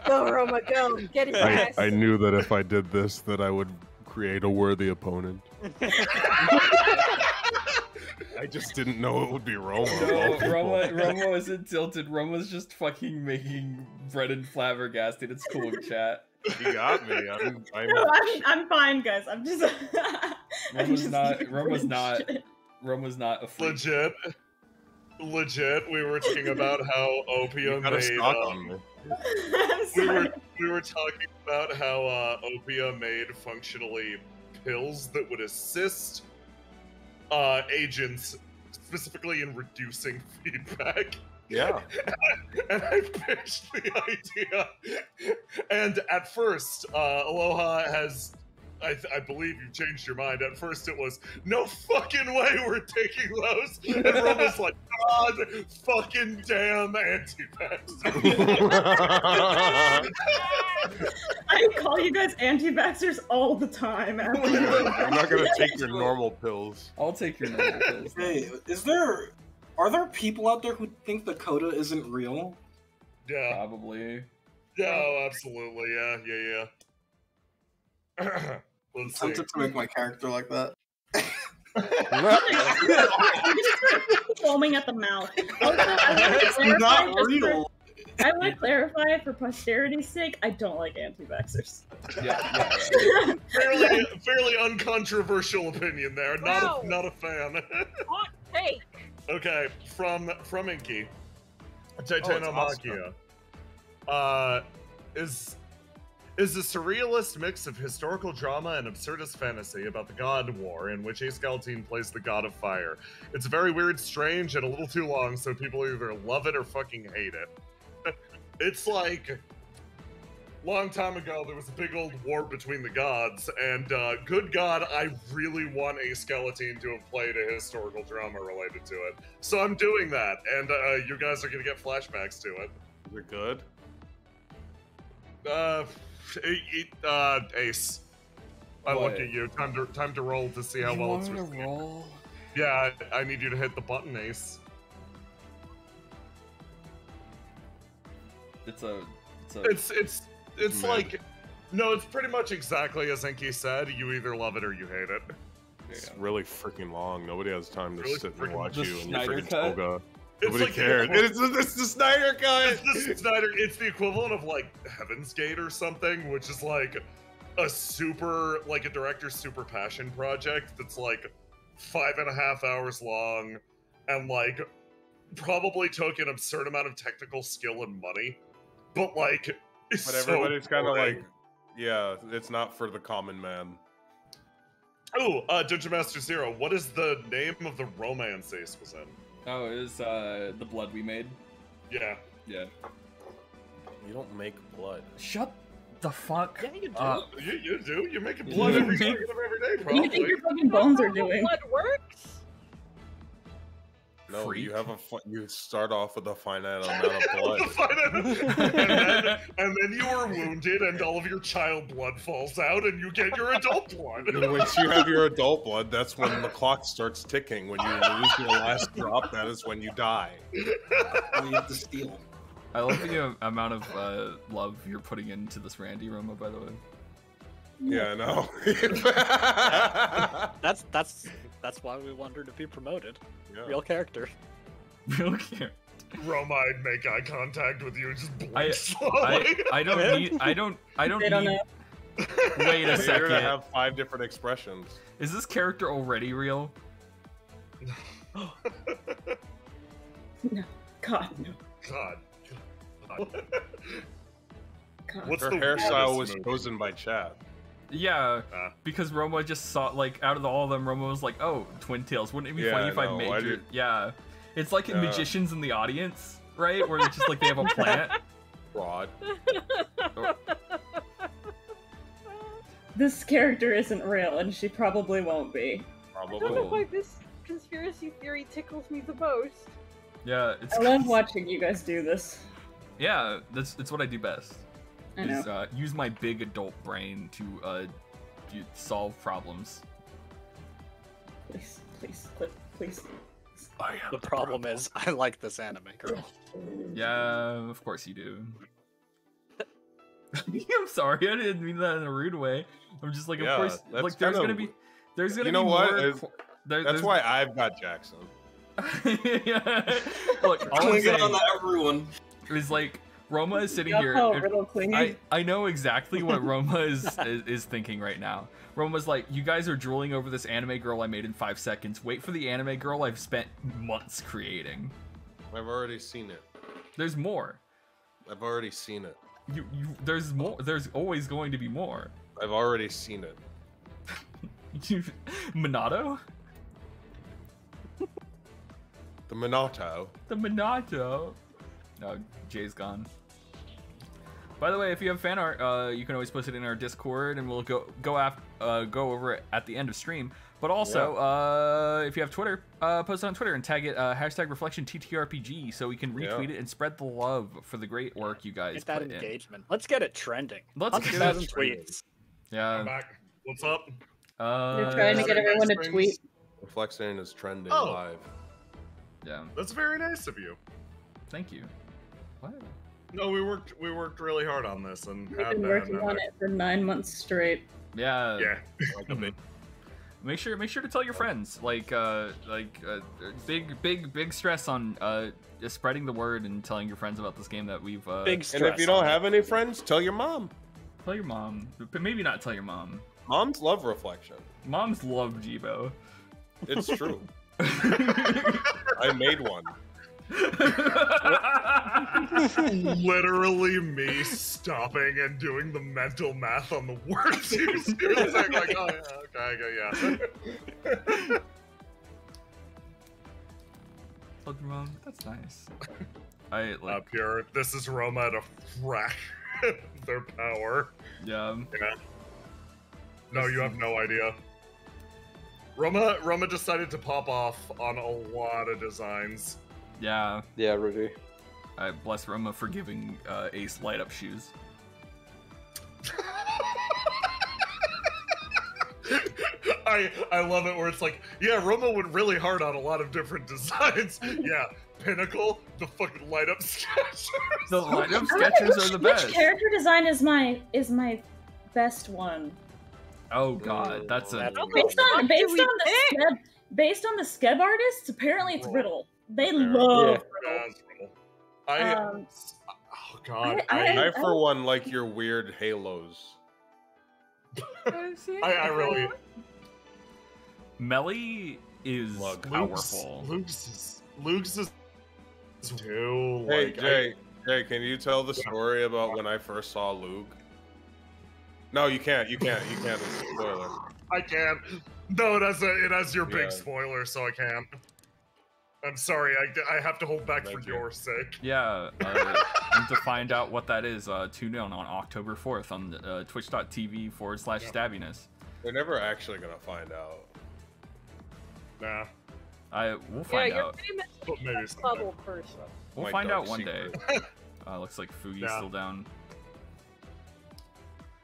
G: Go, Roma, go. Get his ass.
D: I knew that if I did this, that I would create a worthy opponent. I just didn't know it would be Roma.
C: No, Roma wasn't tilted. Roma's just fucking making Brennan flabbergasted. It's cool in chat.
D: You got me.
A: I'm fine, guys. I'm just.
C: Roma's not a freak.
B: Legit. We were talking about how Opia we were talking about how Opia made functionally pills that would assist agents specifically in reducing feedback.
D: Yeah.
B: And I pitched the idea. And at first, Aloha has, I believe you changed your mind. At first it was, no fucking way we're taking those. And Roma's like, God fucking damn anti-vaxxers.
A: I call you guys anti-vaxxers all the time.
D: I'm not gonna take your normal pills.
C: I'll take your normal pills.
E: Hey, are there people out there who think the coda isn't real?
B: Yeah.
C: Probably.
B: Yeah, absolutely. Yeah. Let's see.
E: I'm tempted to make my character like that.
A: Foaming at the mouth.
E: It's not real.
A: I want to clarify for posterity's sake, I don't like anti-vaxxers.
C: Yeah.
B: Fairly uncontroversial opinion there.
G: Wow.
B: Not a fan.
G: Hot take.
B: Okay, from Inky. Titanomachia.
D: Awesome.
B: Is a surrealist mix of historical drama and absurdist fantasy about the God War, in which Ace Galatine plays the God of Fire. It's very weird, strange, and a little too long, so people either love it or fucking hate it. It's like, long time ago, there was a big old war between the gods, and good God, I really want Ace Galatine to have played a historical drama related to it. So I'm doing that, and you guys are gonna get flashbacks to it.
D: Is it good?
B: Ace. I look at you. Time to roll to see how well it's received.
C: Roll?
B: Yeah, I need you to hit the button, Ace.
C: It's
B: like No, it's pretty much exactly as Inky said. You either love it or you hate it.
D: It's really freaking long. Nobody has time to
B: Really
D: sit and
B: freaking-
D: watch
C: The
D: you and your
C: Snyder
D: freaking
C: cut?
D: toga.
B: It's
D: Nobody
B: like
D: cares. It's the Snyder cut.
B: It's the Snyder. It's the equivalent of like Heaven's Gate or something, which is like a director's super passion project that's like 5.5 hours long and like probably took an absurd amount of technical skill and money, but like it's
D: But everybody's kind of
B: boring.
D: like, yeah, it's not for the common man.
B: Oh, Dungeon Master Zero, what is the name of the romance Ace was in?
C: Oh, it was The Blood We Made.
B: Yeah.
C: Yeah.
D: You don't make blood.
C: Shut the fuck
F: Yeah, you do.
C: up.
B: You do. You're making blood every second of every day,
A: What do you think
B: probably.
A: your fucking bones are
G: How
A: doing?
G: blood works?
D: No,
C: Freak.
D: you start off with a finite amount of blood.
B: and then you are wounded, and all of your child blood falls out, and you get your adult blood.
D: And once you have your adult blood, that's when the clock starts ticking. When you lose your last drop, that is when you die.
E: You have to steal.
C: I love the amount of love you're putting into this Randy Roma, by the way.
D: Yeah, I know.
F: That's why we want her to be promoted.
D: Yeah.
F: Real character.
C: Real care.
B: Roma, I'd make eye contact with you and just
C: I,
B: blink slowly.
C: I don't need. I don't
A: They don't
C: need.
A: know.
C: Wait a
D: You're
C: second.
D: gonna have 5 different expressions.
C: Is this character already real?
A: No. God, no.
B: God.
A: God.
B: What's
D: Her
B: the
D: hairstyle
B: weirdest
D: was
B: movie?
D: chosen by Chad.
C: Yeah,
B: Ah.
C: because Roma just saw, like, out of all of them, Roma was like, oh, Twin Tails. Wouldn't it be
D: Yeah,
C: funny if I
D: no,
C: made
D: I
C: your...
D: did-
C: Yeah. It's like in
D: Yeah.
C: Magicians in the Audience, right? Where it's just like they have a plant.
D: Fraud.
A: This character isn't real, and she probably won't be.
G: I don't know
D: Probably.
G: why this conspiracy theory tickles me the most.
C: Yeah, it's...
A: I love watching you guys do this.
C: Yeah, that's what I do best.
A: I know.
C: Is, use my big adult brain to solve problems.
A: Please, please, Cliff, please.
I: I am
F: The problem is, I like this anime girl.
C: Yeah, of course you do. I'm sorry, I didn't mean that in a rude way. I'm just like, of
D: Yeah,
C: course,
D: that's
C: like there's
D: kinda-
C: gonna be, there's gonna
D: You
C: be
D: know what?
C: more.
D: It's- That's why I've got Jackson.
C: Yeah. Look, all I'm
E: Clinging on
C: saying
E: to everyone.
C: is like Roma is sitting
A: Got
C: here.
A: how
C: and
A: riddle clingy.
C: I know exactly what Roma is thinking right now. Roma's like, you guys are drooling over this anime girl I made in 5 seconds. Wait for the anime girl I've spent months creating.
D: I've already seen it.
C: There's more.
D: I've already seen it.
C: There's more. There's always going to be more.
D: I've already seen it.
C: Minato?
D: The Minato.
C: The Minato. No, Jay's gone. By the way, if you have fan art, you can always post it in our Discord, and we'll go over it at the end of stream. But also, if you have Twitter, post it on Twitter and tag it hashtag Reflection TTRPG, so we can retweet it and spread the love for the great work you guys
F: Get that
C: put in.
F: engagement. Let's get it trending.
C: Let's get it
F: 1,000
C: trending.
F: tweets.
B: I'm
C: Yeah.
B: back. What's up?
A: They're trying to get
B: Saturday
A: everyone to
B: Springs.
A: tweet.
D: Reflection is trending
B: Oh.
D: live.
C: Yeah.
B: That's very nice of you.
C: Thank you. What?
B: No, we worked really hard on this and
A: We've
B: had
A: been working on it for 9 months straight.
C: Yeah.
B: Yeah.
C: Make sure to tell your friends. Big stress on spreading the word and telling your friends about this game that we've.
F: Big stress.
D: And if you don't
F: on it.
D: have any friends, tell your mom.
C: Tell your mom, but maybe not tell your mom.
D: Moms love Reflection.
C: Moms love Jibo.
D: It's true. I made one.
B: Literally me stopping and doing the mental math on the words he was doing. Like, oh yeah, okay,
C: Told your mom. That's nice. I like.
B: Up here, this is Roma at a fraction of their power.
C: Yeah.
B: Yeah. No, you have no idea. Roma decided to pop off on a lot of designs.
C: Yeah.
H: Yeah, really.
C: I bless Roma for giving Ace light up shoes.
B: I love it where it's like, yeah, Roma went really hard on a lot of different designs. Yeah, Pinnacle, the fucking light up sketchers.
C: The light up sketchers are the best.
A: Which character design is my best one.
C: Oh god, that's a
A: Based on the Skeb artists, apparently it's Riddle. They
D: Yeah.
A: love
B: Yeah,
A: Riddle.
B: Oh god,
D: I for one like your weird halos.
B: I really.
C: Melly is powerful.
B: Luke's is too.
D: Hey
B: like,
D: Jay, can you tell the story about when I first saw Luke? No, you can't. You can't. It's a spoiler.
B: I can't. No, it has your big spoiler, so I can't. I'm sorry, I have to hold back for your sake.
C: Yeah, and to find out what that is, tune in on October 4th on twitch.tv/Stabbyness.
D: They're never actually gonna find out.
B: Nah.
C: We'll find out.
G: You're pretty much a bubble person.
C: We'll find out one day. Looks like Fugi's still down.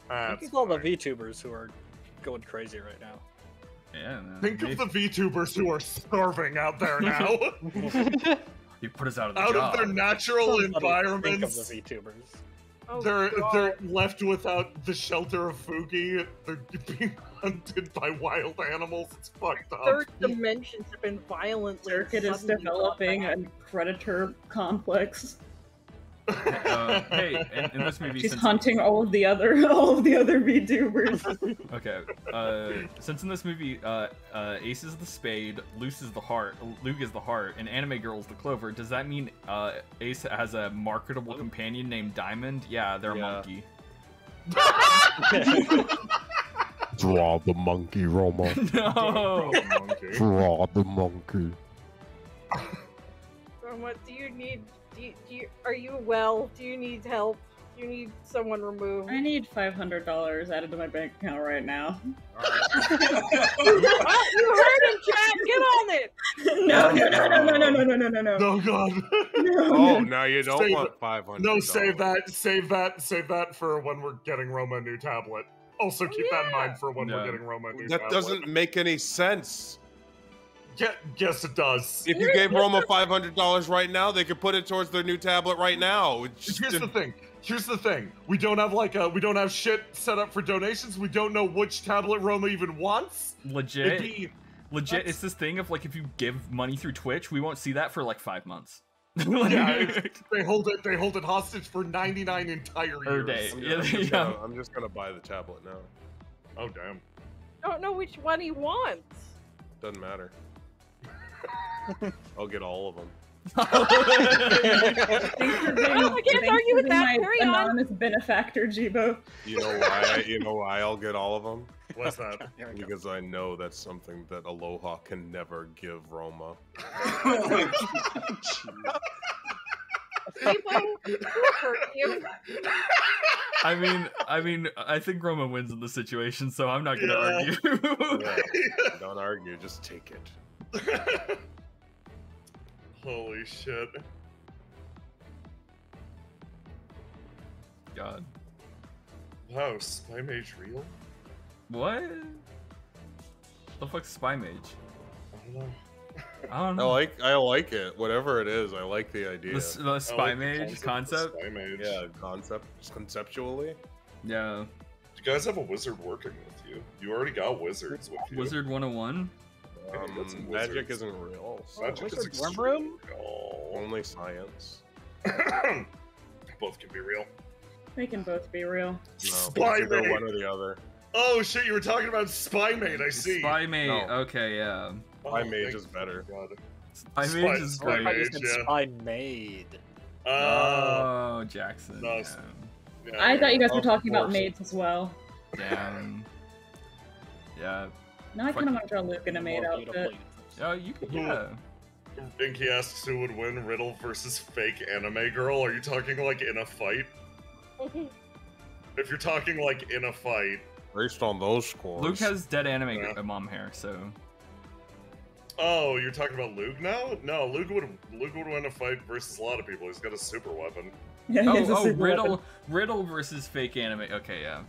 F: Look at all the VTubers who are going crazy right now.
C: Yeah, man.
B: Think of the VTubers who are starving out there now.
C: You put us out of the
B: out
C: job.
B: of their natural environments.
F: Think of the VTubers.
G: Oh,
B: they're left without the shelter of Fugi. They're being hunted by wild animals. It's fucked up.
G: Third dimensions have been violently.
A: Circuit is developing a predator complex.
C: Hey, in this movie,
A: She's hunting all of the other VTubers.
C: Okay, since in this movie, Ace is the spade, Luke is the heart, and Anime Girl is the clover, does that mean Ace has a marketable companion named Diamond? Yeah, they're a monkey.
I: Draw the monkey, Roma.
C: No!
I: Draw the monkey.
G: Roma, do you need... are you well? Do you need help? Do you need someone removed?
A: I need $500 added to my bank account right now.
G: You heard him, chat! Get on it!
A: No.
B: Oh god.
D: Oh, now you don't
B: Save
D: want
B: it.
D: 500.
B: No, save that for when we're getting Roma a new tablet. Also keep that in mind for when we're getting Roma a new tablet.
D: That doesn't make any sense.
B: Yes, it does.
D: If you gave Roma $500 right now, they could put it towards their new tablet right now.
B: Here's the thing. We don't have shit set up for donations. We don't know which tablet Roma even wants.
C: Legit, it's this thing of like if you give money through Twitch, we won't see that for like 5 months.
B: Yeah, they hold it hostage for 99 entire years.
C: Day.
D: I'm just gonna buy the tablet now.
B: Oh damn.
G: Don't know which one he wants.
D: Doesn't matter. I'll get all of them.
A: Thanks for being,
G: I can't argue with that.
A: my
G: Carry on.
A: anonymous benefactor, Jibo.
D: You know why I'll get all of them?
B: What's that?
D: Because I know that's something that Aloha can never give Roma.
C: I mean, I think Roma wins in the situation, so I'm not gonna argue.
D: Don't argue, just take it.
B: Holy shit.
C: God.
B: Wow, Spy Mage real?
C: What? The fuck's Spy Mage?
B: I don't know.
D: I like it. Whatever it is, I like the idea.
C: The Spy Mage concept?
B: Spy Mage.
D: Yeah, conceptually.
C: Yeah.
B: You guys have a wizard working with you. You already got wizards with you.
C: Wizard 101?
D: Magic isn't real.
B: Magic is extremely real.
D: Only science.
B: Both can be real.
A: They can both be real.
D: No,
B: Spy
D: either
B: Mage.
D: one or the other.
B: Oh shit, you were talking about Spy Mage, I see.
C: Spy Mage,
D: No.
C: Okay, yeah.
D: Spy Mage is better.
C: Spy Mage is great.
F: Spy Maid.
C: Oh, Jackson.
B: No,
C: yeah.
A: I thought you guys were
D: Of
A: talking about
D: course.
A: maids as well.
C: Damn. Yeah.
A: Now I kind of want to draw Luke in a maid
F: More
A: outfit.
F: beautiful.
C: Oh, you could, yeah.
B: Inky asks who would win, Riddle versus fake anime girl. Are you talking like in a fight? If you're talking like in a fight.
D: Based on those scores.
C: Luke has dead anime mom hair, so.
B: Oh, you're talking about Luke now? No, Luke would win a fight versus a lot of people. He's got a super weapon.
A: Yeah, he has a super
C: Riddle
A: weapon.
C: Riddle versus fake anime. Okay, yeah.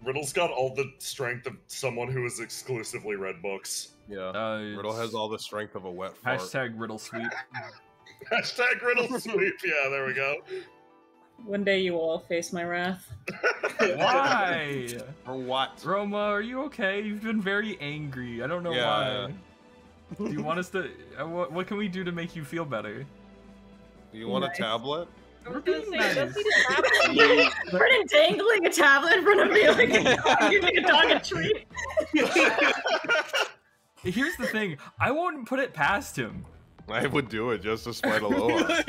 B: Riddle's got all the strength of someone who has exclusively read books.
D: Yeah. Riddle has all the strength of a wet fart.
C: Hashtag Riddle sweep.
B: Hashtag Riddle sweep. Yeah, there we go.
A: One day you will all face my wrath.
C: Why?
D: For what?
C: Roma, are you okay? You've been very angry. I don't know why. Do you want us to... what can we do to make you feel better?
D: Do you want a tablet?
G: I was gonna say, you don't need a tablet.
A: Brennan dangling a tablet in front of me like giving a dog a treat.
C: Here's the thing. I won't put it past him.
D: I would do it just to spite Aloha.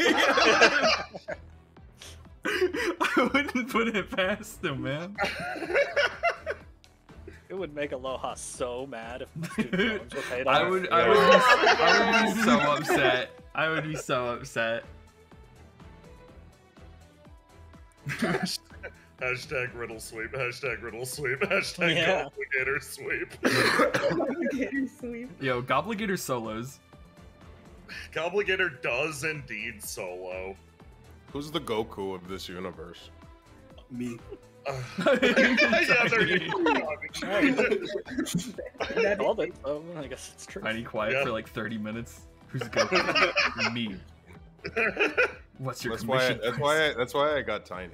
C: I wouldn't put it past him, man.
F: It would make Aloha so mad if the student loans were paid off.
C: I would be so upset. I would be so upset.
B: Hashtag riddle sweep, hashtag riddle sweep, hashtag Gobligator sweep.
A: Gobligator sweep.
C: Yo, Gobligator solos.
B: Gobligator does indeed solo.
D: Who's the Goku of this universe?
E: Me.
B: Yeah, there you
F: I called it, so I guess it's true.
C: Tiny quiet for like 30 minutes. Who's Goku? Me. What's your commission?
D: That's why I got Tiny.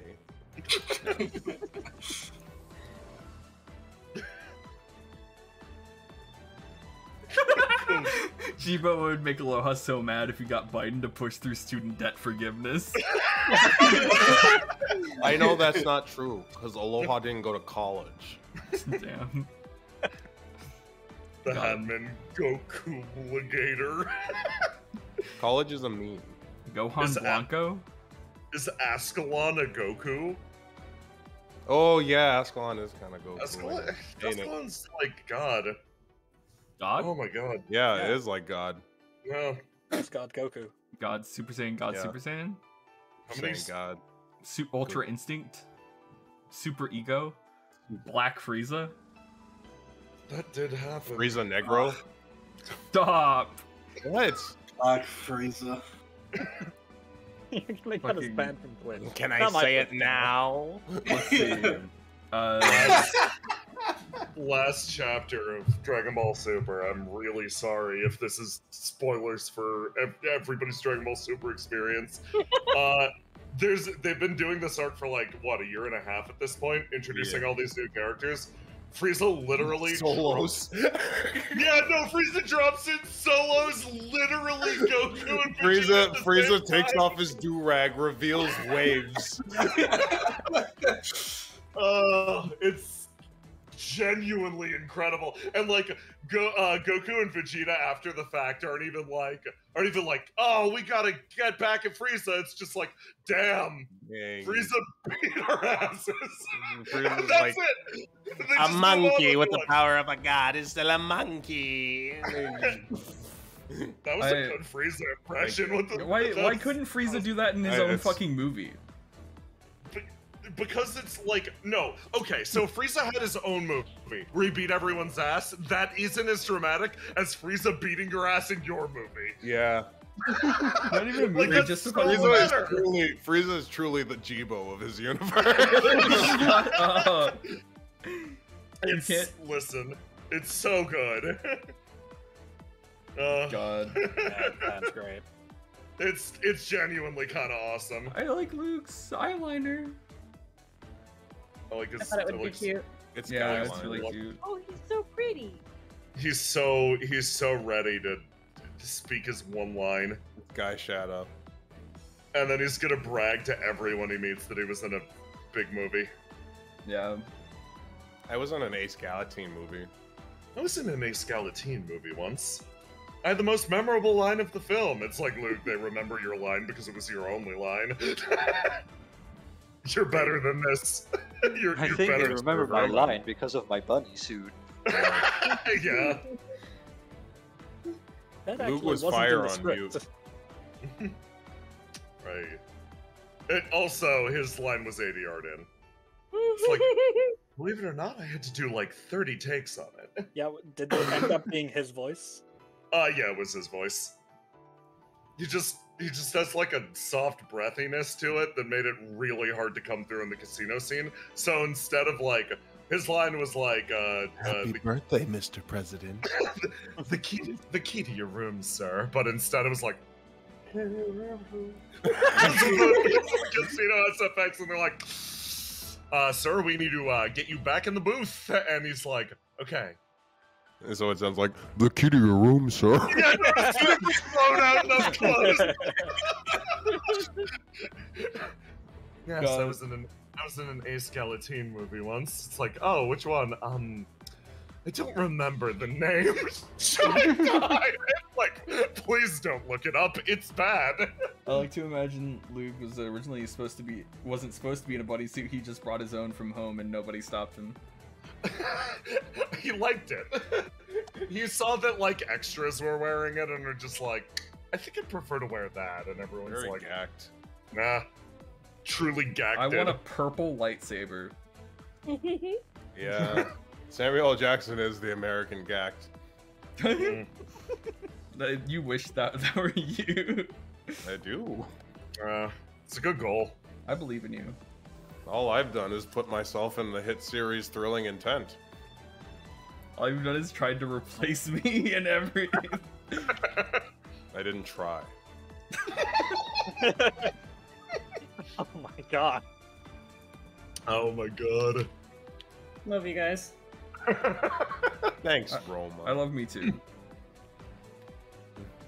C: Jibo would make Aloha so mad if he got Biden to push through student debt forgiveness.
D: I know that's not true, because Aloha didn't go to college.
C: Damn.
B: The Hadman Goku Ligator.
D: College is a meme.
C: Gohan Blanco?
B: Is Ascalon a Goku?
D: Oh yeah, Ascalon is kind of Goku.
B: Ascalon's like God.
C: God?
B: Oh my God.
D: Yeah, it is like God.
B: Yeah.
F: That's God Goku.
C: God Super Saiyan, God Super Saiyan?
D: Saying God.
C: Ultra Instinct? Super Ego? Black Frieza?
B: That did happen.
D: Frieza Negro?
C: Stop!
D: What?
E: Black Frieza.
F: You're gonna make that as banned from Twitch.
D: Can I say it now?
C: Let's see.
B: Last chapter of Dragon Ball Super. I'm really sorry if this is spoilers for everybody's Dragon Ball Super experience. They've been doing this arc for like what, a year and a half at this point, introducing all these new characters. Frieza literally
D: solos.
B: Frieza drops in solos, literally Goku and
D: Frieza takes off his do-rag, reveals waves.
B: It's genuinely incredible, and like Goku and Vegeta after the fact aren't even like, oh, we gotta get back at Frieza. It's just like, damn, Frieza beat our asses.
D: That's
B: like,
D: it. A monkey with the power of a god is still a monkey.
B: That was a good Frieza impression.
C: Why couldn't Frieza do that in his own fucking movie?
B: Because it's like, no. Okay, so Frieza had his own movie where he beat everyone's ass. That isn't as dramatic as Frieza beating your ass in your movie.
D: Yeah.
C: Not even a movie,
B: like,
C: just
D: Frieza is truly the Jibo of his universe.
B: Listen, it's so good.
C: God.
F: That's great.
B: It's genuinely kind of awesome.
C: I like Luke's eyeliner.
B: I
A: thought it would be cute.
D: It's
C: really cute.
G: Oh, he's so pretty.
B: He's so ready to speak his one line.
D: Guy shut up.
B: And then he's gonna brag to everyone he meets that he was in a big movie.
C: Yeah.
D: I was in an Ace Galatine movie.
B: I was in an Ace Galatine movie once. I had the most memorable line of the film. It's like, Luke, they remember your line because it was your only line. You're better than this. You're
H: I think
B: better
H: they remember my line because of my bunny suit.
B: Yeah.
F: That
D: Luke was fire on mute.
B: Right. Also, his line was ADR'd in. It's like, believe it or not, I had to do like 30 takes on it.
F: Yeah, did it end up being his voice?
B: Yeah, it was his voice. He just has like a soft breathiness to it that made it really hard to come through in the casino scene. So instead of like, his line was like,
I: Happy birthday, Mr. President.
B: the key to your room, sir. But instead it was like, Casino SFX, and they're like, sir, we need to get you back in the booth. And he's like, okay.
D: And so it sounds like, the key to your room, sir.
B: Yeah, no, it's thrown out and I'm closed. Yes, I was in an Ace Galatine movie once. It's like, oh, which one? I don't remember the name. Should I die? Like, please don't look it up. It's bad.
C: I like to imagine Luke was originally wasn't supposed to be in a bodysuit. He just brought his own from home, and nobody stopped him.
B: He liked it. He saw that like extras were wearing it, and are just like, I think I'd prefer to wear that. And everyone's
D: Very
B: like,
D: gacked.
B: nah, truly gacked.
C: I want a purple lightsaber.
D: Yeah. Samuel L. Jackson is the American gacked.
C: You wish that were you.
D: I do.
B: It's a good goal.
C: I believe in you.
D: All I've done is put myself in the hit series Thrilling Intent.
C: All you've done is tried to replace me in every...
D: I didn't try.
F: Oh my god.
B: Oh my god.
A: Love you guys.
D: Thanks, Roma.
C: I love me too.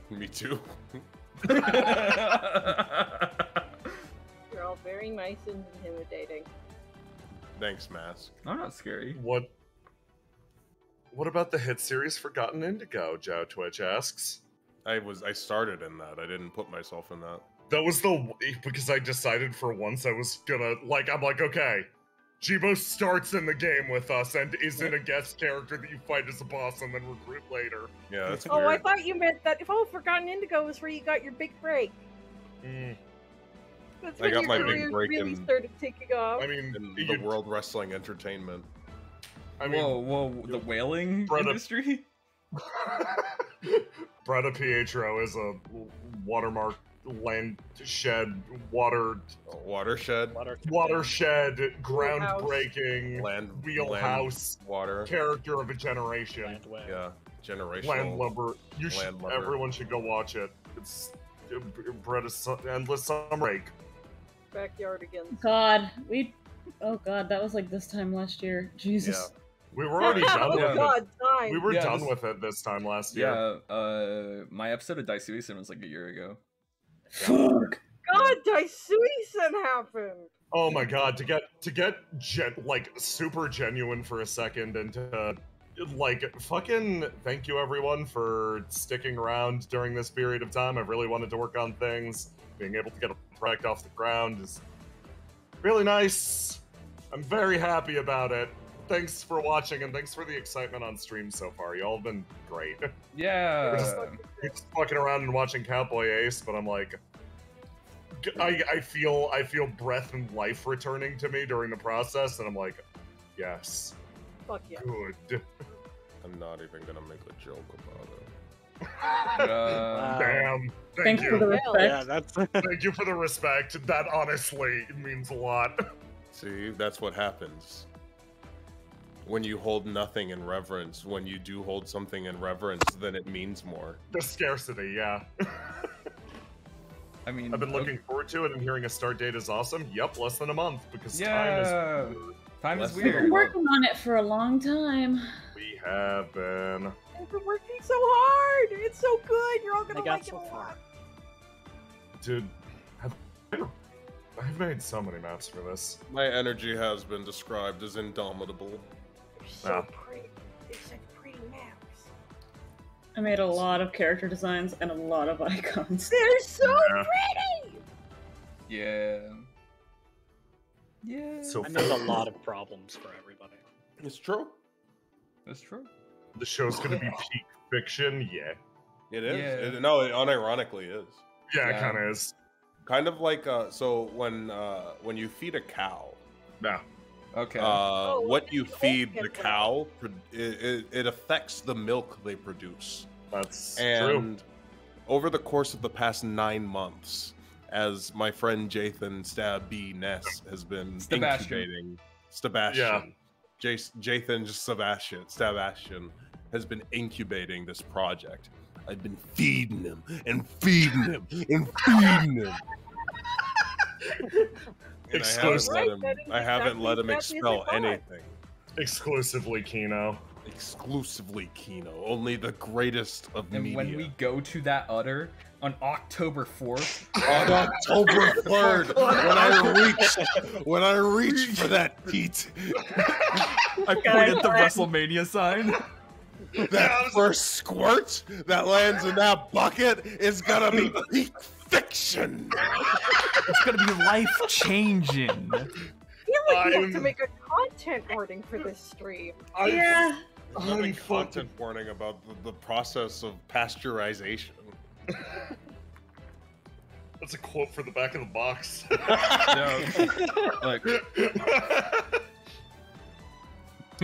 D: Me too.
G: You're all very nice and intimidating.
D: Thanks, Mask.
C: I'm not scary.
B: What about the hit series Forgotten Indigo? Joe Twitch asks.
D: I started in that. I didn't put myself in that.
B: That was because I decided for once I was gonna I'm like, okay, Jibo starts in the game with us and isn't a guest character that you fight as a boss and then recruit later.
D: Yeah, that's
G: Oh,
D: weird.
G: I thought you meant that. Forgotten Indigo was where you got your big break. That's
D: I
G: when
D: got
G: your
D: my big
G: career
D: break
G: really
D: in-
G: started taking off.
B: I mean,
D: in the World Wrestling Entertainment.
B: I mean,
C: whoa, the whaling industry?
B: Bretta Pietro is a watermark watershed, groundbreaking, wheelhouse,
D: water
B: character of a generation.
D: Yeah, generational.
B: Landlubber.
D: Landlubber.
B: Everyone should go watch it. It's Bretta's Endless Summer Break.
G: Backyard again.
A: God, oh god, that was like this time last year. Jesus.
B: Yeah. We were already done with it.
G: God, time.
B: We were done with it this time last year.
C: Yeah, my episode of Daisuisen was like a year ago.
A: Fuck.
G: God, Daisuisen happened.
B: Oh my god, to get super genuine for a second and to fucking thank you everyone for sticking around during this period of time. I've really wanted to work on things. Being able to get a project off the ground is really nice. I'm very happy about it. Thanks for watching and thanks for the excitement on stream so far. Y'all have been great.
C: Yeah.
B: We're just fucking around and watching Cowboy Ace, but I'm like, I feel breath and life returning to me during the process, and I'm like, yes.
G: Fuck yeah.
B: Good.
D: I'm not even gonna make a joke about it.
B: Damn.
A: Thank you for the respect.
F: Yeah, that's.
B: Thank you for the respect. That honestly means a lot.
D: See, that's what happens. When you hold nothing in reverence, when you do hold something in reverence, then it means more.
B: The scarcity, yeah.
C: I mean,
B: I've been looking forward to it, and hearing a start date is awesome. Yep, less than a month, because
C: time is
A: We've been
C: weird.
A: working on it for a long time.
B: We have been.
G: I've been working so hard. It's so good. You're all gonna like it a lot.
B: Dude, I've made so many maps for this.
D: My energy has been described as indomitable.
G: So pretty. They're such pretty maps.
A: I made a lot of character designs and a lot of icons.
G: They're so pretty.
C: Yeah. Yeah.
F: I made a lot of problems for everybody.
D: It's true.
C: That's true.
B: The show's gonna be peak fiction, yeah.
D: It is.
C: Yeah.
D: It unironically is.
B: Yeah, it kind of is.
D: Kind of like so when you feed a cow.
B: Yeah.
C: Okay.
D: What you feed the cow, it affects the milk they produce.
B: That's
D: and
B: true.
D: Over the course of the past 9 months, as my friend Jathan Stabbyness has been incubating, Sebastian, Jathan Sebastian has been incubating this project.
I: I've been feeding him and feeding him and feeding him.
D: And I haven't let him expel anything.
B: Exclusively Kino.
D: Exclusively Kino. Only the greatest of
C: And
D: media.
C: when we go to that udder on October 4th,
D: on October 3rd, when I reach for that Pete,
C: I pointed the WrestleMania sign.
D: That first squirt that lands in that bucket is gonna be peak fiction.
C: It's gonna be life changing.
G: I feel like we have to make a content warning for this stream.
A: Yeah.
D: I'm content warning about the process of pasteurization.
B: That's a quote for the back of the box.
C: Like,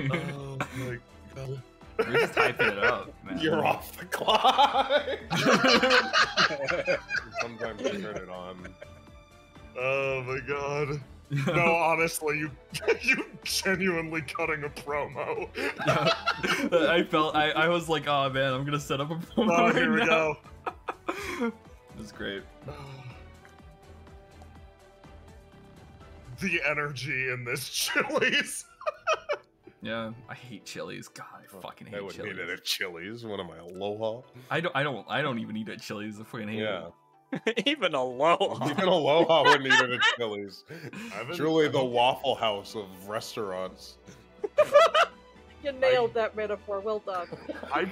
B: oh my god.
C: You're just typing it up, man.
D: You're off the clock. Sometimes I turn it on.
B: Oh my god. No, honestly, you genuinely cutting a promo.
C: I was like, oh man, I'm gonna set up a promo.
B: Oh, here we go.
C: This is great.
B: The energy in this Chili's.
C: Yeah, I hate Chili's. God, I fucking hate
D: I wouldn't
C: Chili's.
D: eat it at Chili's. What am I, Aloha?
C: I don't even eat at Chili's. I fucking hate it.
F: Even Aloha.
D: Even Aloha wouldn't eat it at Chili's. Truly the Waffle House of restaurants.
G: You nailed that metaphor. Well done.
B: I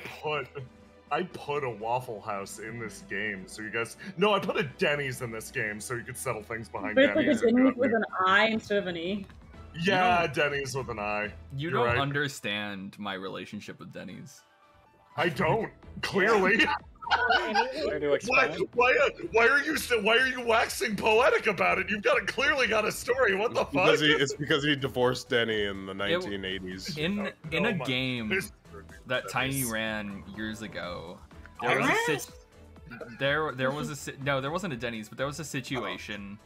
B: put a Waffle House in this game, so you guys. No, I put a Denny's in this game, so you could settle things behind
A: But it's like
B: Denny's.
A: a Denny's with an I instead of an E.
B: Yeah, Denny's with an I.
C: You
B: You're
C: don't
B: right.
C: understand my relationship with Denny's.
B: I don't. Clearly. Why are you waxing poetic about it? You've clearly got a story. What the fuck?
D: It's because he divorced Denny in the 1980s.
C: In a game that Tiny ran years ago, there wasn't a Denny's, but there was a situation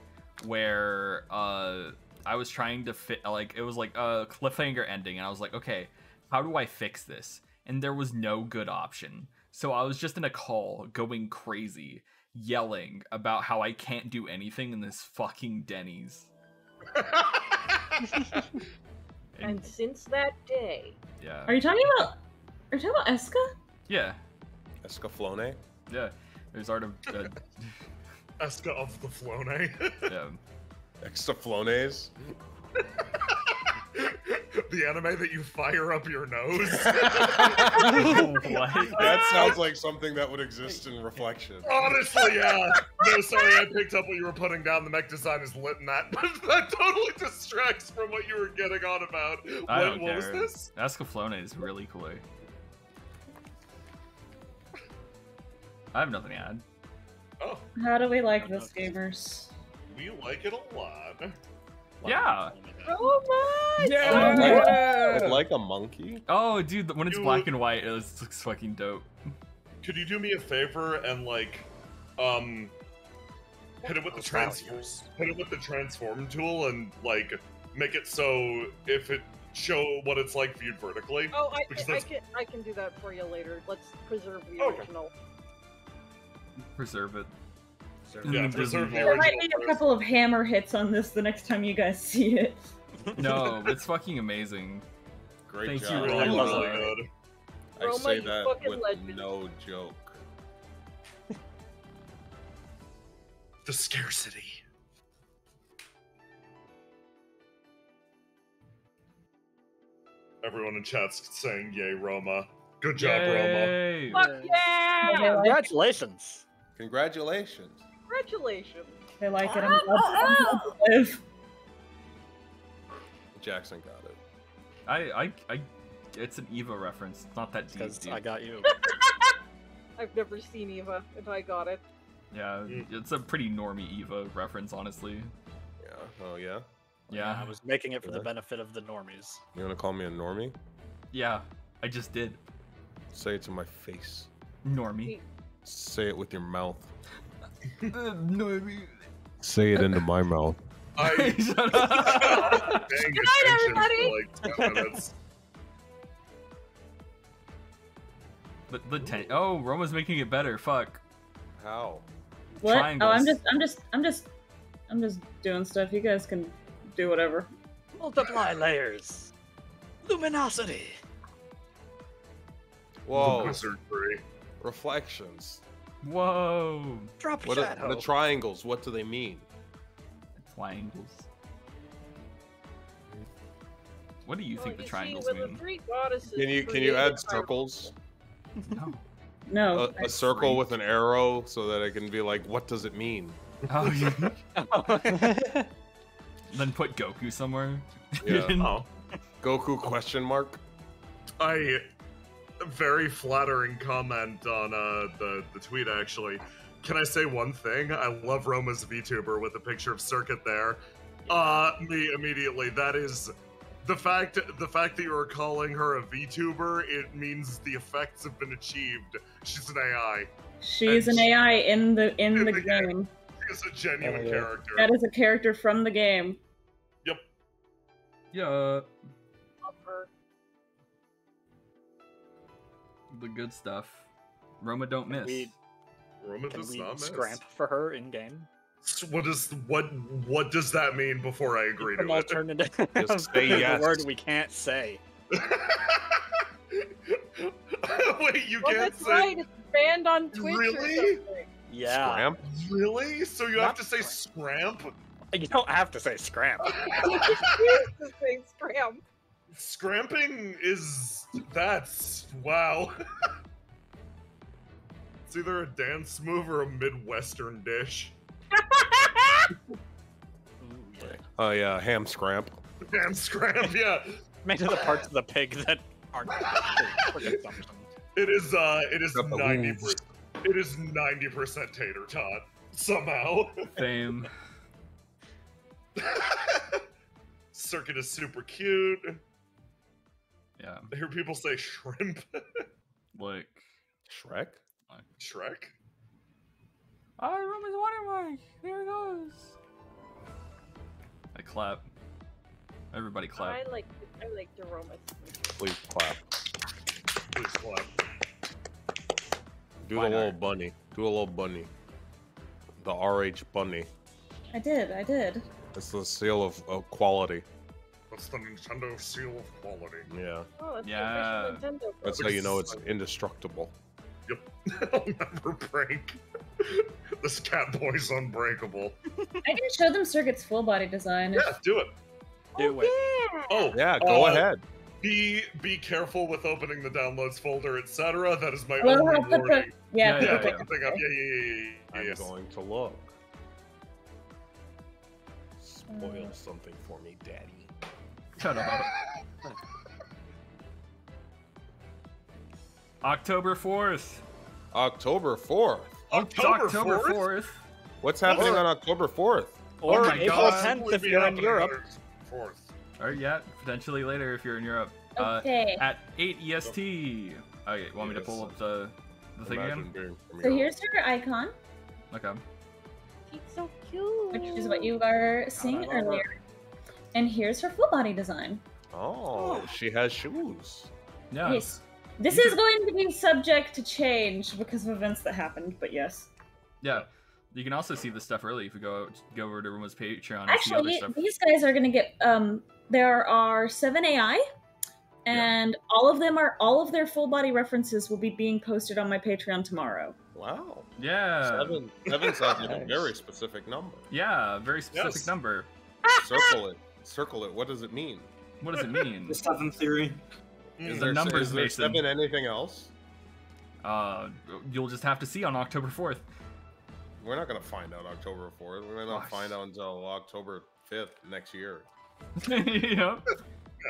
C: where I was trying to fit, like, it was like a cliffhanger ending, and I was like, okay, how do I fix this? And there was no good option. So I was just in a call going crazy, yelling about how I can't do anything in this fucking Denny's.
G: And since that day...
C: Yeah.
A: Are you talking about Eska?
C: Yeah.
D: Escaflowne?
C: Yeah. There's art of...
B: Eska of the Flone.
C: Yeah.
D: Exaflones?
B: The anime that you fire up your nose.
C: What?
D: That sounds like something that would exist in Reflection.
B: Honestly, yeah. No, sorry, I picked up what you were putting down. The mech design is lit in that, but that totally distracts from what you were getting on about. What was this?
C: Escaflowne is really cool. I have nothing to add.
B: Oh.
A: How do we like this, gamers?
B: We like it a lot.
C: Yeah.
G: Oh my!
A: Yeah.
D: I'd like a monkey.
C: Oh, dude, when it's black and white, it looks fucking dope.
B: Could you do me a favor and like, hit it with the transform tool and like make it so if it show what it's like viewed vertically?
G: Oh, I can do that for you later. Let's preserve the original.
C: Preserve it.
B: Yeah, preserve the
A: There might
B: original.
A: be a couple of hammer hits on this the next time you guys see it.
C: No, it's fucking amazing.
D: Great
C: Thank
D: job.
C: you,
B: Really,
C: Roma.
B: really good.
D: I
G: Roma,
D: say
G: you
D: that
G: fucking
D: with
G: legend.
D: no joke.
B: The scarcity. Everyone in chat's saying yay, Roma. Good job,
C: Yay.
G: Fuck yeah!
F: Congratulations.
D: Congratulations.
G: Congratulations.
A: They like it. I'm glad to live.
D: Jackson got it.
C: I it's an Eva reference. It's not that deep.
F: Because I got you.
G: I've never seen Eva, and I got it.
C: Yeah, it's a pretty normie Eva reference, honestly.
D: Yeah. Oh yeah.
C: Yeah.
F: I was making it for the
D: Yeah.
F: benefit of the normies.
D: You wanna call me a normie?
C: Yeah, I just did.
D: Say it to my face.
C: Normie.
D: Say it with your mouth.
C: Normie.
D: Say it into my mouth.
C: Shut up.
B: Good
G: night, everybody.
B: For like 10 minutes.
C: Oh, Roma's making it better. Fuck.
D: How?
A: What?
C: Triangles.
A: Oh, I'm just doing stuff. You guys can do whatever.
F: Multiply layers. Luminosity.
D: Whoa.
B: Wizardry.
D: Reflections.
C: Whoa.
F: Drop
D: What
F: shadow.
D: are the triangles? What do they mean?
C: Triangles. What do you think the
G: You
C: triangles
G: see, with
C: mean?
G: the three goddesses
D: Can you
G: created
D: add
G: by-
D: circles?
C: No.
A: No.
D: A circle with an arrow so that I can be like, what does it mean?
C: Oh, then put Goku somewhere.
D: Yeah.
B: Oh.
D: Goku question mark?
B: Very flattering comment on the tweet, actually. Can I say one thing? I love Roma's VTuber with a picture of Circuit there. Me immediately. That is the fact that you are calling her a VTuber, it means the effects have been achieved. She's an AI.
A: She's an AI in the game.
B: She's a genuine character.
A: That is a character from the game.
B: Yep.
C: Yeah. The good stuff. Roma don't miss.
B: Roma
F: Can
B: does
F: we
B: not miss.
F: scramp for her in game?
B: What does that mean before I agree
F: An
B: to it?
F: alternative.
D: Just say yes.
F: A word we can't say.
B: Wait, you
G: Well,
B: can't
G: that's
B: say
G: right. It's banned on Twitch
B: Really?
G: or something.
F: Yeah.
D: Scramp?
B: Really? So you
F: Not
B: have to say scramp?
F: You don't have to say scramp.
G: You just use the thing, scram.
B: Scramping is wow. It's either a dance move or a Midwestern dish.
D: Oh yeah, ham scramp.
B: Damn scramp, yeah.
F: Made of the parts of the pig that aren't for consumption.
B: It is
D: Got the
B: 90%.
D: hooves.
B: It is 90% tater tot somehow.
C: Same.
B: Circuit is super cute.
C: Yeah.
B: I hear people say shrimp.
C: Like
D: Shrek?
B: Shrek?
C: Oh, Roma's watermark. There it goes. I clap. Everybody clap.
G: I like Jerome.
D: Please clap.
B: Please clap.
D: Do the little bunny. Do a little bunny. The RH bunny.
A: I did.
D: It's the seal of quality.
B: That's the Nintendo seal of quality.
D: Yeah.
G: Oh, that's
C: Yeah.
G: the official Nintendo.
D: That's how you know it's indestructible.
B: Yep. I'll never break. This cat boy's unbreakable.
A: I can show them Circuit's full body design.
B: Yeah, do it.
F: Do it.
B: Oh,
D: Yeah, go ahead.
B: Be careful with opening the downloads folder, etc. That is my
A: Well,
B: only
A: I'll put the
B: warning.
A: yeah.
C: Yeah,
A: put the
B: Put the thing up. Yeah.
D: I'm
B: Yes.
D: going to look. Spoil something for me, Daddy.
C: Shut up. October 4th.
D: October 4th.
B: October
C: October
B: 4th?
C: 4th.
D: What's happening on October 4th?
F: Or
C: Oh my
F: April
C: God.
F: 10th if you're in Europe.
C: Or yeah, potentially later if you're in Europe.
A: Okay.
C: At 8 EST. Okay, want me to pull up the thing again?
A: So here's her icon,
C: Okay.
G: She's so cute.
A: which is what you were seeing earlier. And here's her full body design.
D: Oh, she has shoes.
C: Yeah.
A: Yes. This is going to be subject to change because of events that happened, but yes.
C: Yeah. You can also see the stuff early if you go over to Roma's Patreon and see other
A: Actually,
C: stuff.
A: these guys are going to get. There are 7 AI, and all of their full body references will be being posted on my Patreon tomorrow.
D: Wow.
C: Yeah.
D: Seven sounds like a very specific number.
C: Yeah, very specific number.
D: Circle it. Circle it. What does it mean?
C: What does it mean?
E: The 7 theory.
D: Is
C: The
D: there,
C: numbers,
D: is there
C: Mason.
D: 7 anything else?
C: You'll just have to see on October 4th.
D: We're not going to find out October 4th. We're not going to find out until October 5th next year.
C: Yeah.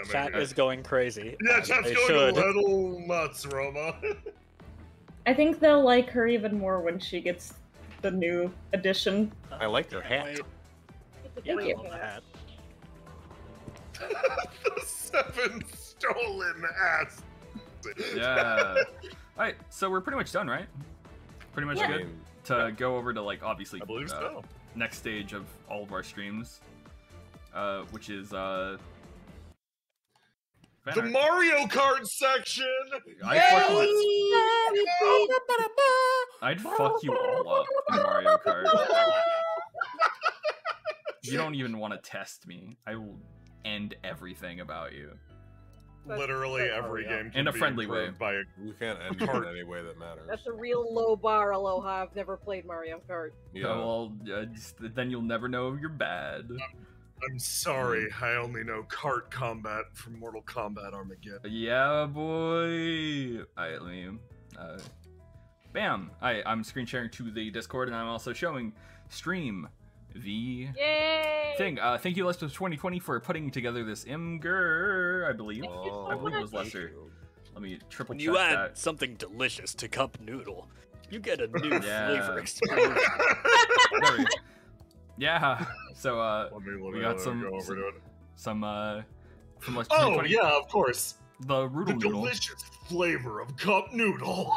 F: Chat is going crazy.
B: Yeah,
F: as
B: chat's
F: they
B: going
F: should.
B: a little nuts, Roma.
A: I think they'll like her even more when she gets the new edition.
D: I like her hat.
F: Yeah,
A: Thank you.
F: I love that.
B: The 7 stolen ass.
C: Yeah. Alright, so we're pretty much done, right? Pretty much
A: Yeah.
C: good to go over to, like, obviously,
B: I believe so.
C: next stage of all of our streams, which is,
B: The Mario Kart section!
C: I'd fuck you all up in Mario Kart. You don't even want to test me. I will end everything about you.
B: Literally every game can
C: in a
B: be
C: friendly way.
B: improved by a
D: We can't end it in any way that matters.
G: That's a real low bar, Aloha. I've never played Mario Kart.
C: Yeah. Well, then you'll never know you're bad.
B: I'm sorry, I only know kart combat from Mortal Kombat Armageddon.
C: Yeah, boy. Alright, let me. Bam. I'm screen sharing to the Discord, and I'm also showing stream the thing. Thank you, Lester 2020, for putting together this Imgur, I believe. I believe it was Lester. Let me triple check
F: When you add
C: that.
F: something delicious to Cup Noodle, you get a new flavor experience.
C: Yeah. So we got some from Lester 2020.
B: Yeah, of course.
C: The Roodle Noodle.
B: Delicious flavor of Cup Noodle.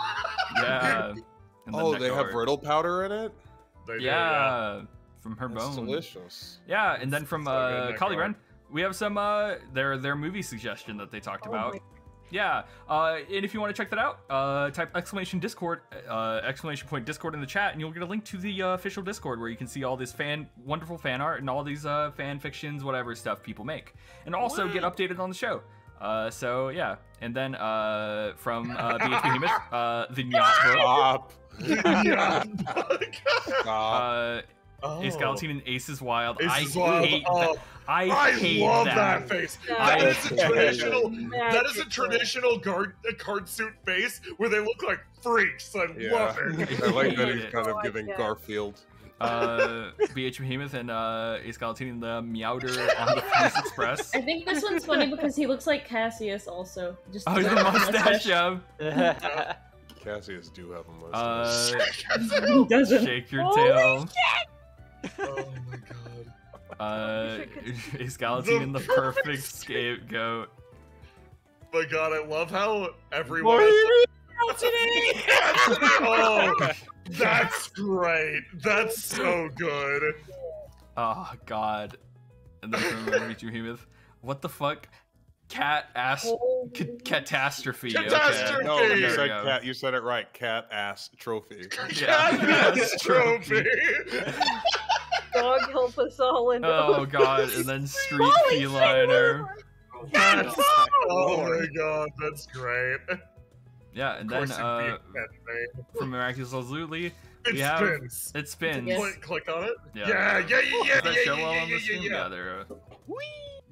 C: Yeah.
D: Oh, they have riddle powder in it?
B: They do,
C: yeah. From her
D: That's
C: bone.
D: delicious.
C: Yeah, and then from Collie
B: card.
C: Ren, we have some their movie suggestion that they talked about. Yeah, and if you want to check that out, type !Discord, ! Discord in the chat, and you'll get a link to the official Discord where you can see all this wonderful fan art and all these fan fictions, whatever stuff people make, and also get updated on the show. So yeah, and then from BHP Behemoth, the Nyat book.
D: Stop.
C: Ace Galatine and Ace is Wild.
B: Ace
C: I
B: is Wild.
C: hate that. I hate
B: love
C: that.
B: face.
C: I
B: That is a traditional.
G: Magical.
B: That is a traditional card suit face where they look like freaks. I love it.
D: I like that he's
C: it.
D: kind of giving Garfield.
C: BH Behemoth and Ace Galatine and the Meowder on the Fleece Express.
A: I think this one's funny because he looks like Cassius also. Just
C: Oh, the mustache, yeah.
D: Cassius do have a mustache.
A: He doesn't.
C: Shake your tail.
B: Oh my god.
C: Ace Galatine in the perfect scapegoat.
B: My god, I love how everyone. Oh, that's great. That's so good.
C: Oh god. And then from BH Behemoth, what the fuck? Catastrophe.
B: Catastrophe!
C: Okay.
D: No,
B: There
D: you
B: we
D: said
C: go.
D: cat. You said it right. Cat ass trophy.
B: Yes, trophy.
G: God help us all in.
C: Oh god, and then Street Feliner.
B: Oh my god, that's great.
C: Yeah, and then
B: Of course it'd be a pet name.
C: from Miraculous Absolutely,
B: It
C: we have
B: spins.
C: it spins.
A: Yes.
B: Click on it.
C: Yeah.
B: Yeah.
C: Does that show well on the screen? Yeah, there.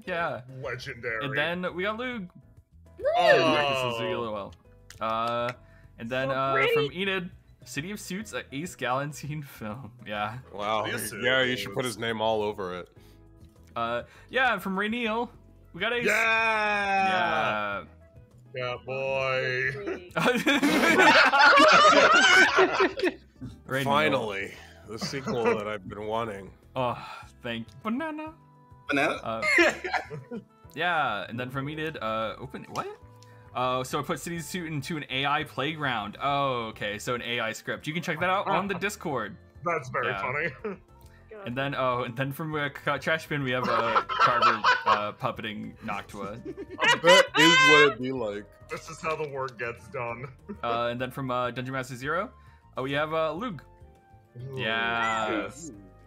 C: Yeah.
B: Legendary.
C: And then we got Lug.
B: Oh.
C: Miraculous Absolutely well. And then from Enid, City of Suits, an Ace Galatine film. Yeah.
D: Wow.
B: This
D: Yeah, you
B: is-
D: should put his name all over it.
C: Yeah, and from Rainiel, we got Ace.
B: Yeah.
C: Yeah.
B: Yeah, boy.
C: Rainiel.
D: Finally, the sequel that I've been wanting.
C: Oh, thank you. Banana.
E: Banana?
C: Yeah, and then from Enid, open what? Oh, so I put City Suit into an AI playground. Oh, okay, so an AI script. You can check that out on the Discord.
B: That's very
C: Yeah.
B: funny.
C: And then from Trash Bin, we have Carver puppeting Noctua.
D: That is what it'd be like.
B: This is how the work gets done.
C: And then from Dungeon Master Zero, we have Lug. Yeah.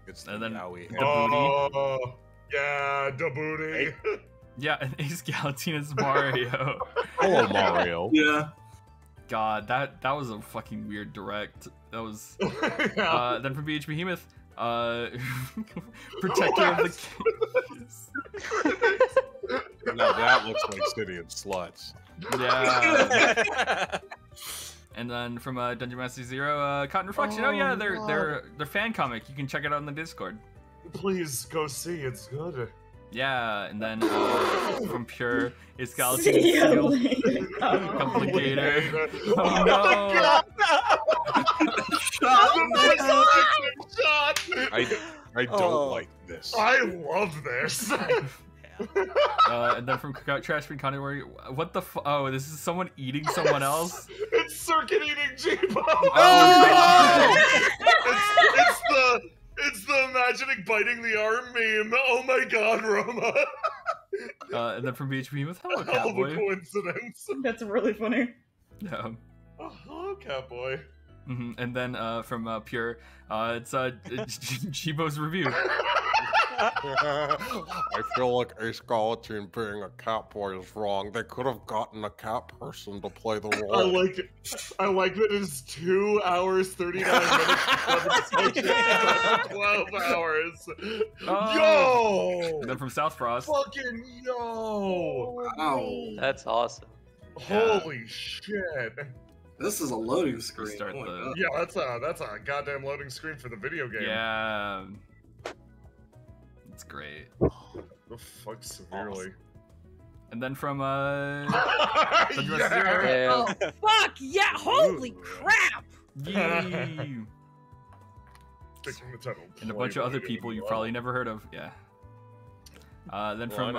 D: It's
C: And then
D: Yowie.
C: the booty.
B: Oh, yeah, the booty.
C: Yeah, and Ace Galatine is Mario.
I: Hello, Mario.
E: Yeah.
C: God, that was a fucking weird direct. That was.
B: Yeah.
C: Then from BH Behemoth, Protector of the Kings.
D: Now that looks like City of Sluts.
C: Yeah. And then from Dungeon Master Zero, Cotton Reflection. Oh yeah, they're fan comic. You can check it out on the Discord.
B: Please go see. It's good.
C: Yeah, and then from Pure, it's Galatine Seal Complicator. Oh no!
D: I don't like this.
B: I love this.
C: And then from Trash Bin Conway, what the oh, this is someone eating someone else?
B: It's Circuit Eating Jeepo.
C: Oh,
B: It's the imagining biting the arm meme. Oh my god, Roma.
C: And then from BHP with hello,
B: Hell of a
C: Catboy.
B: coincidence.
A: That's really funny.
C: Yeah.
B: Oh, hello, Catboy.
C: And then from Pure, it's Chibo's review.
D: I feel like a skeleton being a cat boy is wrong. They could have gotten a cat person to play the role.
B: I like it. I like that it's 2 hours, 39 minutes, 12 hours. Yo!
C: And then from South Frost.
B: Fucking yo!
E: Wow.
J: That's awesome.
B: Holy shit!
E: This is a loading screen.
C: Start
E: Oh my
C: the-
E: God.
B: Yeah, that's a goddamn loading screen for the video game.
C: Yeah. It's great.
B: The fuck severely.
C: And then from
B: Yeah.
G: Oh, fuck yeah! Holy crap!
C: Yee.
B: Sticking the title.
C: And a bunch of other people you've probably never heard of. Yeah. Then from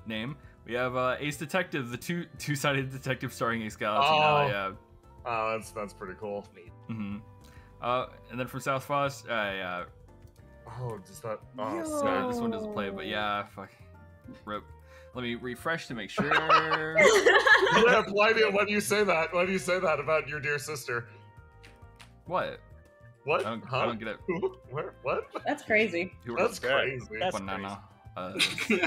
C: name, we have Ace Detective, the two-sided detective starring Ace Galaxy.
B: Oh.
C: Yeah.
B: Oh, that's pretty cool.
C: And then from South Frost, yeah.
B: Oh, does that? Oh,
A: Yo.
B: sorry.
C: This one doesn't play, but yeah, fuck. Rip. Let me refresh to make sure.
B: Yeah, why do you say that? Why do you say that about your dear sister?
C: What?
B: What?
C: I
B: Huh?
C: don't get it.
B: Who? Where? What?
A: That's crazy.
C: Who
B: That's
C: wrote
B: crazy.
F: That's
C: banana? Let's see.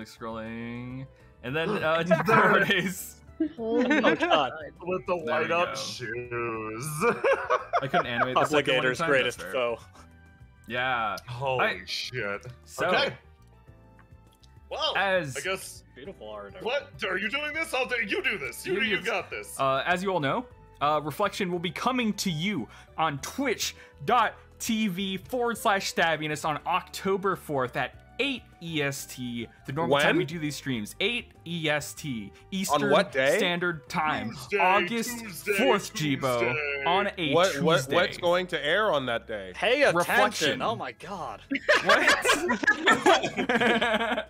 C: Scrolling. And then nowadays.
G: Holy
F: Oh, God.
B: With the
C: There we
B: light up
C: go.
B: shoes.
C: I couldn't animate the second one in
F: Obligator's
C: time,
F: greatest
C: that's fair.
F: foe.
C: Yeah.
B: Holy shit.
C: So,
B: Okay. Well,
C: as
B: I guess.
F: Beautiful art.
B: What? Are you doing this? You do this. You got this.
C: as you all know, Reflection will be coming to you on twitch.tv/Stabbyness on October 4th at 8 EST, the normal time
D: When?
C: we do these streams. 8 EST, Eastern
D: what day?
C: Standard Time.
B: Tuesday,
C: August
B: Tuesday,
C: 4th, Jibo,
B: Tuesday.
C: on a Tuesday.
D: What's going to air on that day?
F: Pay attention!
C: Reflection.
F: Oh my God.
C: What?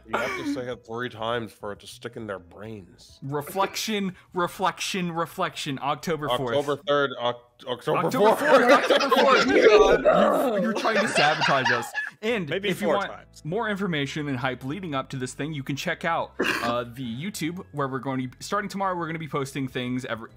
D: You have to say it 3 times for it to stick in their brains.
C: Reflection, October 4th.
D: October 3rd, October
C: October
D: 4th.
C: 4th, October 4th. You're trying to sabotage us. And
F: Maybe
C: if you
F: 4
C: want
F: times.
C: more information and hype leading up to this thing, you can check out the YouTube, where we're going to be starting tomorrow. We're going to be posting things every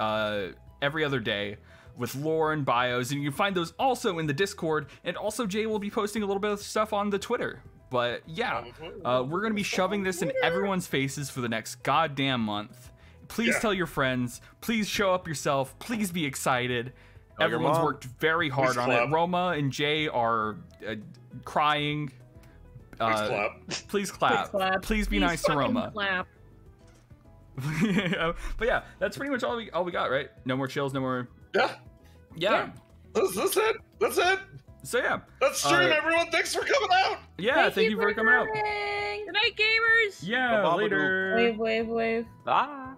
C: other day with lore and bios, and you can find those also in the Discord. And also, Jay will be posting a little bit of stuff on the Twitter. But yeah, we're going to be shoving this in everyone's faces for the next goddamn month. Please tell your friends. Please show up yourself. Please be excited.
D: Tell your
C: Everyone's
D: mom.
C: worked very hard
B: Please
C: on
B: clap.
C: it. Roma and Jay are crying.
B: Please clap.
C: Please clap.
A: clap.
C: Please be nice to
G: fucking
C: Roma.
G: Clap.
C: But yeah, that's pretty much all we got, right? No more chills, no more.
B: Yeah. That's it. That's it.
C: So yeah.
B: That's stream, everyone. Thanks for coming out.
C: Yeah, thank you for coming out.
G: Good night, gamers!
C: Yeah,
D: Ba-ba-ba-doo.
C: later.
A: Wave.
J: Bye.